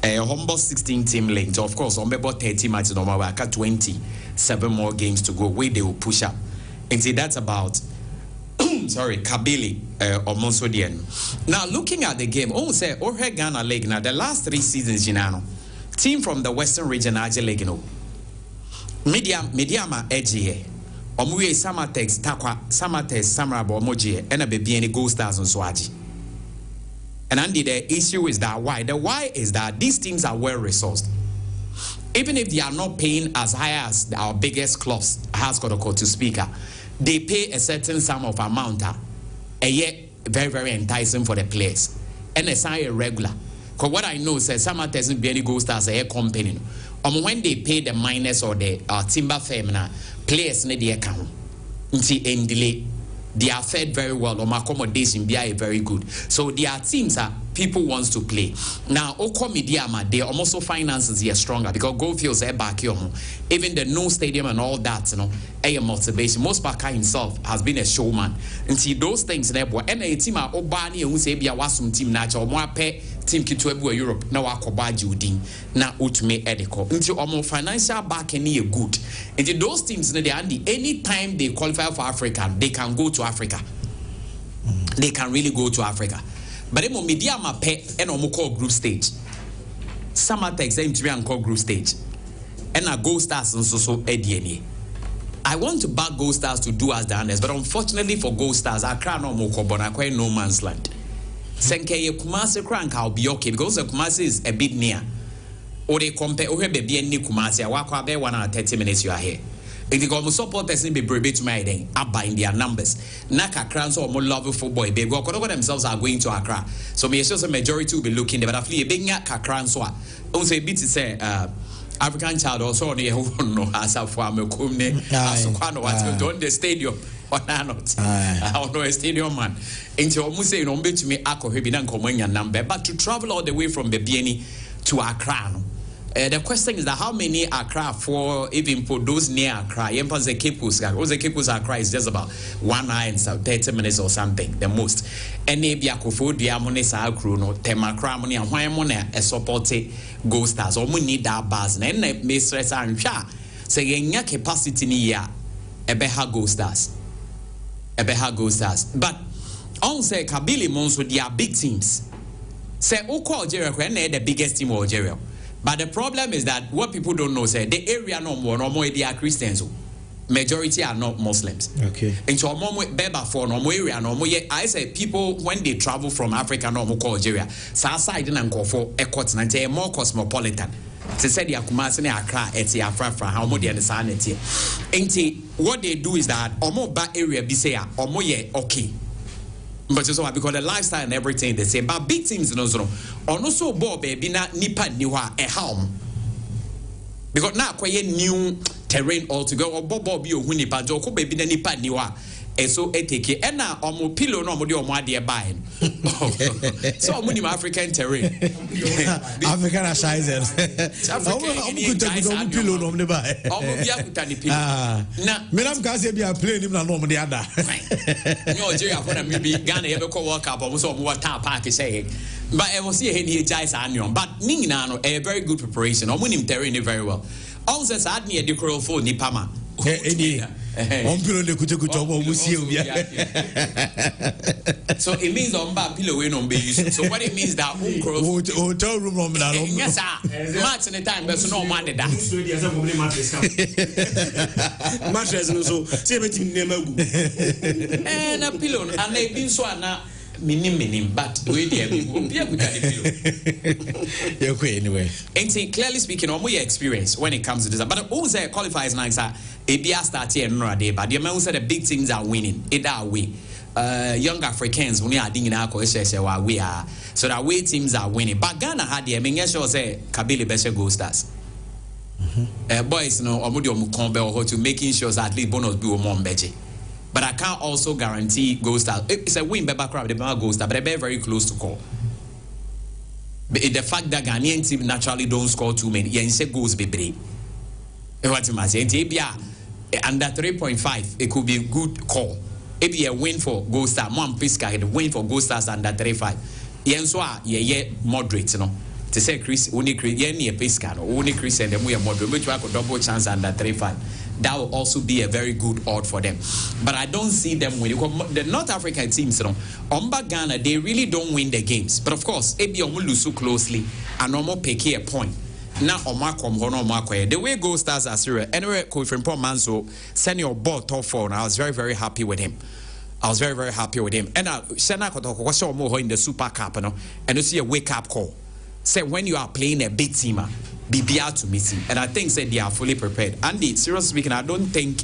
Humble 16 team league. So of course on about 30 matches on my back 27 more games to go. Where they will push up. And say that's about sorry, Kabili or Monsodian. Now, looking at the game, say, Ghana League, now the last 3 seasons, team from the Western region, Aja League, Mediama Edge, Omuye Samatex, Takwa, Samatex, Samarabo, Moji, and a baby any Gold Stars on Swaji. And Andy, the issue is that why? The why is that these teams are well resourced. even if they are not paying as high as our biggest clubs has got a call to speaker, they pay a certain sum of amount, a year very, very enticing for the players. And it's not irregular. Because what I know is some doesn't be any Gold Stars a company. When they pay the miners or the timber firm, players need the account. Until delay. They are fed very well. Accommodation be very good. So their teams are people wants to play. Now, Okomediama, they also finances here stronger because Goldfields are back here. Even the no stadium and all that, a motivation. Most Baka himself has been a showman. Until those things there, and a team are Obani who say be a wasum team natural more pay team Kitwebu Europe. Now Akoba Judin, now Utme Edeko. Until almost financial back any good. Until those teams they are anytime they qualify for Africa, they can go to Africa. They can really go to Africa. But then media ma pay and call group stage. Some takes them to be call group stage. And I Gold Stars and so ADNA. I want to back Gold Stars to do as the honors, but unfortunately for Gold Stars, I can't no more but I quite no man's land. Senke Kumasi crank I'll be okay because the Kumasi is a bit near. Or they compare or baby and Kumasi, I walk out there 1 hour 30 minutes you are here. If you go supporters be brave to my day, up by their numbers. Naka crowns or more love football, they go themselves are going to Accra. So me sure the majority will be looking there, but after a big Kakran so also a bit to say African child also on the no as a farmer as what don't the stadium or not. I don't know a stadium man. Into almost say no bet to me Ako Hebinan Komanya number, but to travel all the way from Bebieni to Accra. The question is that how many Accra for even for those near Accra? Yempa the Kepus Accra is just about 1 hour and 30 minutes or something, the most. And maybe Akofo Diamone Sa Kruno, Temakra Money and why money a supported Gold Stars or money that bars and may stress and cha. Say your capacity near Ebeha Gold Stars. Ebeha Gold Stars. But on say Kabili Mons with their big teams. Say Oko Algeria when the biggest team of Algeria. But the problem is that what people don't know say the area no more they are Christians. Majority are not Muslims. Okay. And so beba for no area no more. I say people when they travel from Africa no more Algeria. Side and go for a continent more cosmopolitan. To say the Kumasi ne Accra eti Afra how more they understand it here. And what they do is that omo ba area be say omo ye okay. But so because the lifestyle and everything they say, but big teams in Oslo, or also ball baby na nipa niwa a home. Because now quite new terrain altogether, or bobo be a nipa joko baby na nipa niwa. And so take it and now omo pillow no more my dear buying. So I'm in African terrain. African sizes. I'm pillow no me buy. Now, Madam Gazi be a plane him no more the other. No, Algeria for them be Ghana ever call work up almost what park is saying. But I will see here Jais Anion. But Ningano a very good preparation. I'm winning terrain very well. Also said me a decor for Nipama. On pillow the kuta so it means on bad pillow we don't be used. So what it means that hotel room on yes sir. Match in the time but no man that. Mattress no so 17 name and a pillow and they been so na minim but we there be a good pillow. Anyway. And clearly speaking on your experience when it comes to this but also qualifiers nice ABA start here no day but the man said the big things are winning either way. Young Africans when are doing our we are so that way teams are winning but Ghana had the I sure say Kabili Beshe Gold Stars boys no omudio mukombe to making sure that at least bonus be more beji but I can't also guarantee Gold Stars it's a win by crowd the Gold Stars but they're very close to call but the fact that Ghanaian team naturally don't score too many yense goals be brave what you say under 3.5 it could be a good call. It be a win for Gold Star. One Pisca the win for Gold Stars under 3.5. Yenswa ye moderate no. To say Chris only Chris ye Pisca no only Chris and them we are moderate which I could double chance under 3.5. That will also be a very good odd for them. But I don't see them winning. The North African teams no Omba Ghana they really don't win the games. But of course it be lose so closely and normal pick a point. Now the way Gold Stars are serious. Anyway, Coach Frimpong Manso send your ball top 4 and I was very, very happy with him. I was very, very happy with him. And Shana Kotoko was more in the Super Cup, and you see a wake up call. say when you are playing a big team, BBR to meeting, and I think they are fully prepared. Andy, seriously speaking, I don't think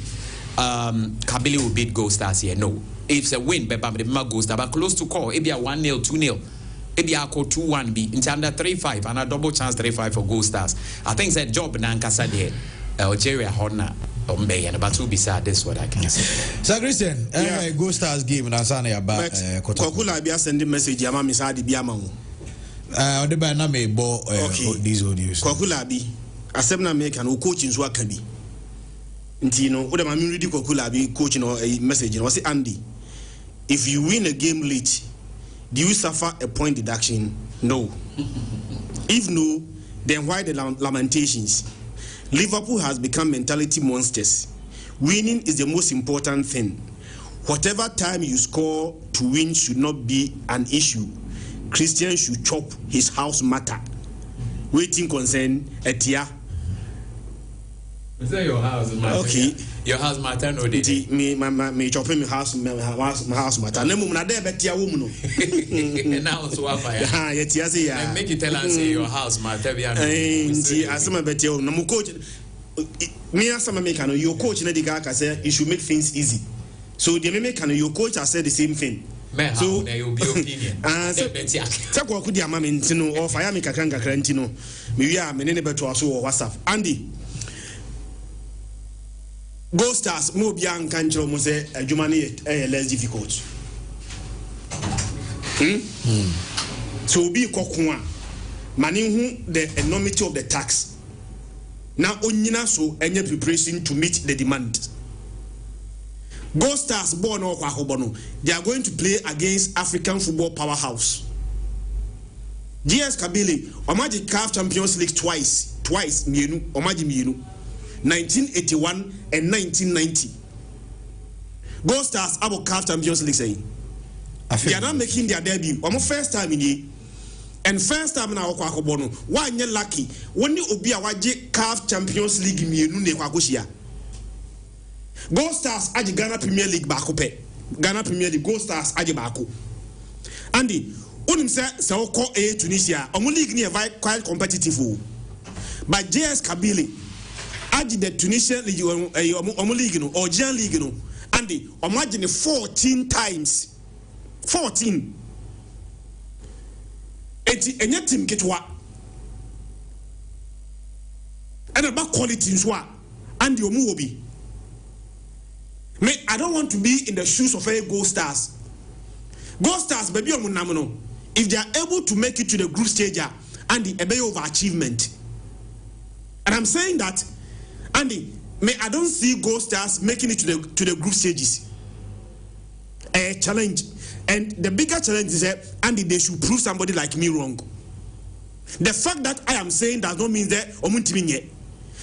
Kabili will beat Gold Stars here. No, if it's a win, but Gold Stars, but close to call. Maybe a 1-0, 2-0. Maybe I call 2-1 be into under 3-5 and a double chance 3-5 for Gold Stars. I think that job Nankasa there, Algeria Horna. But to be sad, that's what I can say. So, Christian, Gold Stars game and Asana about Kokula be sending message. Yama misadi biama. The banana may bo these audios. Kokula be assemna make and coach in Zwakabi. Intino, what am I reading? Kokula be coaching or a message. Was it Andy? If you win a game late, do you suffer a point deduction? No. If no, then why the lamentations? Liverpool has become mentality monsters. Winning is the most important thing. Whatever time you score to win should not be an issue. Christian should chop his house matter. Waiting concern Etia. Is that your house matter? Okay. Your house matter no day. Me chopping my house matter. No mum na there betia woman. Now so apa ya. Ha Etia say ya. Make you tell us your house matter be anu. Nti asema betia na mu coach me asema make no your coach na diga ka say you should make things easy. So the make no your coach has said the same thing. So there will be opinion. Say ko kudi ama me ntino o fire me kakran ntino. Me wi a me ne beto aso WhatsApp. Andy Gold Stars mo bia nka nkyerɛ mo sɛ adwuma no yɛ less difficult. So obi kɔko a mane hu the enormity of the tax. Na onyina so enye preparation to meet the demand. Gold Stars born no kwa akɔbɔ no, they are going to play against African football powerhouse. GS Kabili omaji CAF Champions League twice mienu omaji mienu. 1981 and 1990. Gold Stars about CAF Champions League saying they are not making their debut. First time in the and first time now Kwakobono. Why you lucky when you obi awaje CAF Champions League mienu ne kwakoshia. Gold Stars aje Ghana Premier League bako pe. Ghana Premier League Gold Stars aje bako. Andy, unim se oko Tunisia. Omo league ni quite competitive. But JS Kabili aji the Tunisian league omo league no or Gian league no Andy imagine 14 times 14 enti enye team ketwa and about quality nso Andy omo obi me I don't want to be in the shoes of a Gold Stars baby omo nam no if they are able to make it to the group stage and the ebe over achievement, and I'm saying that Andy, I don't see Gold Stars making it to the group stages. A challenge, and the bigger challenge is that Andy, they should prove somebody like me wrong. The fact that I am saying does not mean that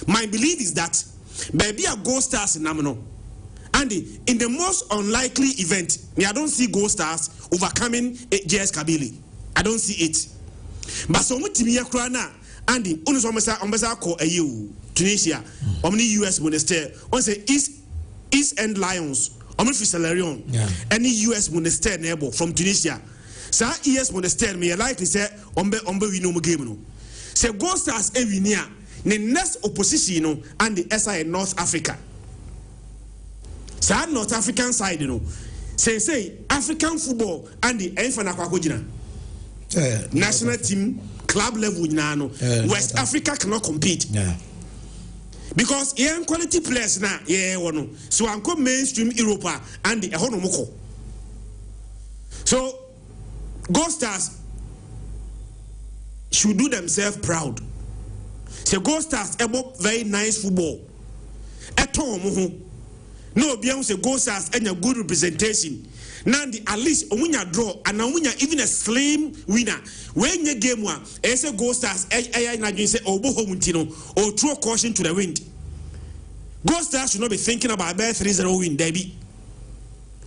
my belief is that baby a Gold Stars in Namino. Andy, in the most unlikely event, I don't see Gold Stars overcoming JS Kabili. I don't see it. But so much Krana, Andy, Ombasa call a you. Tunisia, Omni US Ministerial, on say East End Lions, Omni Fiscalarion, any US Ministerial neighbor from Tunisia. Sa ES Ministerial may likely say Ombe we no game no. Say Gold Stars every near the next opposition and the SI North Africa. Sa North African side no. Say African football and the Enfana Kwakojina. National team club level no. West Africa cannot compete. Because young quality players now, so I'm called mainstream Europa and the Honomoko. So Gold Stars should do themselves proud. So Gold Stars about very nice football. At home, no beyond say Gold Stars and a good representation. Now at least a draw and even a slim winner. When you game one, as a Gold Stars, say or throw caution to the wind. Gold Stars should not be thinking about a 3-0 win, Debbie.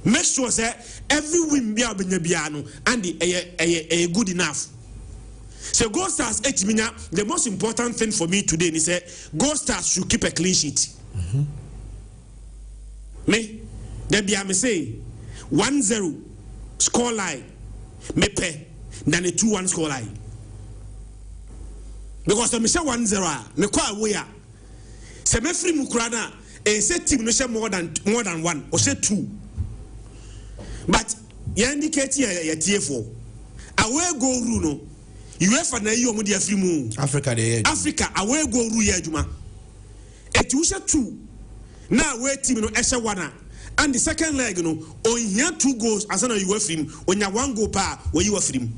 Make sure that every win be and a good enough. So Gold Stars, the most important thing for me today is that Gold Stars should keep a clean sheet. Me, Debbie, I say 1-0 score line, me pay than a 2-1 score line. because me say 1-0 me kwa away a se me free mu kura na e say team no say more than 1 or say 2 but you indicate your TF4 away go rule no UEFA na yi omo de free mu Africa away go rule ya adwuma et you say 2 now away team no e say 1 and the second leg no on here 2 goals as na you free on ya 1 goal pa where you free.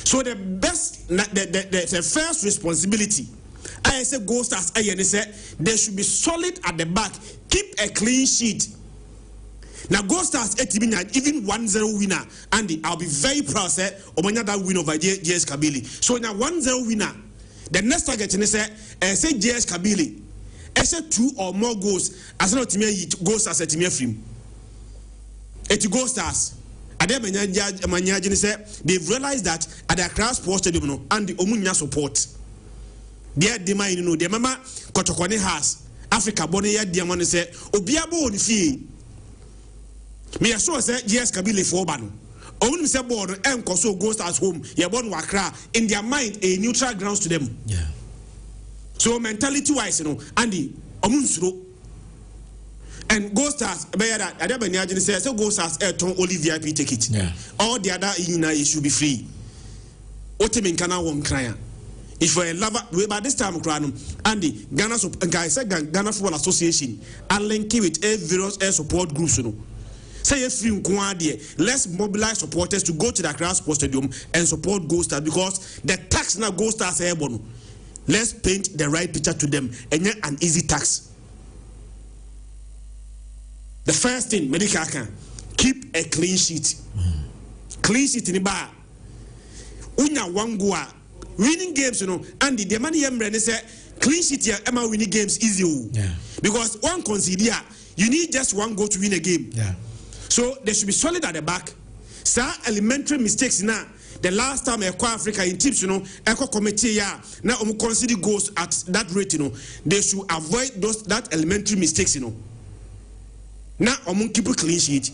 So the best, the first responsibility, I say Gold Stars, they should be solid at the back, keep a clean sheet. Now Gold Stars, even 1-0 winner, Andy, I'll be very proud, say, Omanya that win over JS Kabili. So now 1-0 winner, the next target, say JS Kabili, I say 2 or more goals, as not Gold Stars at Timia Film. It's Gold Stars. They've realized that at the Accra Sports Stadium and the Omunya support. They demand the mama Kotokone has Africa Bonnie Diamond say Obiabo on fee. Me so say yes Kabili for Bano. Only say board and Koso Ghost as home, ye born Wakra in their mind a neutral grounds to them. Yeah. So mentality wise, Andy Omunsuro. And Ghost Stars, I don't imagine say so Ghost Stars only VIP ticket. Yeah. All the other it should be free. Otemin kana won cry. If you're a lover, by this time, Andy, Ghana Football Association, and link it with various air support groups. Say if you let's mobilize supporters to go to the Accra Sports Stadium and support Ghost Stars because the tax now Ghost Stars airborne. Let's paint the right picture to them and an easy tax. The first thing, medical can keep a clean sheet. Clean sheet in the bar. Unya wangua winning games, and the money say clean sheet here. Emma winning games easy. Yeah. Because one consider you need just 1 goal to win a game. Yeah. So they should be solid at the back. Sir, elementary mistakes now. The last time Eco Africa in tips, Eco committee now consider goals at that rate, they should avoid that elementary mistakes, Now, keep a clean sheet.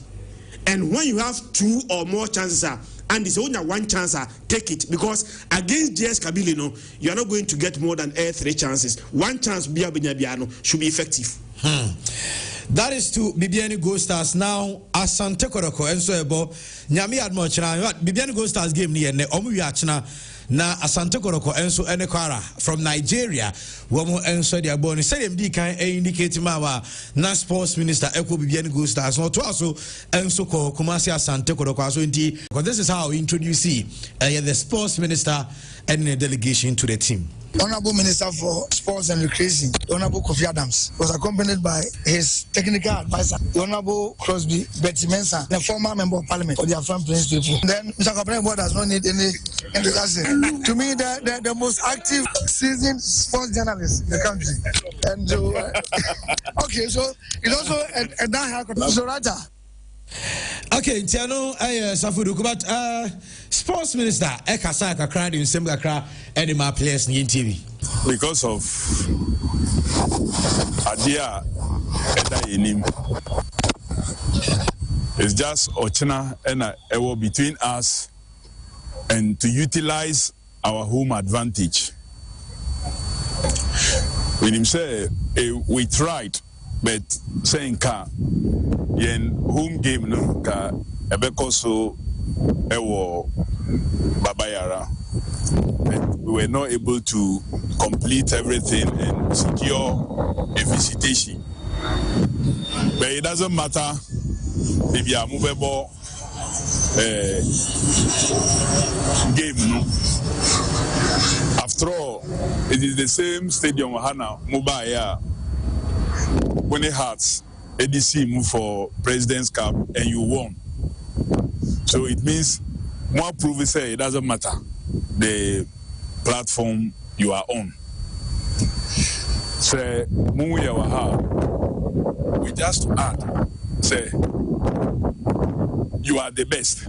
And when you have 2 or more chances, and it's only 1 chance, take it. Because against JS Kabili, you are not going to get more than 3 chances. 1 chance should be effective. That is to Bibiani Gold Stars. Now, Asante Koroko, and so ebo, Nyami Admochana, Bibiani Gold Stars game near Omu Yachna. Na Asante Koroko enso enekwara from Nigeria womo enso dia boni say dem di kan indicate ma na sports minister Eko Bibiani Gold Stars no to aso enso ko Kumasi Asante Koroko aso nti because this is how we introduce the sports minister and the delegation to the team. Honorable Minister for Sports and Recreation, Honorable Kofi Adams, was accompanied by his technical advisor, the Honorable Crosby Betty Mensah, the former member of Parliament for the Afghan Prince people. Then Mr. Kaplan Board does not need any introduction. To me, the most active, seasoned sports journalist in the country. And okay, so it's also a down so right. Okay, Tiano, Safudu, but sports minister, Ekasaka cried in Sembakra, and my players in TV. Because of Adia Edayinim, it's just Ochina and Ewo between us and to utilize our home advantage. When him say, we tried, but saying ka yen home game no ka ebeko so ewo babayara, but we were not able to complete everything and secure a visitation. But it doesn't matter if you are movable game no. After all, it is the same stadium Hana Mubaya when it has ADC move for President's Cup and you won. So it means more proof say it doesn't matter the platform you are on. Say we just add say you are the best.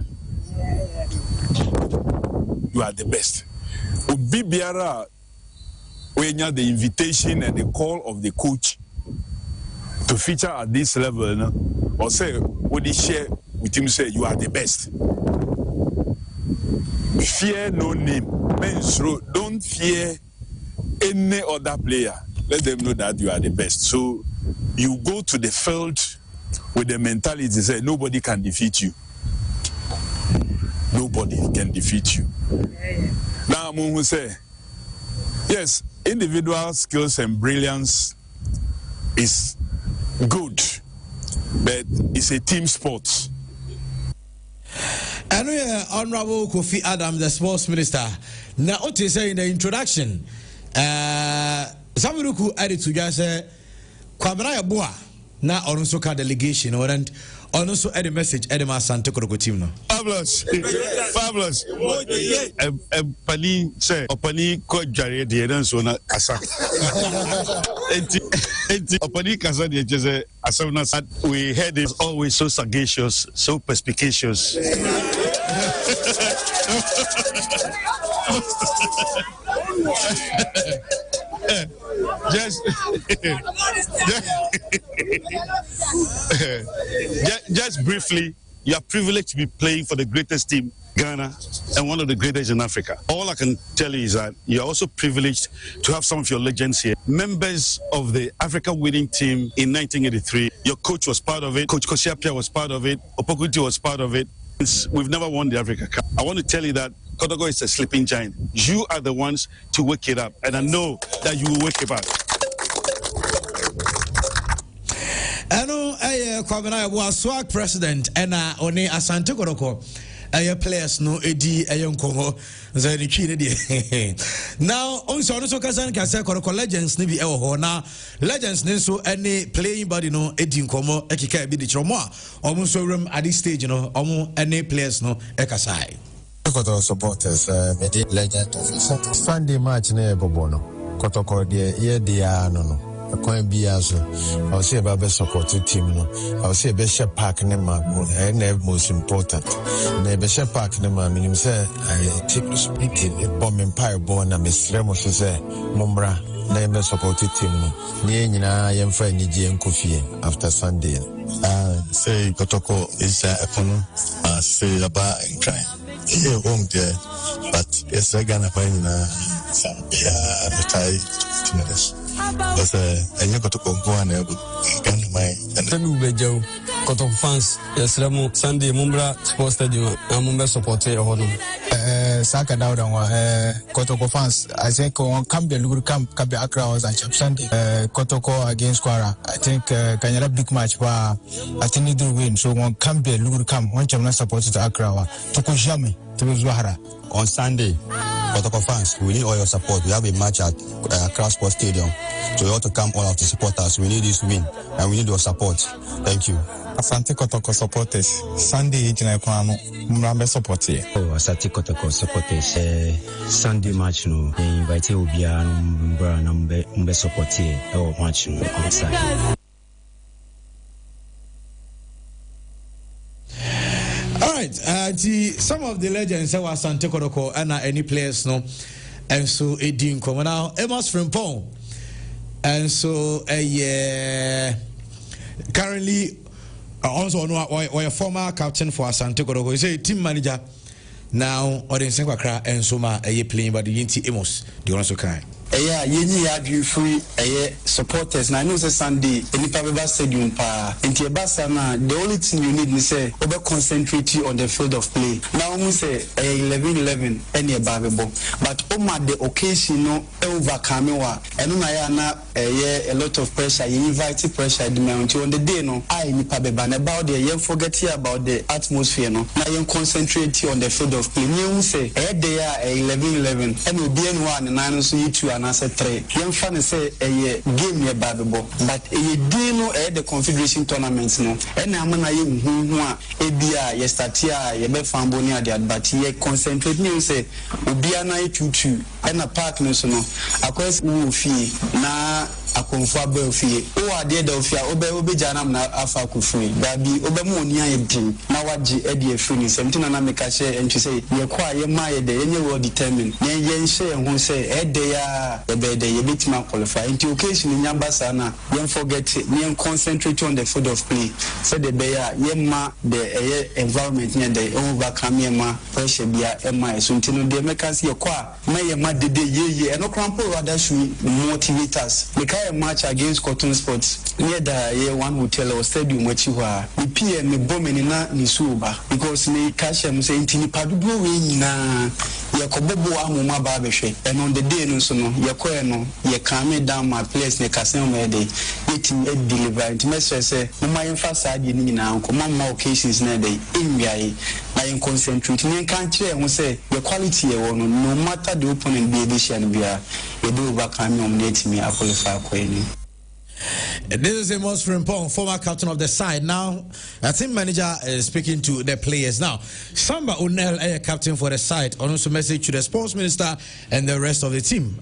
You are the best. Ubi biara when you have the invitation and the call of the coach to feature at this level, no? Or say, what he share with him say, you are the best. fear no name. Don't fear any other player. Let them know that you are the best. So you go to the field with the mentality to say nobody can defeat you. Nobody can defeat you. Now I'm going to say, yes, individual skills and brilliance is good, but it's a team sport. And we are Honorable Kofi Adam, the sports minister. Now, what you say in the introduction, Samiruku added to just say, Kwabena Boa, now also delegation, and also add a message, Edema Santa Croko team. No, fabulous, fabulous. Pani say, Opani ko jare de dan so na asa. Enti Opani kasa de jese asona. We heard is always so sagacious, so perspicacious. Just briefly, you are privileged to be playing for the greatest team, Ghana, and one of the greatest in Africa. All I can tell you is that you are also privileged to have some of your legends here. Members of the African winning team in 1983. Your coach was part of it. Coach Kosiapia was part of it. Opokuti was part of it. We've never won the Africa Cup. I want to tell you that Kotoko is a sleeping giant. You are the ones to wake it up, and I know that you will wake it up. I know Kwabena was swag president and One Asante Koroko. Players no edi Kongo zani chine di. Now also Kazan can say Koroko legends ni bi ewo na legends ni so any playing body no edi nkomo ekika bi di chomo omo so room at this stage no omo any players no ekasai. Kotoko supporters medi legend Sunday match na ebobono Kotoko de ye dia no Coin Biazo, I'll say about best supported team. I'll say best park nema, and most important. Never share park nema, meaning say, I take the speaking, a bomb empire born, and Miss Ramos say, Mombra, never supported team. Nina, I am friend Niji Kofi after Sunday. Say Kotoko is a pono, say about and cry. Here home there, but yes, I got a fine the tie 2 minutes. Because I got to go and Koto fans, yes, Ramo Sunday Mumbra Sports Stadium, and Mumba supporter Hodum. Saka Dauda, Kotoko fans, I think on Camp Kabe Accra was and Chap Sunday, Kotoko against Kwara. I think Kanyara big match where I think they do win. So on Camp Lugurkam, one Champion supported Accra, Toko Jami, to Zuhara. On Sunday, Kotoko fans, we need all your support. We have a match at Accra Sports Stadium. So you ought to come all out to support us. We need this win and we need your support. Thank you. Asante Kotoko supporters. Sunday, Jinakwano, Mrambe support here. Oh, Asante Kotoko supporters. Sunday match, no. They invite you to be a Mbe support here. Oh, match, no. On Sunday. All right, some of the legends were Asante Kotoko and any players, no. And so, Edin come now, Amos Frimpong. And so, currently, also a former captain for Asante Kotoko. He's a team manager now. Or in Senkwa and Soma, playing by the Yinti Amos. Do you also kind? Yeah, you free supporters. And I know it's Sunday, and if I stadium pa, into the only thing you need is say over concentrate on the field of play. Now we say 11-11 any babebo. But the occasion no overcome and a lot of pressure, you invite pressure on the day no I about the you forget here about the atmosphere no. Now you concentrate on the field of play. You say they are 11-11 and will be one and I so you two and I said 3. Young fan say a game near Babebo, but a dino the confederation tournaments no. And I'm gonna ABA, Yestatia, Yebe Fambonia, but ye concentrate me say Ubiana 2-2 and a park no. Of course, fee na akonfo abofie o ade da ofia obe janam na afa kufui dabi obe mu oni ayedin na waji ede afiri ni semtina na meka she entwe say ye kwa ye ma ye de ye well determined na ye nhye ho say ede ya ebe de ye betima qualify into occasion nyamba na ye forget ye concentrate on the field of play say the be ya ye ma the environment ne de overcome ye ma pressure bia e ma so ntino de meka say ye kwa ma ye ma de ye no crampo rather should motivate us. A match against Cotton Sports near the one hotel or stadium which you are. The PM me bomeni na ni suba because me cash am say intini padubo we na yakobobo amuma ba behwe and on the day no so no yakọ no ye calm down my place ne kasen me dey etim e deliver intimate say mama yemfa saade ni nyina nko mama occasions na dey enwiae na yen concentrate ne kan kire ho say the quality e wo no matter the opponent be edition bia e do overcome me I qualify for any. This is the most important former captain of the side. Now, I think manager is speaking to the players. Now, Samba O'Neill, captain for the side, also message to the sports minister and the rest of the team.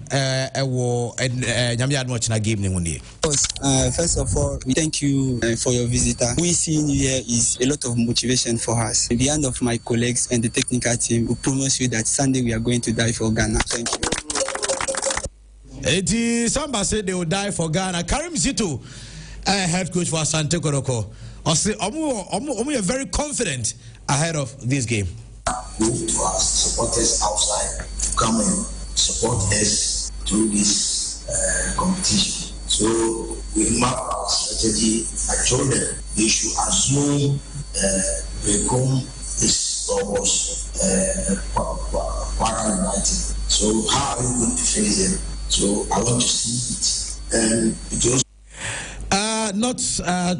First of all, we thank you for your visitor. We seeing you here is a lot of motivation for us. At the end of my colleagues and the technical team, we promise you that Sunday we are going to die for Ghana. Thank you. Samba said they will die for Ghana. Karim Zito, head coach for Asante Koroko, we are very confident ahead of this game. Move to our supporters outside to come and support us through this competition. So we map our strategy. I told them they should assume Become is almost Kwara United. So how are you going to face them? So I want to see it. And it was not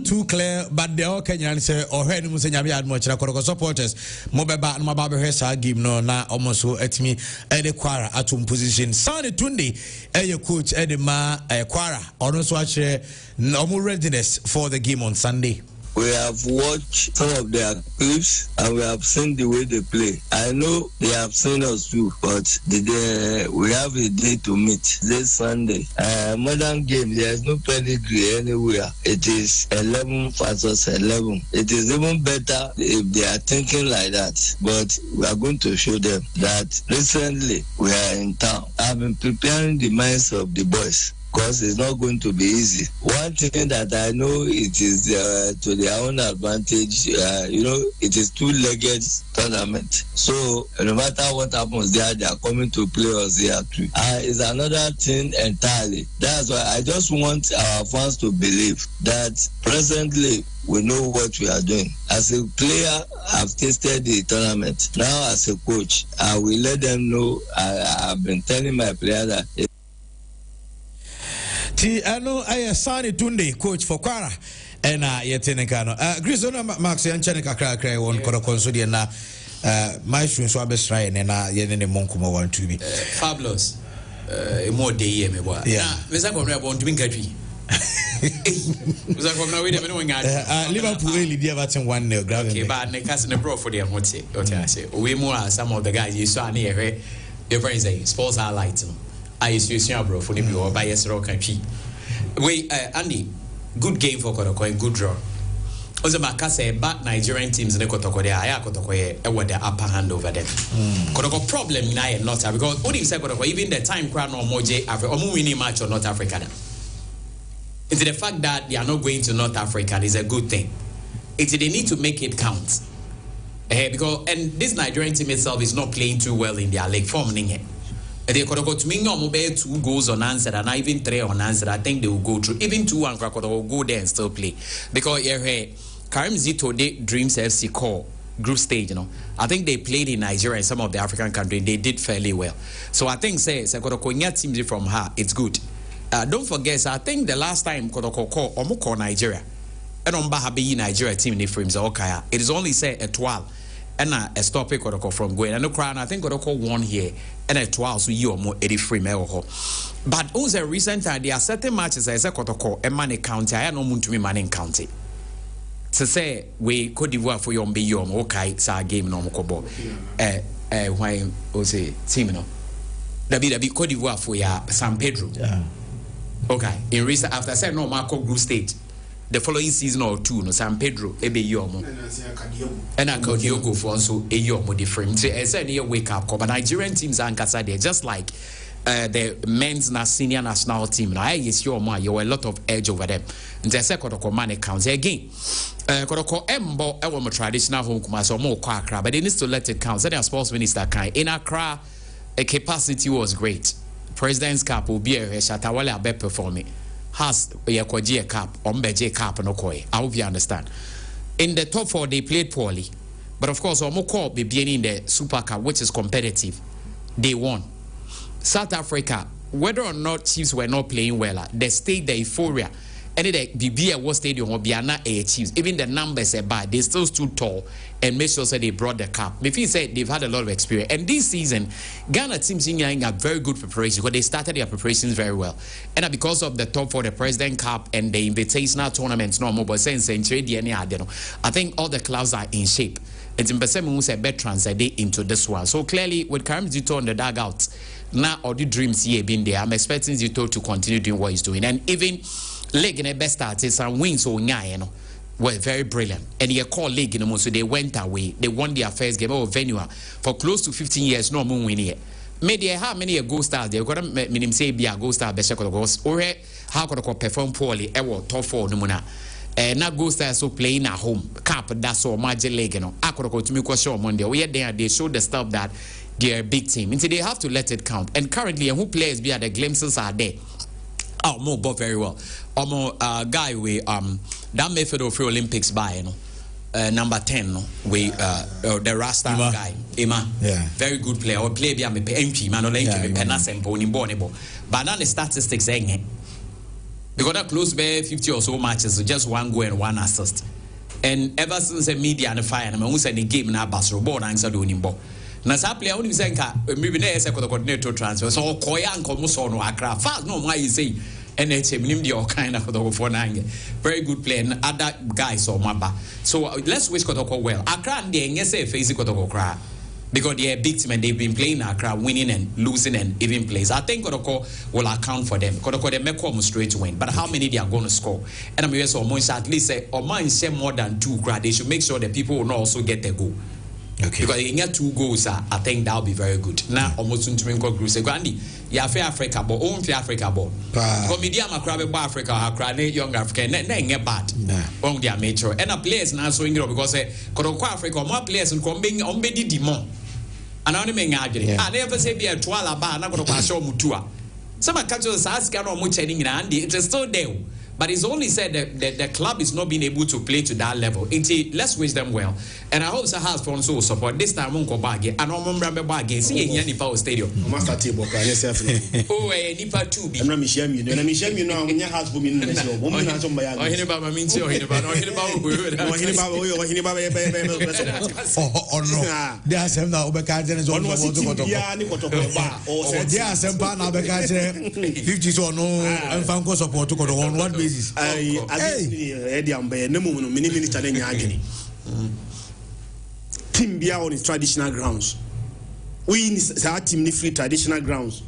too clear, but the all Kenyan say or heard him say nyame admo chira Koroko supporters mobeba no maba be sa game no na almost etimi e de Kwara atom position Sani Tunde e coach e de ma Kwara ono so akire no readiness for the game on Sunday. We have watched some of their clips and we have seen the way they play. I know they have seen us too, but we have a day to meet this Sunday. Modern game, there is no pedigree anywhere. It is 11 versus 11. It is even better if they are thinking like that. But we are going to show them that recently we are in town. I've been preparing the minds of the boys, because it's not going to be easy. One thing that I know, it is to their own advantage. It is two-legged tournament. So no matter what happens there, they are coming to play us here too. It's another thing entirely. That's why I just want our fans to believe that presently we know what we are doing. As a player, I've tasted the tournament. Now as a coach, I will let them know. I've been telling my players that Sani Tunde, coach for Kwara, and Yetenekano. Grisona Max Yanchanika cry on Korokonsudi and my students were best trying and Yen Monkumo want to be fabulous. More day, yeah, Mr. Conrad want to be country. Liverpool really did have 1-0 grabbing. Okay, but the cousin abroad for them, what I say. We more some of the guys you saw near here, your friends say, sports are light. I used to bro for the or by yes rock and wait, Andy, good game for Kotoko and good draw. Also, Makase, but Nigerian teams in the Kotoko, they are Kotoko, with the upper hand over them. Kotoko problem in I not because only say Kotoko, even the time crown or Moje Africa, or winning match or North Africa. It's the fact that they are not going to North Africa is a good thing. It's they need to make it count. Because and this Nigerian team itself is not playing too well in their league form. They could go to me no 2 goals unanswered and even 3 unanswered. I think they will go through even 2 and Krakow will go there and still play because Karim Zito they Dreams FC call group stage. I think they played in Nigeria and some of the African countries. They did fairly well. So I think say Kotoko teams from her. It's good. Don't forget. I think the last time Kotoko call Nigeria and on Bahabi Nigeria team they frames okay. It is only say a 12. And a stop it from going. And no crown, I think Kotoko won here. And a 12 so you are more 83 mile. But also recent time there are certain matches as a Kotoko and money county. I no moon to me money county. To say we Cote d'Ivoire for your beyond okay, it's our game no mokobo. Why was it team no? That be Cote d'Ivoire for ya San Pedro. Okay, in recent after saying no Marco group stage, the following season or two, no San Pedro, ebe yomo, and I could go for also a yomo different. So as any wake up call, but Nigerian teams are there just like the men's senior national team. Now, yes, you are a lot of edge over them. And the second of money counts again. Kodoko Embo, our traditional home, so more Accra, but they need to let it count. So their sports minister kind in Accra, a capacity was great. President's Cup will be a Shatawale Abe performing. Has a Kwaji Cup, Ombeje Cup, no koi. I hope you understand. In the top 4, they played poorly. But of course, Omoko be being in the Super Cup, which is competitive. They won. South Africa, whether or not Chiefs were not playing well, they stayed the euphoria. And the BBA was stadium or Biana A Chiefs, even the numbers are bad, they still stood tall and made sure they brought the cup. If you say they've had a lot of experience, and this season, Ghana teams in a very good preparation because they started their preparations very well. And because of the top 4, the President Cup and the invitational tournaments, no more, but saying I think all the clubs are in shape. It's in Besemu say bet translate into this one. So clearly, with Karim Zito on the dugout, now all the dreams here been there. I'm expecting Zito to continue doing what he's doing, and even league in the best artists and wins so were very brilliant. And he called league in the so they went away. They won their first game of venue for close to 15 years. No moon winning it. Maybe how many a goal stars they got to minim say be a goal star best goals or how could I perform poorly? Ever top 4 numuna. Now goal stars so playing at home. Cap that's all magic league. I could go to me show Monday. We are there. They showed the stuff that they're a big team. And so they have to let it count. And currently, who players be at the glimpses are there. Oh, more but very well. Guy we that method of Olympics by number 10 we the Rasta guy Ima. Yeah. Very good player. Or play be a MP man or penasempo ni bonebo. But now the statistics saying because that close by 50 or so matches, just 1 goal and 1 assist. And ever since the media and the fire, who said the game now Basro born answer doing him. Na sa player only say maybe na ese coordinator transfer so koya nko so no Accra fast no why you say NHM nim the kind of for nange very good player and other guys or maba so let's wish Kotoko well. Accra dey nye say face Kotoko cry because they are big team and they've been playing Accra winning and losing and even plays. I think Kotoko will account for them. Kotoko they make come straight to win, but how many they are going to score? And I'm so at least say or man share more than 2 cry. They should make sure that people will not also get the goal. Okay. Because you get 2 goals, I think that'll be very good. Now, almost to me, group say, Gandhi, you have Africa ball, own Africa ball. Because media macrabe Africa, Accra, young African, then bad. On their nature. And a players now so because Kodoko Africa, more players and coming on Bedi Dimon. And only me ngagiri. I never say be a twala ba na Kodoko show mutua. Some catches ask no much in Andy, it is still there. But it's only said that the club is not being able to play to that level. Let's wish them well. And I hope the house for also support. This time, won't go back again. And I'm remember back again. See any power stadium. Master table, oh, Nipa 2B. I'm not Michelle, you know. Michelle, you know, when your house for me, woman has on my own. I hear about my means, or hear about oh, no. There are some now, Beccajan is on what to go to. Oh, there are some partner Beccajan 50 or no, and Fanco support to go on one basis. Team Bia on its traditional grounds. We in our team need free traditional grounds.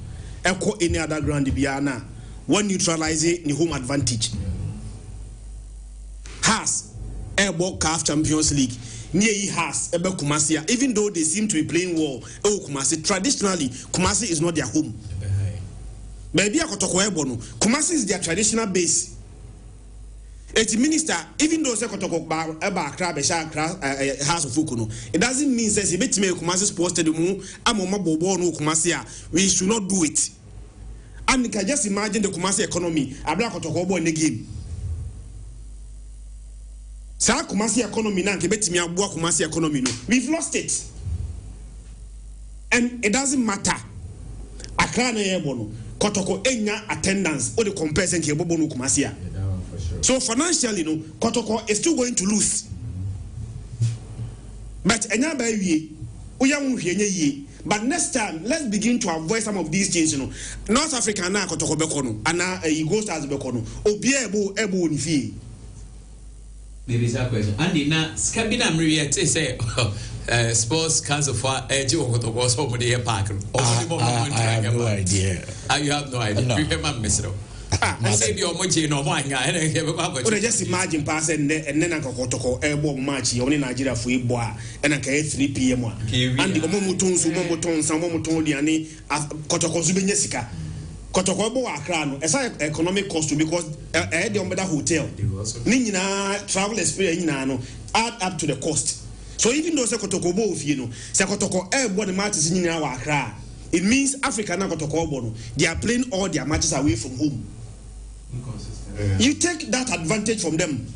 Echo any other ground Biana. One neutralizing the home advantage. Has Airball CAF Champions League. Near has Ebe Kumasi. Even though they seem to be playing well, Kumasi traditionally Kumasi is not their home. Maybe I Kotoko Ebono. Kumasi is their traditional base. It's minister, even though Sekotoko about crab house of Fukuno, it doesn't mean says he bet me Kumasi sports to the moon, Amoma Bobo no Kumasia. We should not do it. And you can just imagine the Kumasi economy, a black Kotoko in the game. Sa Kumasi economy now, bet me a Kumasi economy. No, we've lost it. And it doesn't matter. Accra na Ebono, Kotoko enya attendance or the comparison ke Bobo no Kumasia. So financially, no, Kotoko is still going to lose. But but next time, let's begin to avoid some of these things. You know, North Africa na Kotoko bekono, ana Ghost as bekono. Obiebo ebo nifi. There is a question. Andy, na skabina mriye te say sports council for Kotoko somebody here park. I have no idea. You have no idea. No. You remember, Mr. Say your moji no one. Or just imagine pass and then Kotoko airborne match only Nigeria for boa and I 3 p.m. And the Momoton, some Momoton, Diani, Kotoko Zubin Kotoko Accra, as economic cost because I had the Omeda Hotel. Nina travel experience add up to the cost. So even though Kotoko both, Kotoko airborne matches in our Accra, it means Africa na Kotoko Bono. They are playing all their matches away from home. You take that advantage from them,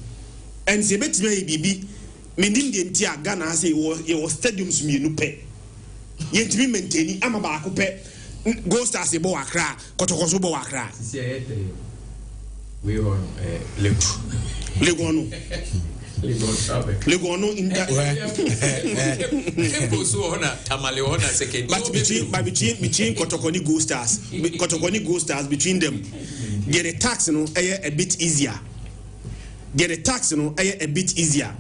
and say bet me bibi meaning the entire Ghana say your stadiums me no pay. Yet me maintain am ba ko pay go stars e bo Accra Kotoko so bo Accra. We on Legono in that but between Kotokoni Go Stars between them get a tax a bit easier. Get a tax a bit easier.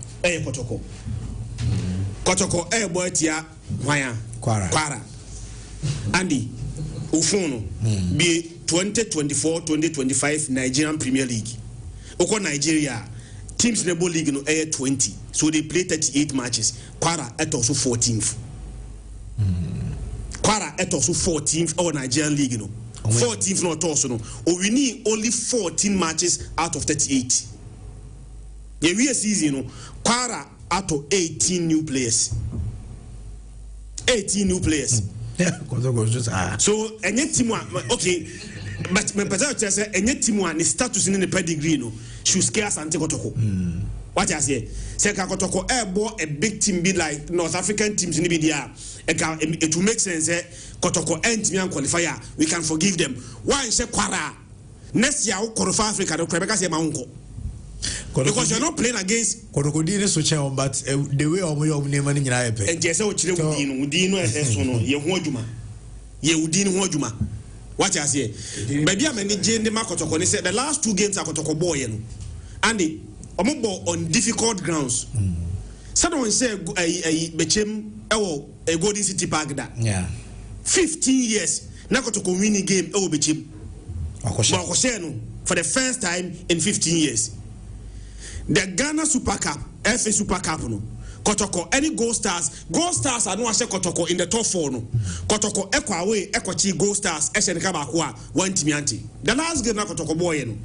Kotoko boy tia Kwara Andy Ufono be 2024-2025 Nigerian Premier League. Oko Nigeria teams in the League league 20, so they play 38 matches. Kwara at also 14th. Kwara at also 14th or Nigerian League 14th not also no. Or we need only 14 matches out of 38. The real season Kwara out of 18 new players. 18 new players. So any team okay. But my person say any team one status in the pedigree should scare Asante Kotoko. What I say Kotoko bought a big team be like North African teams in the media. It will make sense. Kotoko and qualifier. We can forgive them. Why say Kwara? Next year qualify Africa. Because you're not playing against Kotoko didn't switch on, but the way of your name and and just Udino. What I say, maybe I'm Jane the Makotoko said the last 2 games are Kotoko boy, and the on difficult grounds. Someone said a Golden City Park that 15 years Nakotoko winning game Bechim for the first time in 15 years. The Ghana Super Cup, FA Super Cup Kotoko, any Gold Stars are no ase Kotoko in the top 4 no. Kotoko ekwa away ekwachi Gold Stars eshenka bakwa one timianti. The last game na Kotoko boy no.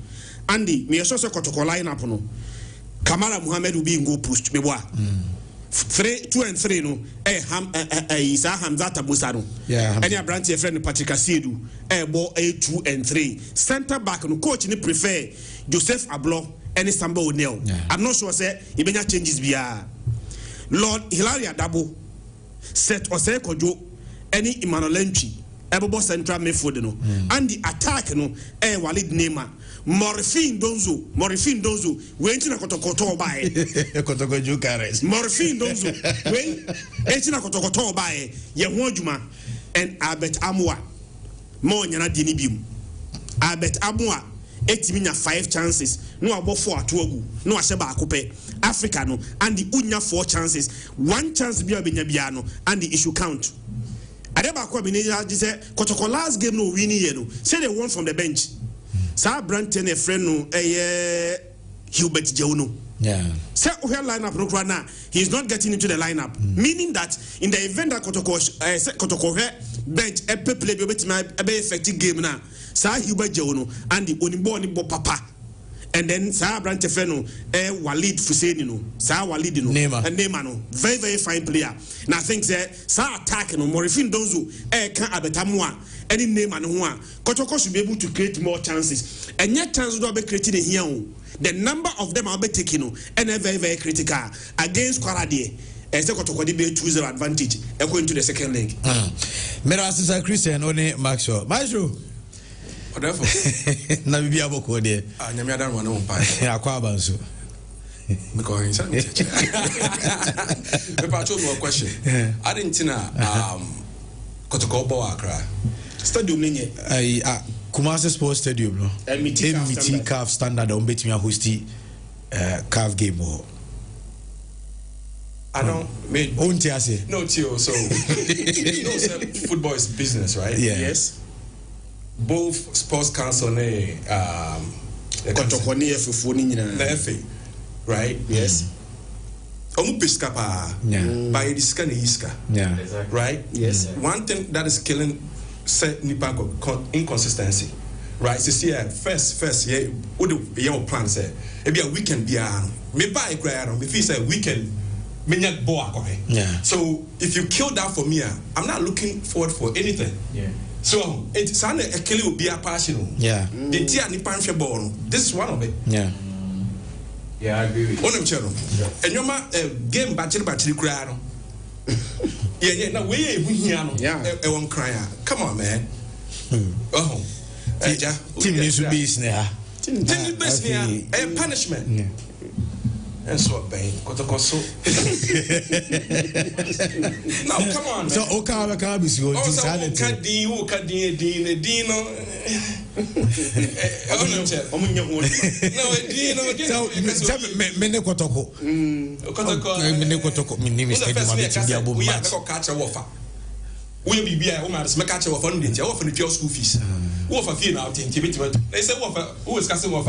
Andy me so Kotoko line up no. Kamara Muhammad will be in go post me wa. 2 and 3 no. Isa Hamzata Busano. Yeah. Any branch friend Patrick Asidu. Ball 2 and 3. Center back no coach ni prefer Joseph Ablo any Samba O'Neil. I'm not sure say ibenya changes biya. Lord Hilaria Dabo set or say Kojo any Emmanuel Entry Ebobo Central Midfield no and the attack no Walid Neymar Morphine Donzo went in a Kotokoto by Kotokoju Kares Morphine Donzo when Etina Kotokoto by Yehojuma and Albert Amwa more Yana Dinibim Albert Amwa 5 chances no about 4 atuogu no asheba akope Africa no and the unya 4 chances 1 chance bia no and the issue count adeba ko binija say Kotoko last game no win here no say they won from the bench sa Branton a friend no Hubert Jeuno say where lineup no na he is not getting into the lineup meaning that in the event that Kotoko bench play be effective game na Sa Hubert Jeuno and the Onibbo Papa and then Sa Branche Feno Walid Fusenino Sa Walid and Neymar very very fine player. And I think that Sa attack no Morifin Donzo can abetamwa any Neymar no one Kotoko should be able to create more chances and yet chances will be created here. The number of them will be taken and very very critical against Kwaradie. And so Kotoko be 2-0 advantage going to the second leg. Mera Sister Christian One Maxwell Maestro. Whatever. Na bibi aboko de. Nyame adan wana mo pa. Akwa abanso. Because inside. Me pa chose one question. I didn't know Kotoko Bo Accra. Stadium ninye. Kumasi Sports Stadium no. MT CAF standard on betimi hosti CAF game or I don't mean no Tio so you know football is business, right? Yeah. Yes. both sports council ne kotokoni FFO ni nyina na FA, right? Yes. Omu piska pa by diska ne iska. Yeah. Right? Yes. One thing that is killing set nipa inconsistency. Right? So see first yeah what the your plan say e be a weekend bia me buy cry me feel say weekend me nyak bo akohe. Yeah. So if you kill that for me, I'm not looking forward for anything. Yeah. So it's a kill will be a passion. Yeah. The tia ni panfre ball. This is one of it. Yeah. Yeah, I agree with you. Onem chero. And your game battery cry no. Yeah, now we here no. Yeah. E won cry. Come on, man. Oh. Team needs to be snare. Team business here. A punishment. Yeah. And so bang. Kotokoso. Now come on. So okay, can be so Kadin Dino. So mene kotoko. Mene kotoko. Mene mistake ma be ti abo match. We be bia o ma se catch off on the off the pure school fees. Who of a fee now think bit. They say who is casting off.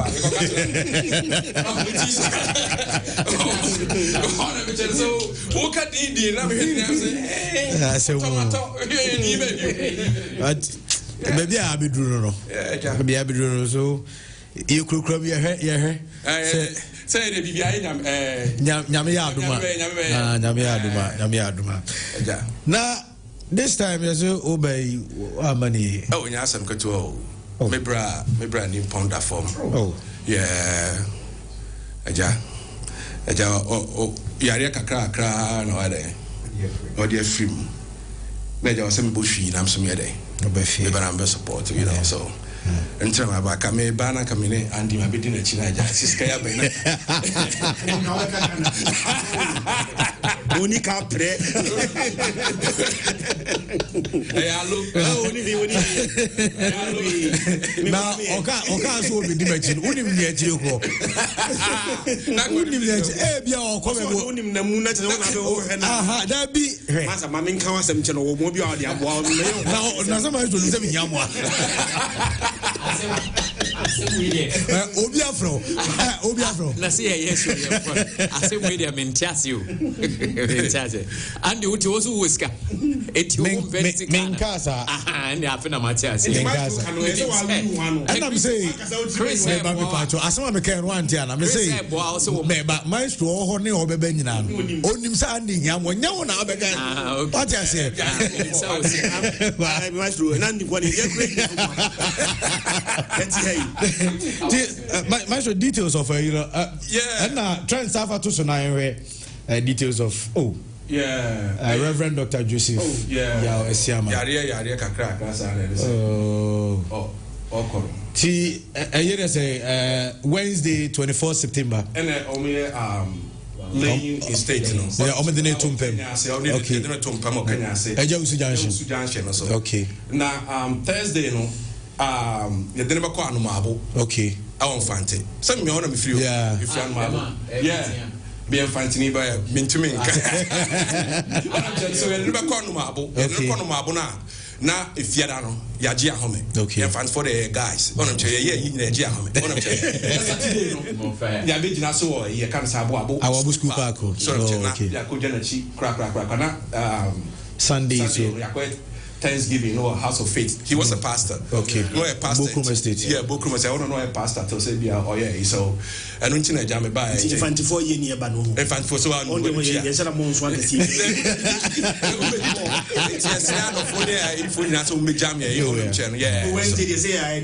So who can the na say baby I be do no. Baby I be do no so you could crab your hair. Say the BBI nyame ya aduma. Na this time you say obey money. Oh, you some control. Me bra ni ponda form. Oh. Yeah. Aja yare kakra no ade. No dey film. Me just say me bushi na so me dey. Obefi. Me bra am support, you know, so. Entra ma ba ka me ba na ka me ne andi ma bedi na china aja siska ya be na. Monica pre. Na oka so obi di machi unim ni achi ko. Na unim ni achi bia o ko me bo unim na mu na che na be wo he na. Aha da bi. Masa ma me nkan wasem che no wo mo bi a de aboa na sama so se mi nyamo. Obi afro. Na see yes you. Ase we dey maintain you. And you to also whisker. It you Menkasa. And after Matias. And I'm saying, Chris, Asama McCann one tier. I'm saying, Maestro or Honey or Bebenan. Onim Sanding, I'm one now. What I said. Maestro, and Andy, what is Maestro details of and try and suffer to Sonai details of Reverend Dr. Joseph. Oh, yeah. Yare kakra Ti say Wednesday 24 September. And laying in state no. Yeah, omedene tumpem. Okay. Eja Usu Junction. Okay. Na Thursday no you didn't call Anumabo. Okay. I won't find it. Some me on me free. Yeah. If you yeah. Be a fancy by mean to me. So you never call Numabo. You never call Numabo now. If you don't know, you're Gia Home. Okay. And for the guys. On them, yeah, you need Gia Home. On them, yeah, big Nassau, you can't have our school park. So, yeah, could generate crack. Sunday, so. Thanksgiving or House of Faith. He was a pastor. Okay. No, a pastor. Bookroom Estate. Yeah, Bookroom Estate. I don't know a pastor to say, oh yeah, so I don't think I jam by. It's 24 years near Banu. And for so on. Yes, I'm on one to see. Yes, now for there, if we not so me jam here, yeah. Wednesday they say I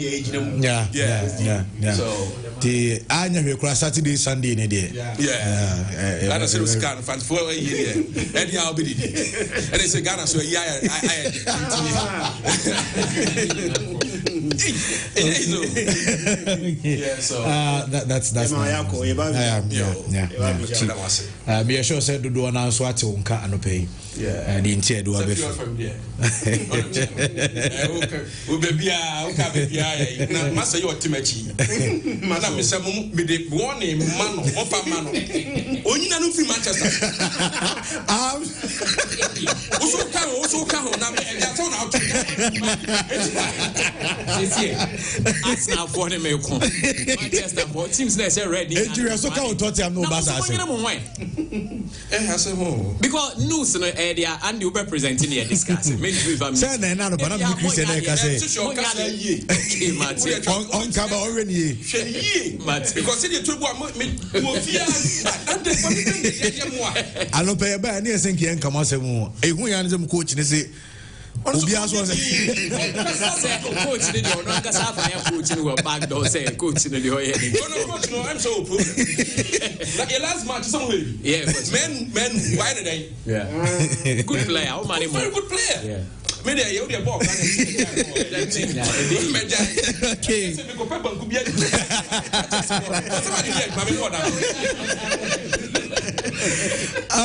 yeah. So the annual class Saturday, Sunday, in a day. Yeah. I said, scan fans for a year. And I'll be and they say, Ghana, so yeah, so that's be sure said do one so at unka anope and the intia do abe we baby uka baby na masa yo timachi madam me say me de one man ofa man onyina no fi Manchester uso ka ho na me ya so na Arsenal for the Milko. Manchester for teams that are ready. So can Tottenham no Barca. Because news in the area and you representing the discussion. Say na na no bana bi Christian e ka say. On ka ba already. Because the two I no pay ba na esen ki en kama se mu. Ehun ya ne se coach ne say Obi aso say coach ni do no kasa fa ya coach ni back door say coach ni do here. No coach no I'm so proud. Like your last match somewhere. Yeah, men why did they? Yeah. Good player. How many more? Very good player. Yeah. Me there you the ball. Okay.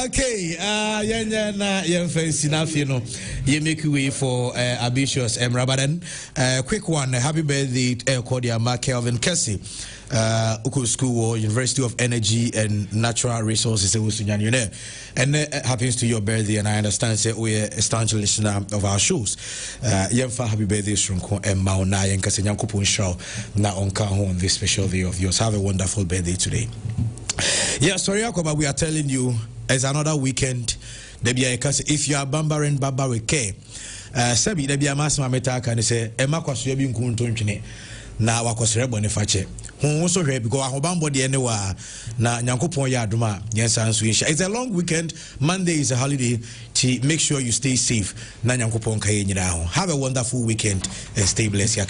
Okay, yen fancy na you know, you make way for ambitious Rabadan. Quick one, happy birthday, Cordia Mark Kelvin Kessie. Uku School or University of Energy and Natural Resources, and happens to your birthday, and I understand say we are a staunch listener of our shows. Yemfa happy birthday, Shrunko and Mauna and Kasanyanko show now on this special day of yours. Have a wonderful birthday today. Yeah, sorry, Akoba, we are telling you it's another weekend. If you are bambering Baba with care, Sabi, there be a mass mameta can say, Emma Kwasubi Kuntunchine. Na wakosere bone fache hu so hwe because ahobambo de enewa na nyankopon ya adoma yensa nso insha. It's a long weekend. Monday is a holiday. To make sure you stay safe na nyankopon ka ye nyina ho. Have a wonderful weekend and stay blessed.